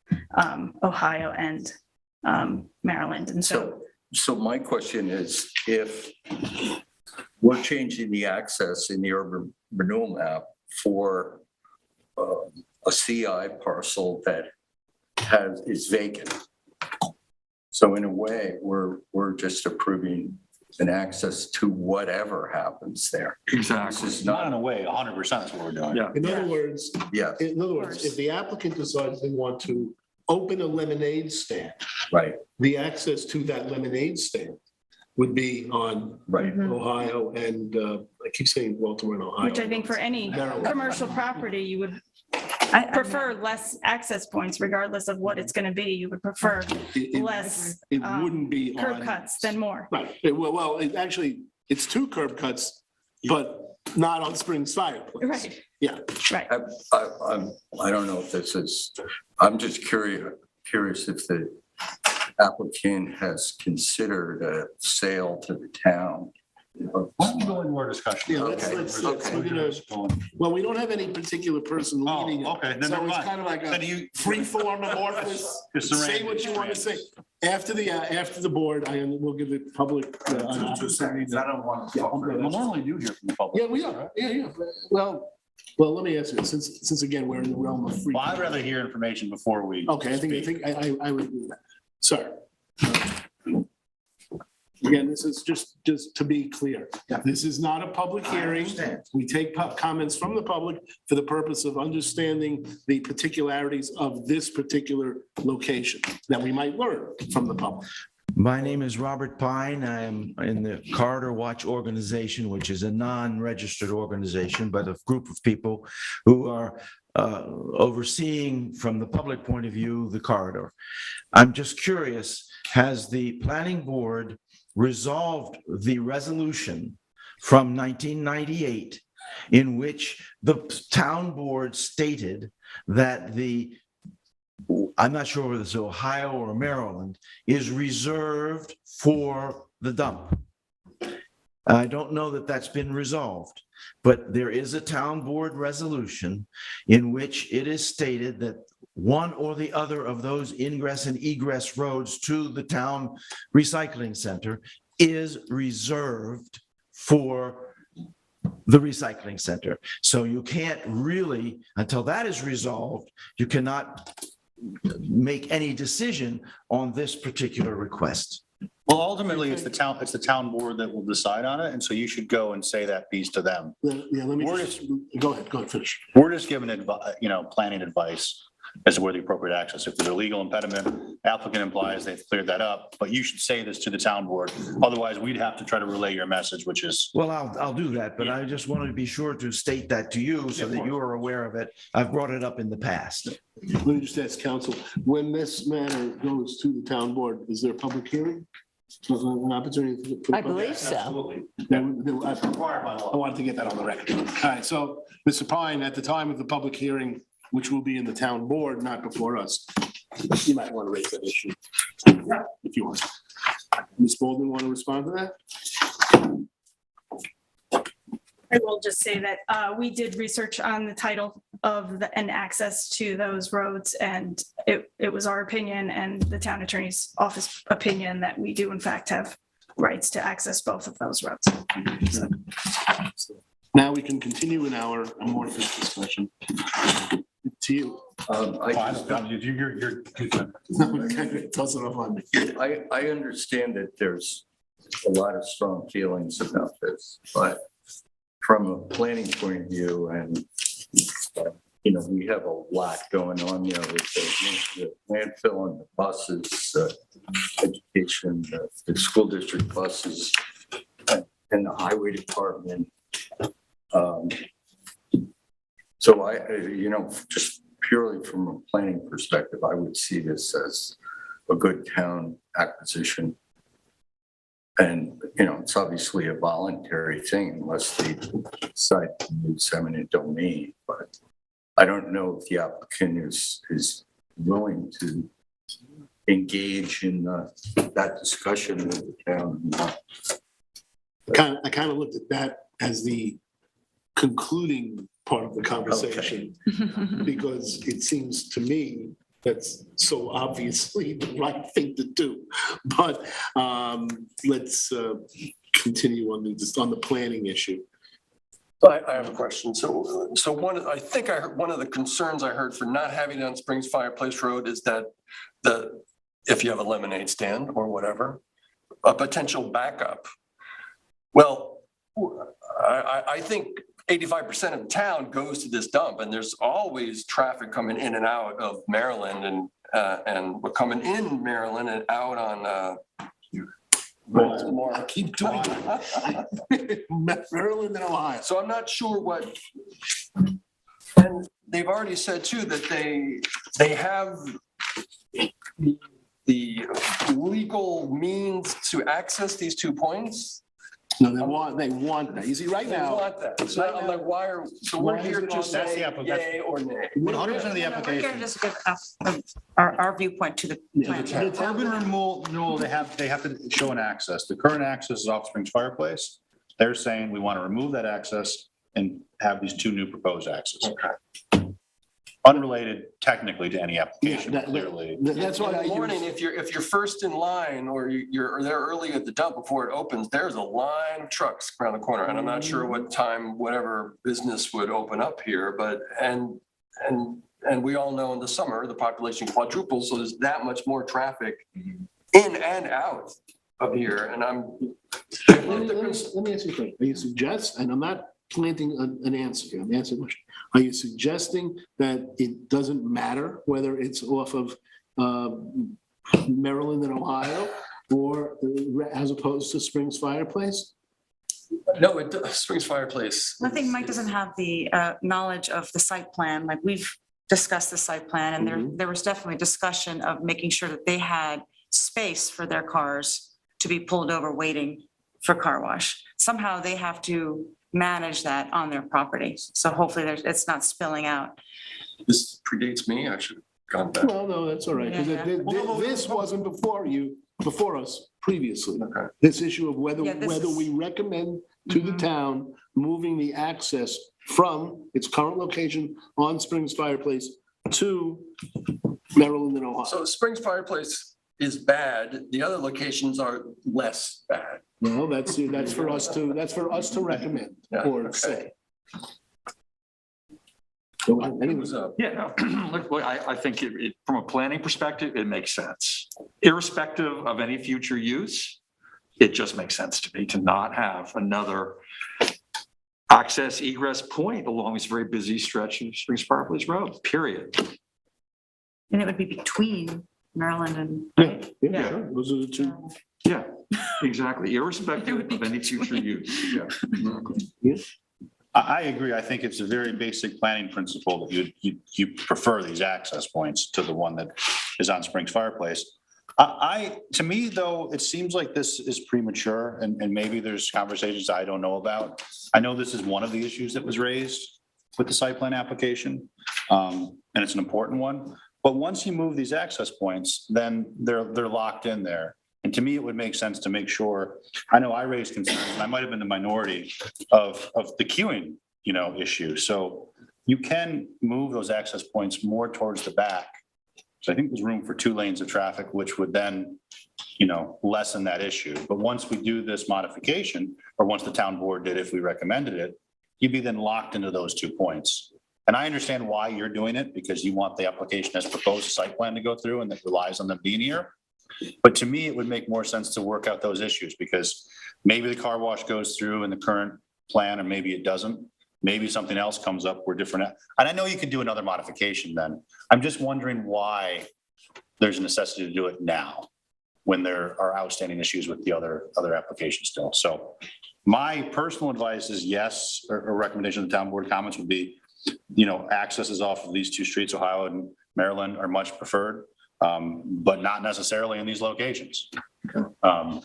Speaker 15: Ohio and Maryland. And
Speaker 5: So my question is, if we're changing the access in the urban renewal map for a CI parcel that is vacant. So in a way, we're just approving an access to whatever happens there.
Speaker 7: Exactly.
Speaker 5: This is
Speaker 6: Not
Speaker 5: not,
Speaker 6: in a way, 100% that's what we're doing.
Speaker 7: Yeah.
Speaker 2: In other words,
Speaker 5: yeah,
Speaker 2: if the applicant decides they want to open a lemonade stand,
Speaker 5: right,
Speaker 2: the access to that lemonade stand would be on
Speaker 5: right.
Speaker 2: Ohio and, I keep saying Baltimore and Ohio.
Speaker 15: which I think for any
Speaker 2: Maryland.
Speaker 15: commercial property, you would prefer less access points regardless of what it's going to be. You would prefer
Speaker 2: It
Speaker 15: less
Speaker 2: it wouldn't be on.
Speaker 15: curb cuts than more.
Speaker 2: Right, actually, it's two curb cuts, but not on Springs Fireplace.
Speaker 15: Right,
Speaker 2: Yeah,
Speaker 15: right.
Speaker 5: I don't know if this is, I'm just curious if the applicant has considered a sale to the town.
Speaker 6: Why don't we go into our discussion?
Speaker 2: Yeah,
Speaker 5: Okay,
Speaker 2: well, we don't have any particular person leading it.
Speaker 6: Oh, okay, then
Speaker 2: So
Speaker 6: never
Speaker 2: it's
Speaker 6: mind.
Speaker 2: kind of like
Speaker 6: Then
Speaker 2: a
Speaker 6: you-
Speaker 2: free form amorphous,
Speaker 6: Just
Speaker 2: say
Speaker 6: arrange
Speaker 2: what
Speaker 6: it,
Speaker 2: you want to
Speaker 6: arrange
Speaker 2: say. After the board, we'll give the public. an opportunity to-
Speaker 6: don't want to. We normally do hear from the public.
Speaker 2: Yeah, we are, yeah. Well, let me ask you, since again, we're in the realm of free.
Speaker 6: Well, I'd rather hear information before we.
Speaker 2: Okay, I think I would do that. Sorry. Again, this is just to be clear. This is not a public hearing. We take comments from the public for the purpose of understanding the particularities of this particular location that we might learn from the public.
Speaker 16: My name is Robert Pine. I'm in the Corridor Watch Organization, which is a non-registered organization, but a group of people who are overseeing from the public point of view the corridor. I'm just curious, has the planning board resolved the resolution from 1998 in which the town board stated that I'm not sure whether it's Ohio or Maryland, is reserved for the dump? I don't know that that's been resolved, but there is a town board resolution in which it is stated that one or the other of those ingress and egress roads to the town recycling center is reserved for the recycling center. So you can't really, until that is resolved, you cannot make any decision on this particular request.
Speaker 6: Well, ultimately, it's the town board that will decide on it, and so you should go and say that piece to them.
Speaker 2: Yeah, let me go ahead, finish.
Speaker 6: We're just giving planning advice as to where the appropriate access. If there's a legal impediment, applicant implies they've cleared that up, but you should say this to the town board. Otherwise, we'd have to try to relay your message, which is.
Speaker 16: Well, I'll do that, but I just wanted to be sure to state that to you so that you are aware of it. I've brought it up in the past.
Speaker 2: Let me just ask counsel, when this matter goes to the town board, is there a public hearing? An opportunity?
Speaker 12: I believe so.
Speaker 2: Absolutely. I wanted to get that on the record. All right, so Mr. Pine, at the time of the public hearing, which will be in the town board, not before us, you might want to raise that issue if you want. Ms. Baldwin, want to respond to that?
Speaker 15: I will just say that we did research on the title of and access to those roads, and it was our opinion and the town attorney's office opinion that we do in fact have rights to access both of those roads. So.
Speaker 2: Now we can continue in our amorphous discussion. To you.
Speaker 5: I understand that there's a lot of strong feelings about this, but from a planning point of view, and we have a lot going on there with the landfill and the buses, education, the school district buses, and the highway department. So just purely from a planning perspective, I would see this as a good town acquisition. And, it's obviously a voluntary thing unless they decide to use eminent domain, but I don't know if the applicant is willing to engage in that discussion with the town.
Speaker 2: I kind of looked at that as the concluding part of the conversation, because it seems to me that's so obviously the right thing to do. But let's continue on the planning issue.
Speaker 10: I have a question. So I think I heard one of the concerns I heard for not having it on Springs Fireplace Road is that if you have a lemonade stand or whatever, a potential backup. Well, I think 85% of the town goes to this dump, and there's always traffic coming in and out of Maryland, and we're coming in Maryland and out on
Speaker 2: I keep doing it. Maryland and Ohio.
Speaker 10: So I'm not sure what, and they've already said too that they have the legal means to access these 2 points.
Speaker 2: No, they want that. You see, right now.
Speaker 10: They want that. So I'm like, we're here to say yay or nay.
Speaker 6: 100% of the
Speaker 8: We're
Speaker 6: application.
Speaker 8: going to just give our viewpoint to the plan.
Speaker 6: Urban renewal, they have to show an access. The current access is off Springs Fireplace. They're saying we want to remove that access and have these 2 new proposed access.
Speaker 10: Okay.
Speaker 6: Unrelated technically to any application, clearly.
Speaker 2: That's why
Speaker 10: in the morning, if you're first in line or you're there early at the dump before it opens, there's a line of trucks around the corner. And I'm not sure what time, whatever business would open up here, but, and we all know in the summer, the population quadruples. So there's that much more traffic in and out of here. And
Speaker 2: let me ask you a question. Are you suggest, and I'm not planting an answer here, I'm answering a question. Are you suggesting that it doesn't matter whether it's off of Maryland and Ohio or as opposed to Springs Fireplace?
Speaker 10: No, Springs Fireplace.
Speaker 8: I think Mike doesn't have the knowledge of the site plan. Like we've discussed the site plan, and there was definitely discussion of making sure that they had space for their cars to be pulled over waiting for car wash. Somehow they have to manage that on their property. So hopefully it's not spilling out.
Speaker 10: This predates me. I should have gone back.
Speaker 2: Well, no, that's all right. Because this wasn't before you before us previously.
Speaker 10: Okay.
Speaker 2: This issue of whether,
Speaker 8: Yeah, this
Speaker 2: whether
Speaker 8: is-
Speaker 2: we recommend to the town moving the access from its current location on Springs Fireplace to Maryland and Ohio.
Speaker 10: So Springs Fireplace is bad. The other locations are less bad.
Speaker 2: Well, that's for us to recommend
Speaker 10: Yeah,
Speaker 2: or
Speaker 10: okay.
Speaker 2: say. Go ahead. Anyone?
Speaker 10: Who's up?
Speaker 7: Yeah, no, look, I think from a planning perspective, it makes sense. Irrespective of any future use, it just makes sense to me to not have another access egress point along this very busy stretch of Springs Fireplace Road, period.
Speaker 8: And it would be between Maryland and,
Speaker 2: Yeah,
Speaker 8: right?
Speaker 2: yeah, sure. Those are the two.
Speaker 7: Yeah, exactly, irrespective of any future use, yeah.
Speaker 6: I agree. I think it's a very basic planning principle that you prefer these access points to the one that is on Springs Fireplace. To me, though, it seems like this is premature and maybe there's conversations I don't know about. I know this is one of the issues that was raised with the site plan application, and it's an important one. But once you move these access points, then they're locked in there. And to me, it would make sense to make sure, I know I raised concerns, and I might have been the minority of the queuing, issue. So you can move those access points more towards the back. So I think there's room for 2 lanes of traffic, which would then, lessen that issue. But once we do this modification, or once the town board did, if we recommended it, you'd be then locked into those 2 points. And I understand why you're doing it, because you want the application as proposed site plan to go through and that relies on them being here. But to me, it would make more sense to work out those issues because maybe the car wash goes through in the current plan, or maybe it doesn't. Maybe something else comes up where different, and I know you could do another modification then. I'm just wondering why there's a necessity to do it now when there are outstanding issues with the other applications still. So my personal advice is yes, or recommendation of the town board comments would be, accesses off of these 2 streets, Ohio and Maryland, are much preferred. But not necessarily in these locations.
Speaker 7: Are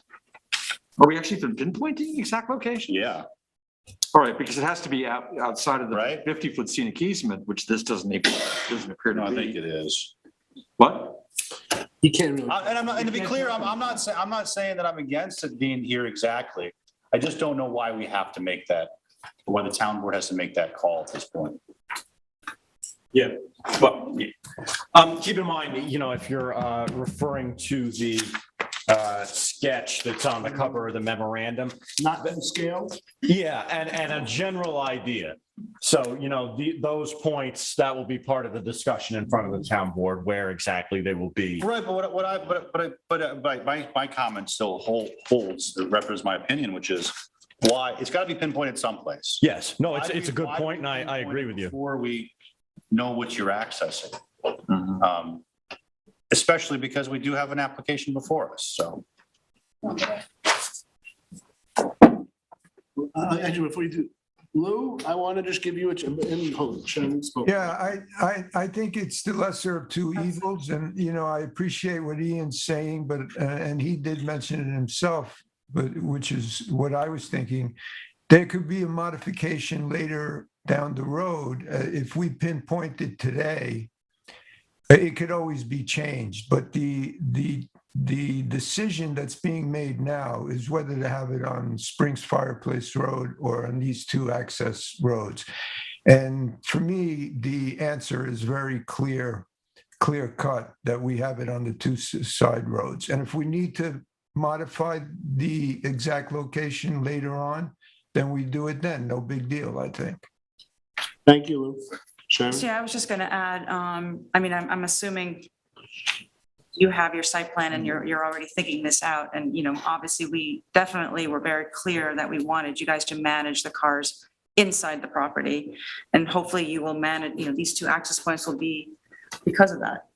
Speaker 7: we actually pinpointing the exact location?
Speaker 6: Yeah.
Speaker 7: All right, because it has to be outside of the
Speaker 6: Right.
Speaker 7: 50-foot scenic easement, which this doesn't appear
Speaker 6: No,
Speaker 7: to
Speaker 6: I think
Speaker 7: be.
Speaker 6: it is.
Speaker 7: What?
Speaker 2: You can't really.
Speaker 6: And to be clear, I'm not saying that I'm against it being here exactly. I just don't know why we have to make that, why the town board has to make that call at this point.
Speaker 9: Yeah, well, keep in mind, if you're referring to the sketch that's on the cover of the memorandum.
Speaker 2: Not that scale?
Speaker 9: Yeah, and a general idea. So, those points, that will be part of the discussion in front of the town board, where exactly they will be.
Speaker 6: Right, but my comment still holds, it represents my opinion, which is why, it's got to be pinpointed someplace.
Speaker 9: Yes, no,
Speaker 6: Why do
Speaker 9: it's a
Speaker 6: we-
Speaker 9: good
Speaker 6: why do
Speaker 9: point,
Speaker 6: we
Speaker 9: and I
Speaker 6: pinpoint
Speaker 9: agree
Speaker 6: it
Speaker 9: with you.
Speaker 6: Before we know what you're accessing.
Speaker 7: Mhm.
Speaker 6: Especially because we do have an application before us, so.
Speaker 2: Actually, before you do, Lou, I want to just give you Sharon spoke.
Speaker 11: Yeah, I think it's the lesser of 2 evils, and, I appreciate what Ian's saying, but, and he did mention it himself, but, which is what I was thinking. There could be a modification later down the road. If we pinpoint it today, it could always be changed, but the decision that's being made now is whether to have it on Springs Fireplace Road or on these 2 access roads. And for me, the answer is very clear cut, that we have it on the 2 side roads. And if we need to modify the exact location later on, then we do it then. No big deal, I think.
Speaker 2: Thank you, Lou. Sharon?
Speaker 8: So yeah, I was just going to add, I'm assuming you have your site plan and you're already thinking this out. And, obviously we definitely were very clear that we wanted you guys to manage the cars inside the property. And hopefully you will manage, these 2 access points will be because of that.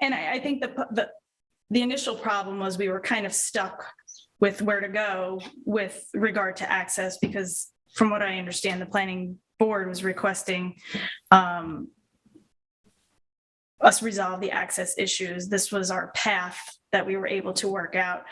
Speaker 15: And I think the initial problem was we were kind of stuck with where to go with regard to access, because from what I understand, the planning board was requesting us resolve the access issues. This was our path that we were able to work out.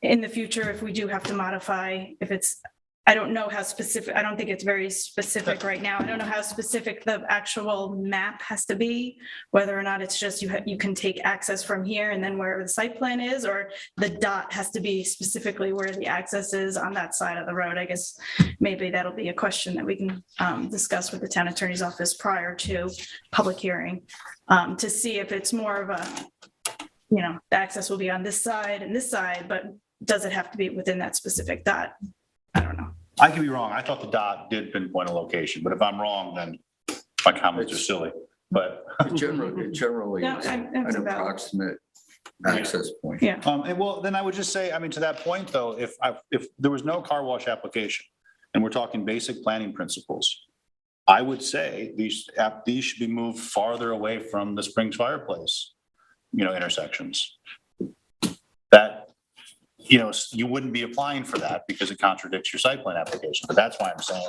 Speaker 15: In the future, if we do have to modify, if it's I don't know how specific, I don't think it's very specific right now. I don't know how specific the actual map has to be, whether or not it's just you can take access from here and then wherever the site plan is, or the dot has to be specifically where the access is on that side of the road. I guess maybe that'll be a question that we can discuss with the town attorney's office prior to public hearing, to see if it's more of a, you know, the access will be on this side and this side, but does it have to be within that specific dot? I don't know.
Speaker 6: I could be wrong. I thought the dot did pinpoint a location, but if I'm wrong, then my comments are silly. But
Speaker 5: It generally
Speaker 15: No,
Speaker 5: is
Speaker 15: I'm
Speaker 5: an
Speaker 15: about-
Speaker 5: approximate access point.
Speaker 15: Yeah.
Speaker 6: And well, then I would just say, I mean, to that point, though, if there was no car wash application and we're talking basic planning principles, I would say these should be moved farther away from the Springs fireplace, you know, intersections. That, you know, you wouldn't be applying for that because it contradicts your site plan application. But that's why I'm saying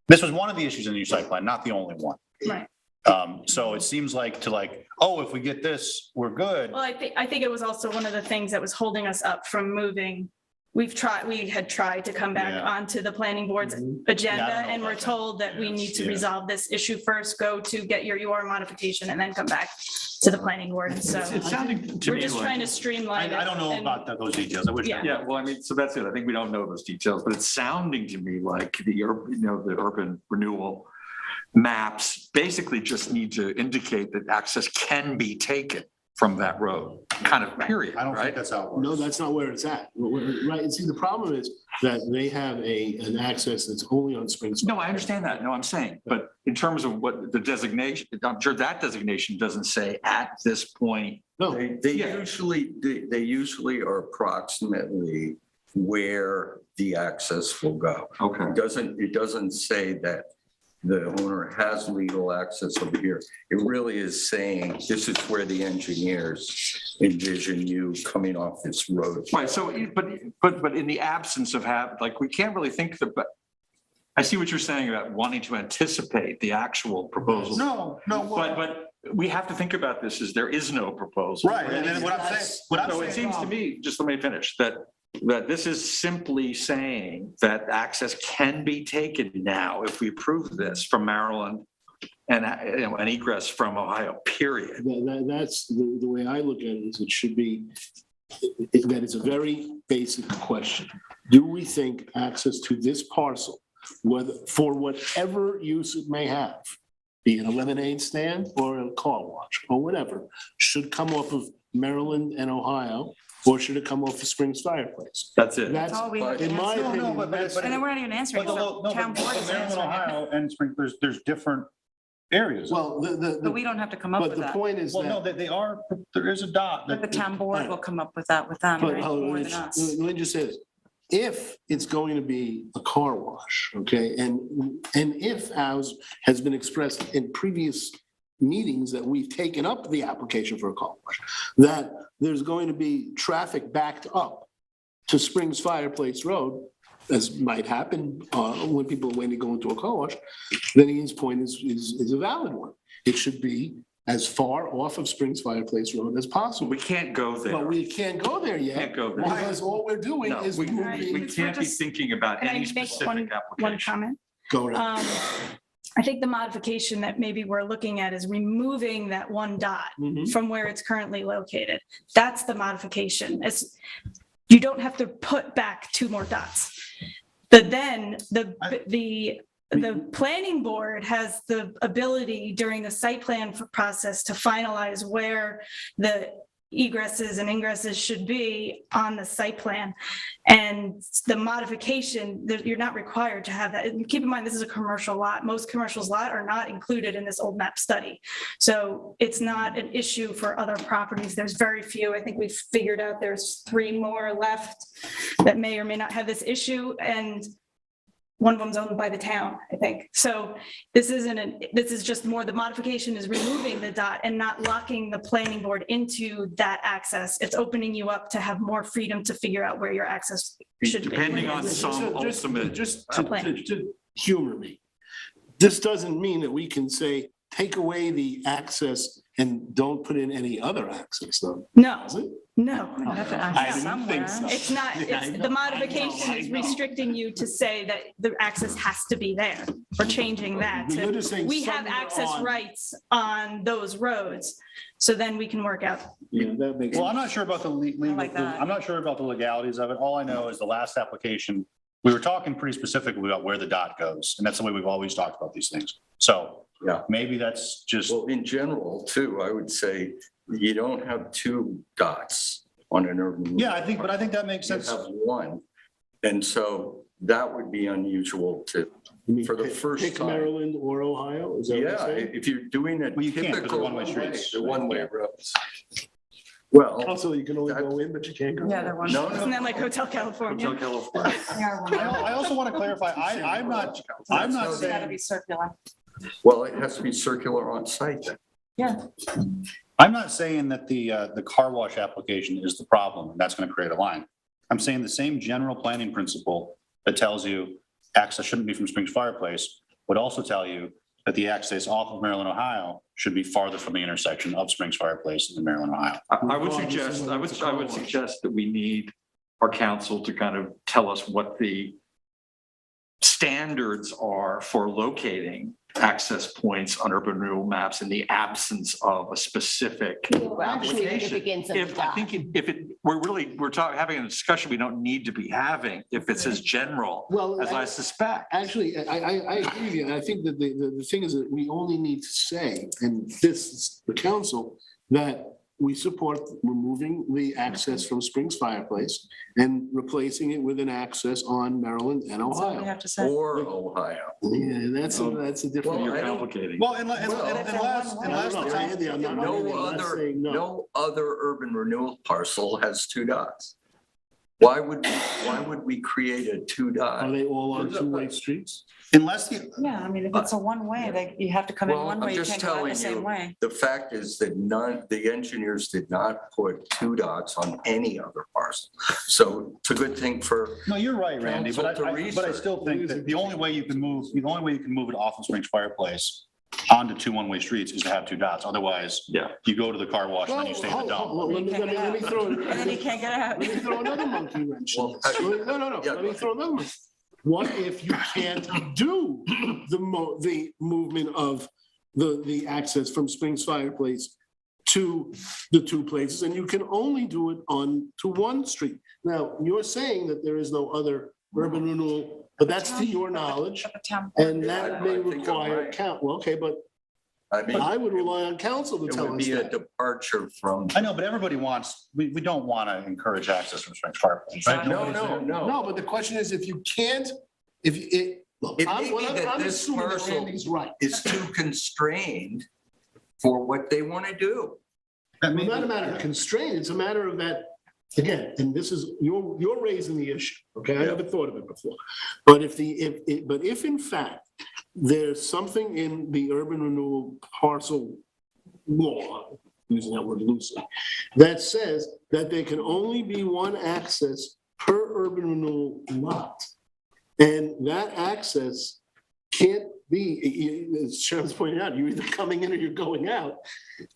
Speaker 6: this was one of the issues in your site plan, not the only one.
Speaker 15: Right.
Speaker 6: So it seems like oh, if we get this, we're good.
Speaker 15: Well, I think it was also one of the things that was holding us up from moving. We had tried to come back
Speaker 6: Yeah.
Speaker 15: onto the planning board's agenda,
Speaker 6: Yeah, I don't know
Speaker 15: and we're
Speaker 6: about that.
Speaker 15: told that we need to
Speaker 6: Yeah.
Speaker 15: resolve this issue first, go to get your UR modification and then come back to the planning board. And so
Speaker 7: It's sounding to
Speaker 15: we're
Speaker 7: me
Speaker 15: just
Speaker 7: like.
Speaker 15: trying to streamline it.
Speaker 6: I don't know
Speaker 15: and-
Speaker 6: about those details. I wish. I
Speaker 15: Yeah.
Speaker 6: did.
Speaker 7: Yeah, well, I mean, so that's it. I think we don't know those details, but it's sounding to me like the urban renewal maps basically just need to indicate that access can be taken from that road, kind of period,
Speaker 6: I don't think
Speaker 7: right?
Speaker 6: that's how it works.
Speaker 2: No, that's not where it's at. Right, and see, the problem is that they have an access that's only on Springs.
Speaker 7: No, I understand that. No, I'm saying, but in terms of what the designation, I'm sure that designation doesn't say at this point.
Speaker 2: No,
Speaker 5: They
Speaker 7: Yeah.
Speaker 5: usually are approximately where the access will go.
Speaker 7: Okay.
Speaker 5: It doesn't say that the owner has legal access over here. It really is saying this is where the engineers envision you coming off this road.
Speaker 7: Right, so, but in the absence of like, we can't really think that, but I see what you're saying about wanting to anticipate the actual proposal.
Speaker 6: No,
Speaker 7: But we have to think about this as there is no proposal.
Speaker 6: right. And then what I'm saying,
Speaker 7: So it seems to me, just let me finish, that this is simply saying that access can be taken now if we approve this from Maryland and, you know, an egress from Ohio, period.
Speaker 2: That's the way I look at it, is it should be, that it's a very basic question. Do we think access to this parcel, whether, for whatever use it may have, be it a lemonade stand or a car wash or whatever, should come off of Maryland and Ohio, or should it come off of Springs Fireplace?
Speaker 7: That's it.
Speaker 2: That's,
Speaker 15: all we have
Speaker 2: in
Speaker 15: to
Speaker 2: my
Speaker 15: answer.
Speaker 2: opinion,
Speaker 6: but
Speaker 2: that's-
Speaker 15: And then we're not even answering,
Speaker 6: But
Speaker 15: so town board is
Speaker 6: Maryland,
Speaker 15: answering it.
Speaker 6: Ohio and Spring, there's different areas.
Speaker 2: well,
Speaker 8: But we don't have to come up
Speaker 2: but
Speaker 8: with
Speaker 2: the
Speaker 8: that.
Speaker 2: point is
Speaker 6: Well, no,
Speaker 2: that.
Speaker 6: they are, there is a dot.
Speaker 8: But the
Speaker 6: that-
Speaker 8: town board will come up with that with them,
Speaker 2: But
Speaker 8: right?
Speaker 2: hold on,
Speaker 8: More than us.
Speaker 2: let me just say this. If it's going to be a car wash, okay, and if, as has been expressed in previous meetings that we've taken up the application for a car wash, that there's going to be traffic backed up to Springs Fireplace Road, as might happen when people are waiting to go into a car wash, then Ian's point is a valid one. It should be as far off of Springs Fireplace Road as possible.
Speaker 7: We can't go there.
Speaker 2: But we can't go there yet.
Speaker 7: Can't go there.
Speaker 2: Because all we're doing
Speaker 7: No,
Speaker 2: is
Speaker 7: we
Speaker 2: moving.
Speaker 7: can't be thinking about
Speaker 15: Can I
Speaker 7: any
Speaker 15: make
Speaker 7: specific
Speaker 15: one
Speaker 7: application.
Speaker 15: comment?
Speaker 2: Go ahead.
Speaker 15: I think the modification that maybe we're looking at is removing that one dot
Speaker 2: Mhm.
Speaker 15: from where it's currently located. That's the modification. You don't have to put back two more dots. But then the planning board has the ability during the site plan process to finalize where the egresses and ingresses should be on the site plan. And the modification, you're not required to have that. And keep in mind, this is a commercial lot. Most commercials lot are not included in this old map study. So it's not an issue for other properties. There's very few. I think we've figured out there's 3 more left that may or may not have this issue. And one of them's owned by the town, I think. So this is just more, the modification is removing the dot and not locking the planning board into that access. It's opening you up to have more freedom to figure out where your access should be.
Speaker 7: Depending on some ultimate.
Speaker 2: Just
Speaker 15: plan.
Speaker 2: to humor me. This doesn't mean that we can say, take away the access and don't put in any other access though.
Speaker 15: No,
Speaker 2: Does it?
Speaker 15: No.
Speaker 2: I didn't think so.
Speaker 15: It's not,
Speaker 2: Yeah, I
Speaker 15: it's,
Speaker 2: know,
Speaker 15: the modification
Speaker 2: I
Speaker 15: is
Speaker 2: know.
Speaker 15: restricting you to say that the access has to be there. We're changing that.
Speaker 2: But
Speaker 15: to,
Speaker 2: you're just saying
Speaker 15: we have
Speaker 2: somewhere
Speaker 15: access
Speaker 2: on-
Speaker 15: rights on those roads. So then we can work out.
Speaker 2: Yeah, that makes.
Speaker 6: Well, I'm not sure about the legal,
Speaker 8: like that.
Speaker 6: I'm not sure about the legalities of it. All I know is the last application, we were talking pretty specifically about where the dot goes, and that's the way we've always talked about these things. So,
Speaker 5: Yeah.
Speaker 6: maybe that's just,
Speaker 5: Well, in general, too, I would say you don't have two dots on an urban.
Speaker 6: yeah, I think that makes
Speaker 5: You
Speaker 6: sense.
Speaker 5: have one. And so that would be unusual to, for the first
Speaker 2: Pick
Speaker 5: time.
Speaker 2: Maryland or Ohio, is that what you're
Speaker 5: Yeah,
Speaker 2: saying?
Speaker 5: if you're doing a
Speaker 6: Well, you can't, 'cause they're
Speaker 5: typical
Speaker 6: one-way streets.
Speaker 5: the one-way roads. Well,
Speaker 2: Also, you can only go in, but you can't go.
Speaker 8: Yeah,
Speaker 2: out.
Speaker 8: they're one.
Speaker 5: no,
Speaker 15: Isn't
Speaker 5: no,
Speaker 15: that like Hotel California?
Speaker 7: Hotel California.
Speaker 6: I also want to clarify, I'm not
Speaker 8: It's gotta
Speaker 6: saying,
Speaker 8: be circular.
Speaker 5: well, it has to be circular on site then.
Speaker 8: Yeah.
Speaker 6: I'm not saying that the car wash application is the problem, and that's going to create a line. I'm saying the same general planning principle that tells you access shouldn't be from Springs Fireplace would also tell you that the access off of Maryland, Ohio should be farther from the intersection of Springs Fireplace and Maryland, Ohio.
Speaker 7: I would suggest that we need our council to kind of tell us what the standards are for locating access points on urban renewal maps in the absence of a specific application. I think we're having a discussion we don't need to be having if it's as general
Speaker 2: Well,
Speaker 7: as I suspect.
Speaker 2: Actually, I agree with you. And I think that the thing is that we only need to say, and this is the council, that we support removing the access from Springs Fireplace and replacing it with an access on Maryland and
Speaker 8: That's all we
Speaker 2: Ohio.
Speaker 8: have to say.
Speaker 5: Or Ohio.
Speaker 2: Yeah, that's a different.
Speaker 5: Well,
Speaker 7: You're
Speaker 5: I don't-
Speaker 7: complicating.
Speaker 6: Well, unless the town.
Speaker 2: Andy, I'm not saying no.
Speaker 5: No other urban renewal parcel has two dots. Why would we create a two
Speaker 2: Are
Speaker 5: dot?
Speaker 2: they all on two-way streets?
Speaker 6: Unless the,
Speaker 8: Yeah, I mean, if it's a one-way, you have to come in
Speaker 5: Well,
Speaker 8: one
Speaker 5: I'm
Speaker 8: way, you
Speaker 5: just
Speaker 8: can't go out
Speaker 5: telling
Speaker 8: the same
Speaker 5: you,
Speaker 8: way.
Speaker 5: the fact is that the engineers did not put two dots on any other parcel. So it's a good thing for,
Speaker 6: no, you're right, Randy, but
Speaker 5: Council to
Speaker 6: I still think that the only way you can move it off of Springs Fireplace onto two one-way streets is to have two dots. Otherwise,
Speaker 7: Yeah.
Speaker 6: you go to the car wash and then you stay at the dump.
Speaker 2: Let me throw.
Speaker 8: And then you can't get out.
Speaker 2: Let me throw another monkey wrench. in
Speaker 5: Well,
Speaker 2: this. No.
Speaker 5: yeah,
Speaker 2: Let me throw another one. What if you can't do the movement of the access from Springs Fireplace to the two places, and you can only do it to one street? Now, you're saying that there is no other urban renewal, but that's to your knowledge,
Speaker 8: But the town-
Speaker 2: and
Speaker 5: Yeah,
Speaker 2: that
Speaker 5: I
Speaker 2: may
Speaker 5: think I'm
Speaker 2: require
Speaker 5: right.
Speaker 2: count. Well, okay, but
Speaker 5: I mean,
Speaker 2: I would rely on council to
Speaker 5: it
Speaker 2: tell
Speaker 5: would
Speaker 2: us
Speaker 5: be a
Speaker 2: that.
Speaker 5: departure from.
Speaker 6: I know, but everybody wants, we don't want to encourage access from Springs Fireplace, right?
Speaker 5: No.
Speaker 2: No, but the question is, if you can't, if it, look,
Speaker 5: It may be that
Speaker 2: I'm
Speaker 5: this
Speaker 2: assuming that
Speaker 5: parcel
Speaker 2: Randy's right.
Speaker 5: Is too constrained for what they want to do.
Speaker 2: It's not a matter of constraint, it's a matter of that, again, and this is, you're raising the issue, okay? I never thought of it before. But if in fact, there's something in the urban renewal parcel law, using that word loosely, that says that there can only be one access per urban renewal lot. And that access can't be, as Sharon's pointed out, you're either coming in or you're going out.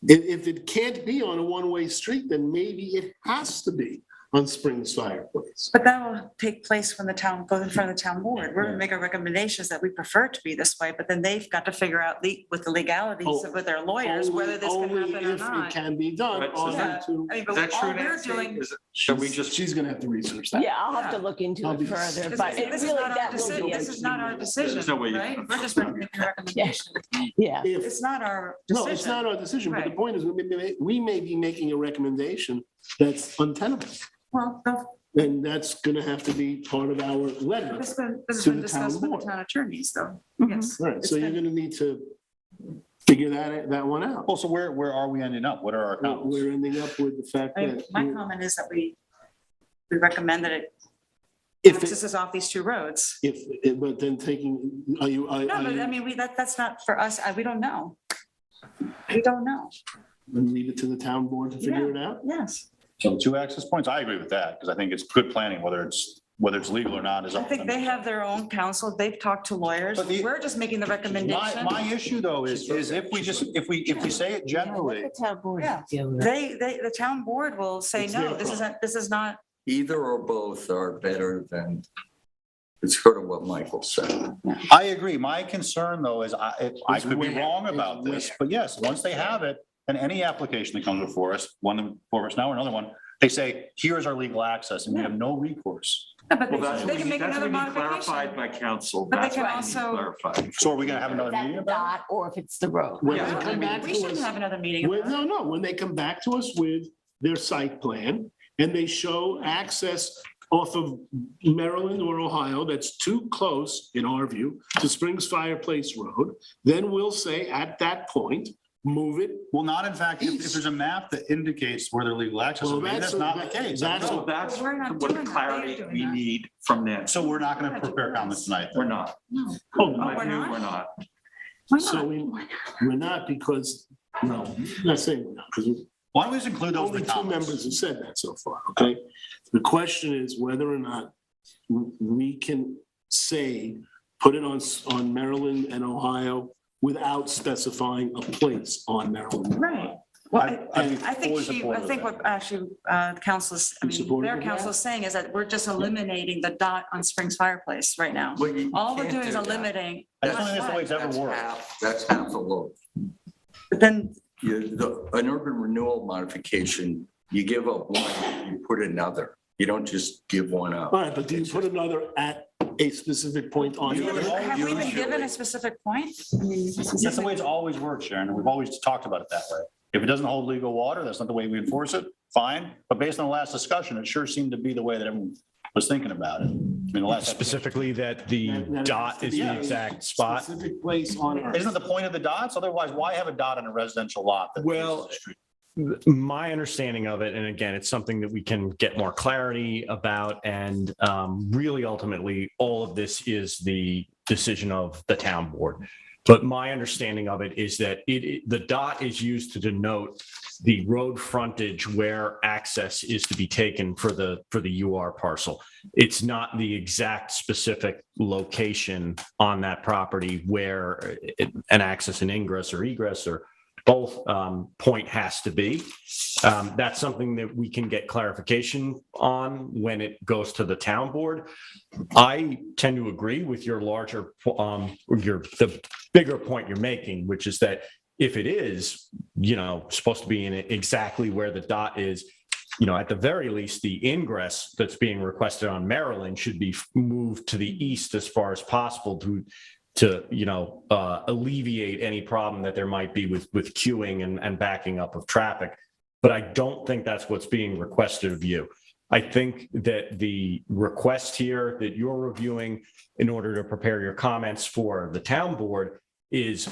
Speaker 2: If it can't be on a one-way street, then maybe it has to be on Springs Fireplace.
Speaker 8: But that will take place when the town goes in front of the town board. We're gonna make our recommendations that we prefer it to be this way, but then they've got to figure out with the legalities with their lawyers, whether this can happen or
Speaker 2: Only if it
Speaker 8: not.
Speaker 2: can be done
Speaker 7: Right, so
Speaker 2: on
Speaker 8: Yeah.
Speaker 2: to.
Speaker 8: I mean,
Speaker 7: Is
Speaker 8: but
Speaker 7: that true,
Speaker 8: all we're
Speaker 7: Nancy?
Speaker 8: doing.
Speaker 7: Should we just,
Speaker 2: She's gonna have to research that.
Speaker 12: Yeah, I'll have to look into
Speaker 2: I'll
Speaker 12: it
Speaker 2: be-
Speaker 12: further,
Speaker 8: This
Speaker 12: but
Speaker 8: is
Speaker 12: it
Speaker 8: this is
Speaker 12: really,
Speaker 8: not our
Speaker 12: that will
Speaker 8: decision.
Speaker 12: be,
Speaker 8: This is not our decision,
Speaker 7: no way you-
Speaker 8: right? We're just making a recommendation.
Speaker 12: yeah.
Speaker 2: If-
Speaker 8: It's not our decision.
Speaker 2: No, it's not our decision, but the
Speaker 8: Right.
Speaker 2: point is, we may be making a recommendation that's untenable.
Speaker 8: Well, no,
Speaker 2: And that's gonna have to be part of our letter.
Speaker 8: this has
Speaker 2: To
Speaker 8: been
Speaker 2: the town
Speaker 8: discussed with
Speaker 2: board.
Speaker 8: the town attorneys, though. Yes.
Speaker 2: Right, so
Speaker 8: It's
Speaker 2: you're
Speaker 8: been-
Speaker 2: gonna need to figure that one out.
Speaker 6: Well, so where are we ending up? What are our comments?
Speaker 2: We're ending up with the fact
Speaker 8: I mean,
Speaker 2: that.
Speaker 8: my comment is that we recommend that it
Speaker 2: If, it-
Speaker 8: accesses off these two roads.
Speaker 2: but then taking, are you?
Speaker 8: No, but I mean, that's not for us. We don't know. We don't know.
Speaker 2: Leave it to the town board to figure it out?
Speaker 8: Yes.
Speaker 6: So two access points, I agree with that, because I think it's good planning, whether it's whether it's legal or not is.
Speaker 8: I
Speaker 6: up to
Speaker 8: think
Speaker 6: them.
Speaker 8: they have their own counsel. They've talked to lawyers.
Speaker 6: But
Speaker 8: We're just making the recommendation.
Speaker 6: My issue though is if we say it generally,
Speaker 8: Yeah. The town board will say, no, this is not.
Speaker 5: Either or both are better than, it's sort of what Michael said.
Speaker 6: I agree. My concern though is I could be wrong about this, but yes, once they have it, and any application that comes before us, one before us now or another one, they say, here's our legal access and we have no recourse.
Speaker 8: Yeah, but
Speaker 7: Well, that's
Speaker 8: they can make another modification.
Speaker 7: clarified by council.
Speaker 8: But they
Speaker 7: That's
Speaker 8: can
Speaker 7: what needs
Speaker 8: also-
Speaker 7: clarified.
Speaker 6: So are we gonna have another meeting about it?
Speaker 13: Or if it's the road.
Speaker 2: When
Speaker 7: Yeah,
Speaker 2: they come back
Speaker 8: We
Speaker 2: to
Speaker 8: shouldn't
Speaker 2: us
Speaker 8: have another meeting.
Speaker 2: with,
Speaker 8: about it.
Speaker 2: no, when they come back to us with their site plan and they show access off of Maryland or Ohio that's too close, in our view, to Springs Fireplace Road, then we'll say at that point, move it.
Speaker 6: Well, not in fact, if there's a map that indicates where their legal access is,
Speaker 2: Well,
Speaker 6: maybe that's not the case.
Speaker 2: that's-
Speaker 7: So that's
Speaker 8: We're not
Speaker 7: what
Speaker 8: doing that.
Speaker 7: clarity
Speaker 8: They're doing
Speaker 7: we
Speaker 8: that.
Speaker 7: need from them.
Speaker 6: So we're not gonna prepare comments tonight.
Speaker 7: We're not.
Speaker 8: No.
Speaker 2: Oh,
Speaker 7: In my
Speaker 8: we're
Speaker 7: view,
Speaker 8: not?
Speaker 7: we're not.
Speaker 8: Why
Speaker 2: So
Speaker 8: not?
Speaker 2: we're not because, no, I'm not saying we're not, because
Speaker 6: Why don't we just include those in
Speaker 2: only
Speaker 6: the
Speaker 2: two
Speaker 6: comments?
Speaker 2: members have said that so far, okay? The question is whether or not we can say, put it on Maryland and Ohio without specifying a place on Maryland.
Speaker 8: Right. Well,
Speaker 6: I'm
Speaker 8: I think
Speaker 6: fully
Speaker 8: she, I
Speaker 6: supportive of
Speaker 8: think
Speaker 6: that.
Speaker 8: what actually council's, I
Speaker 2: You
Speaker 8: mean,
Speaker 2: supportive
Speaker 8: their
Speaker 2: of that?
Speaker 8: council is saying is that we're just eliminating the dot on Springs Fireplace right now.
Speaker 5: Well, you
Speaker 8: All we're
Speaker 5: can't
Speaker 8: doing is
Speaker 5: do that.
Speaker 8: eliminating.
Speaker 6: I just don't think that's the way it's ever
Speaker 5: That's
Speaker 6: worked.
Speaker 5: that's half the load.
Speaker 8: But then,
Speaker 5: An urban renewal modification, you give up one, you put another. You don't just give one up.
Speaker 2: All right, but do you put another at a specific point on?
Speaker 5: You
Speaker 2: Maryland?
Speaker 8: have we been
Speaker 5: usually-
Speaker 8: given a specific point? I mean,
Speaker 6: That's the way it's always worked, Sharon, and we've always talked about it that way. If it doesn't hold legal water, that's not the way we enforce it, fine. But based on the last discussion, it sure seemed to be the way that everyone was thinking about it. I mean, the last.
Speaker 9: Specifically that the
Speaker 2: That it
Speaker 9: dot
Speaker 2: has to
Speaker 9: is
Speaker 2: be
Speaker 9: the
Speaker 2: a
Speaker 9: exact spot.
Speaker 2: Specific place on Earth.
Speaker 6: Isn't it the point of the dots? Otherwise, why have a dot on a residential lot? that
Speaker 9: Well,
Speaker 6: faces the street?
Speaker 9: My understanding of it, and again, it's something that we can get more clarity about, and really ultimately, all of this is the decision of the town board. But my understanding of it is that the dot is used to denote the road frontage where access is to be taken for the UR parcel. It's not the exact specific location on that property where an access and ingress or egress or both point has to be. That's something that we can get clarification on when it goes to the town board. I tend to agree with your larger, the bigger point you're making, which is that if it is, supposed to be in exactly where the dot is, at the very least, the ingress that's being requested on Maryland should be moved to the east as far as possible to alleviate any problem that there might be with queuing and backing up of traffic. But I don't think that's what's being requested of you. I think that the request here that you're reviewing in order to prepare your comments for the town board is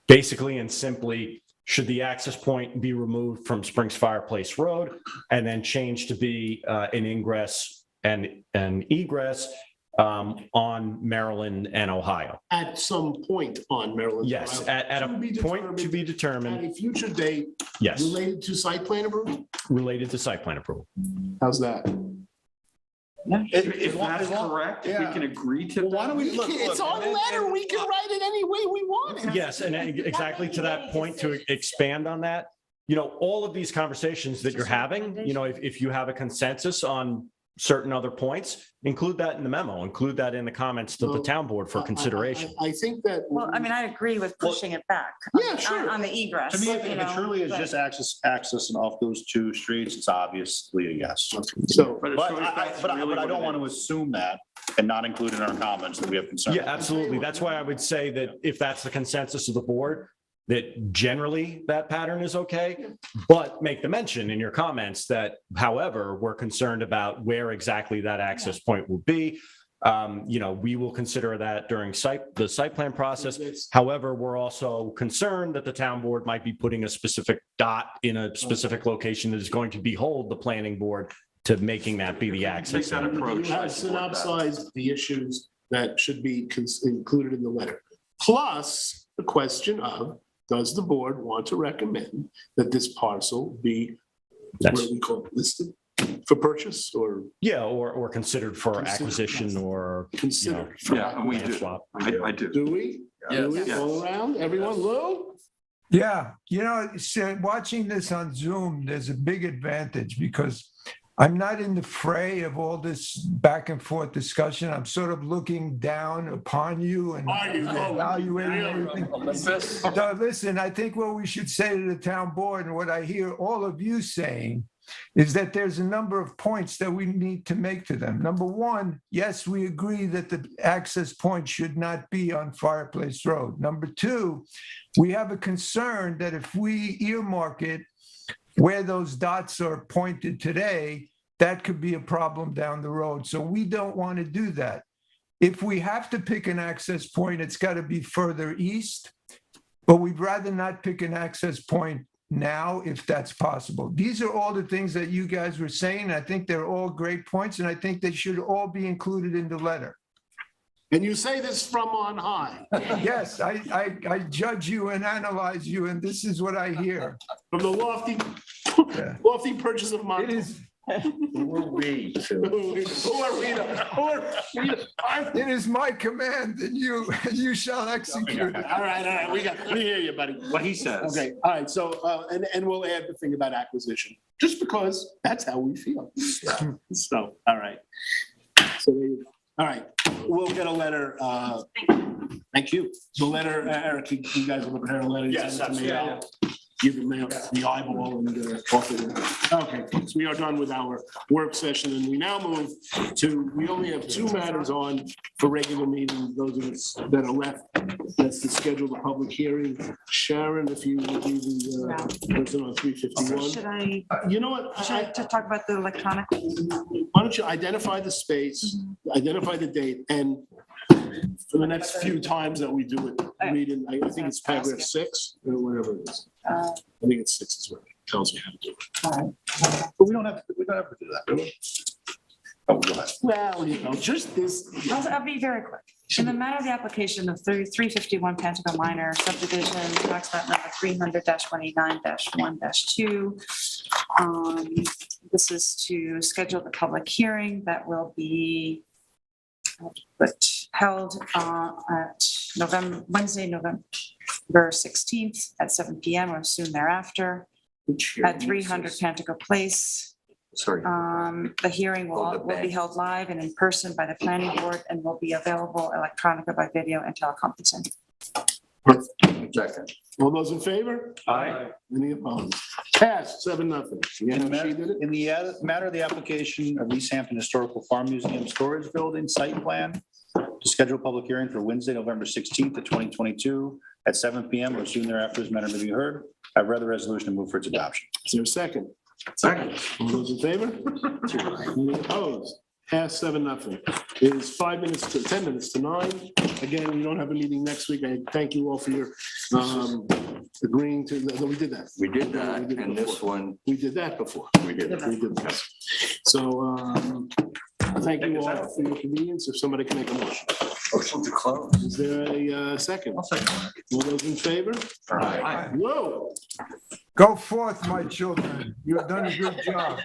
Speaker 9: basically and simply, should the access point be removed from Springs Fireplace Road and then changed to be an ingress and an egress on Maryland and Ohio?
Speaker 2: At some point on Maryland.
Speaker 9: Yes,
Speaker 2: Ohio.
Speaker 9: at a
Speaker 2: To be
Speaker 9: point to be
Speaker 2: At
Speaker 9: determined,
Speaker 2: a future date
Speaker 9: yes,
Speaker 2: related to site plan approval?
Speaker 9: related to site plan approval.
Speaker 2: How's that?
Speaker 7: If that's correct, if we can agree to
Speaker 6: Well, why
Speaker 7: that.
Speaker 6: don't we, look,
Speaker 2: It's on letter. We can write it any way we want it.
Speaker 9: Yes, and exactly to that point, to expand on that, all of these conversations that you're having, if you have a consensus on certain other points, include that in the memo, include that in the comments to the town board for consideration.
Speaker 2: I think that.
Speaker 8: Well, I mean, I agree with pushing it back.
Speaker 2: Yeah, sure.
Speaker 8: On the egress.
Speaker 6: to me, if
Speaker 8: you
Speaker 6: it
Speaker 8: know,
Speaker 6: truly is
Speaker 8: but-
Speaker 6: just access and off those two streets, it's obviously a yes.
Speaker 2: So,
Speaker 6: But I don't want to assume that and not include in our comments that we have concerns.
Speaker 9: Yeah, absolutely. That's why I would say that if that's the consensus of the board, that generally that pattern is okay, but make the mention in your comments that, however, we're concerned about where exactly that access point will be. We will consider that during the site plan process. However, we're also concerned that the town board might be putting a specific dot in a specific location that is going to behold the planning board to making that be the access.
Speaker 7: Take that approach.
Speaker 2: you have synopsized the issues that should be included in the letter. Plus, the question of, does the board want to recommend that this parcel be, what do we call it, listed For purchase or
Speaker 9: Yeah, or considered for
Speaker 2: Considered.
Speaker 9: acquisition or, you know,
Speaker 2: considered?
Speaker 7: Yeah, we
Speaker 9: land
Speaker 7: do.
Speaker 9: swap.
Speaker 7: I do.
Speaker 2: Do we? Do we?
Speaker 7: Yes.
Speaker 2: All around? Everyone, Lou?
Speaker 11: Yeah, watching this on Zoom, there's a big advantage because I'm not in the fray of all this back and forth discussion. I'm sort of looking down upon you and
Speaker 2: Are you? Oh,
Speaker 11: evaluating
Speaker 2: really?
Speaker 11: everything.
Speaker 10: Olympus.
Speaker 11: So listen, I think what we should say to the town board and what I hear all of you saying is that there's a number of points that we need to make to them. Number one, yes, we agree that the access point should not be on Fireplace Road. Number two, we have a concern that if we earmark it where those dots are pointed today, that could be a problem down the road. So we don't want to do that. If we have to pick an access point, it's got to be further east, but we'd rather not pick an access point now if that's possible. These are all the things that you guys were saying. I think they're all great points, and I think they should all be included in the letter.
Speaker 2: And you say this from on high,
Speaker 11: Yes, I judge you and analyze you, and this is what I hear.
Speaker 2: from the lofty,
Speaker 11: Yeah.
Speaker 2: lofty perches of
Speaker 11: It
Speaker 2: Montauk.
Speaker 11: is,
Speaker 5: Who are we to?
Speaker 2: Who are we to? Who are we to?
Speaker 11: it is my command, and you shall execute it.
Speaker 2: All right, we hear you, buddy.
Speaker 7: What he says.
Speaker 2: Okay, all right, so, and we'll add the thing about acquisition, just because that's how we feel. So, all right. So, there you go. All right, we'll get a letter, thank you. The letter, Eric, you guys will prepare a letter. you
Speaker 9: Yes,
Speaker 2: send it to me.
Speaker 9: absolutely.
Speaker 2: I'll Give it the eyeball and off it. Okay, so we are done with our work session, and we now move to, we only have two matters on for regular meetings, those of us that are left. That's to schedule the public hearing. Sharon, if you would be the person on 351.
Speaker 8: Should I,
Speaker 2: You know what?
Speaker 8: should I to talk about the electronic?
Speaker 2: Why don't you identify the space, identify the date, and for the next few times that we do it, read in, I think it's paragraph 6 or whatever it is. I think it's 6 is what it tells you how to do it.
Speaker 6: But we don't have to do that, do we? Oh, we don't have to.
Speaker 2: Well, you know, just this.
Speaker 8: I'll be very quick. In the matter of the application of 351 Pantego Minor subdivision, tax map number 300-29-1-2. This is to schedule the public hearing that will be held at Wednesday, November 16th at 7 PM or soon thereafter at 300 Pantego Place.
Speaker 5: Sorry.
Speaker 8: The hearing will be held live and in person by the planning board and will be available electronically by video and teleconferencing.
Speaker 5: Second.
Speaker 2: All those in favor?
Speaker 7: Aye.
Speaker 2: Any opposed? Passed, 7-0. Yeah,
Speaker 6: In
Speaker 2: she did it.
Speaker 6: the matter of the application of East Hampton Historical Farm Museum Storage Building Site Plan to schedule a public hearing for Wednesday, November 16th of 2022 at 7 PM or soon thereafter as matter may be heard. I've read the resolution and move for its adoption.
Speaker 2: Is there a second?
Speaker 7: Second.
Speaker 2: All those in favor? Any opposed? Passed, 7-0. It is 10 minutes to 9. Again, we don't have a meeting next week. I thank you all for your agreeing to, no, we did that.
Speaker 5: We did that,
Speaker 2: We did it
Speaker 5: and this
Speaker 2: before.
Speaker 5: one,
Speaker 2: We did that before.
Speaker 5: we did.
Speaker 2: We did that. So, thank you all for your convenience. If somebody can make a motion.
Speaker 5: Motion to close.
Speaker 2: Is there a second? All those in favor?
Speaker 7: Aye.
Speaker 2: Whoa.
Speaker 11: Go forth, my children. You have done a good job.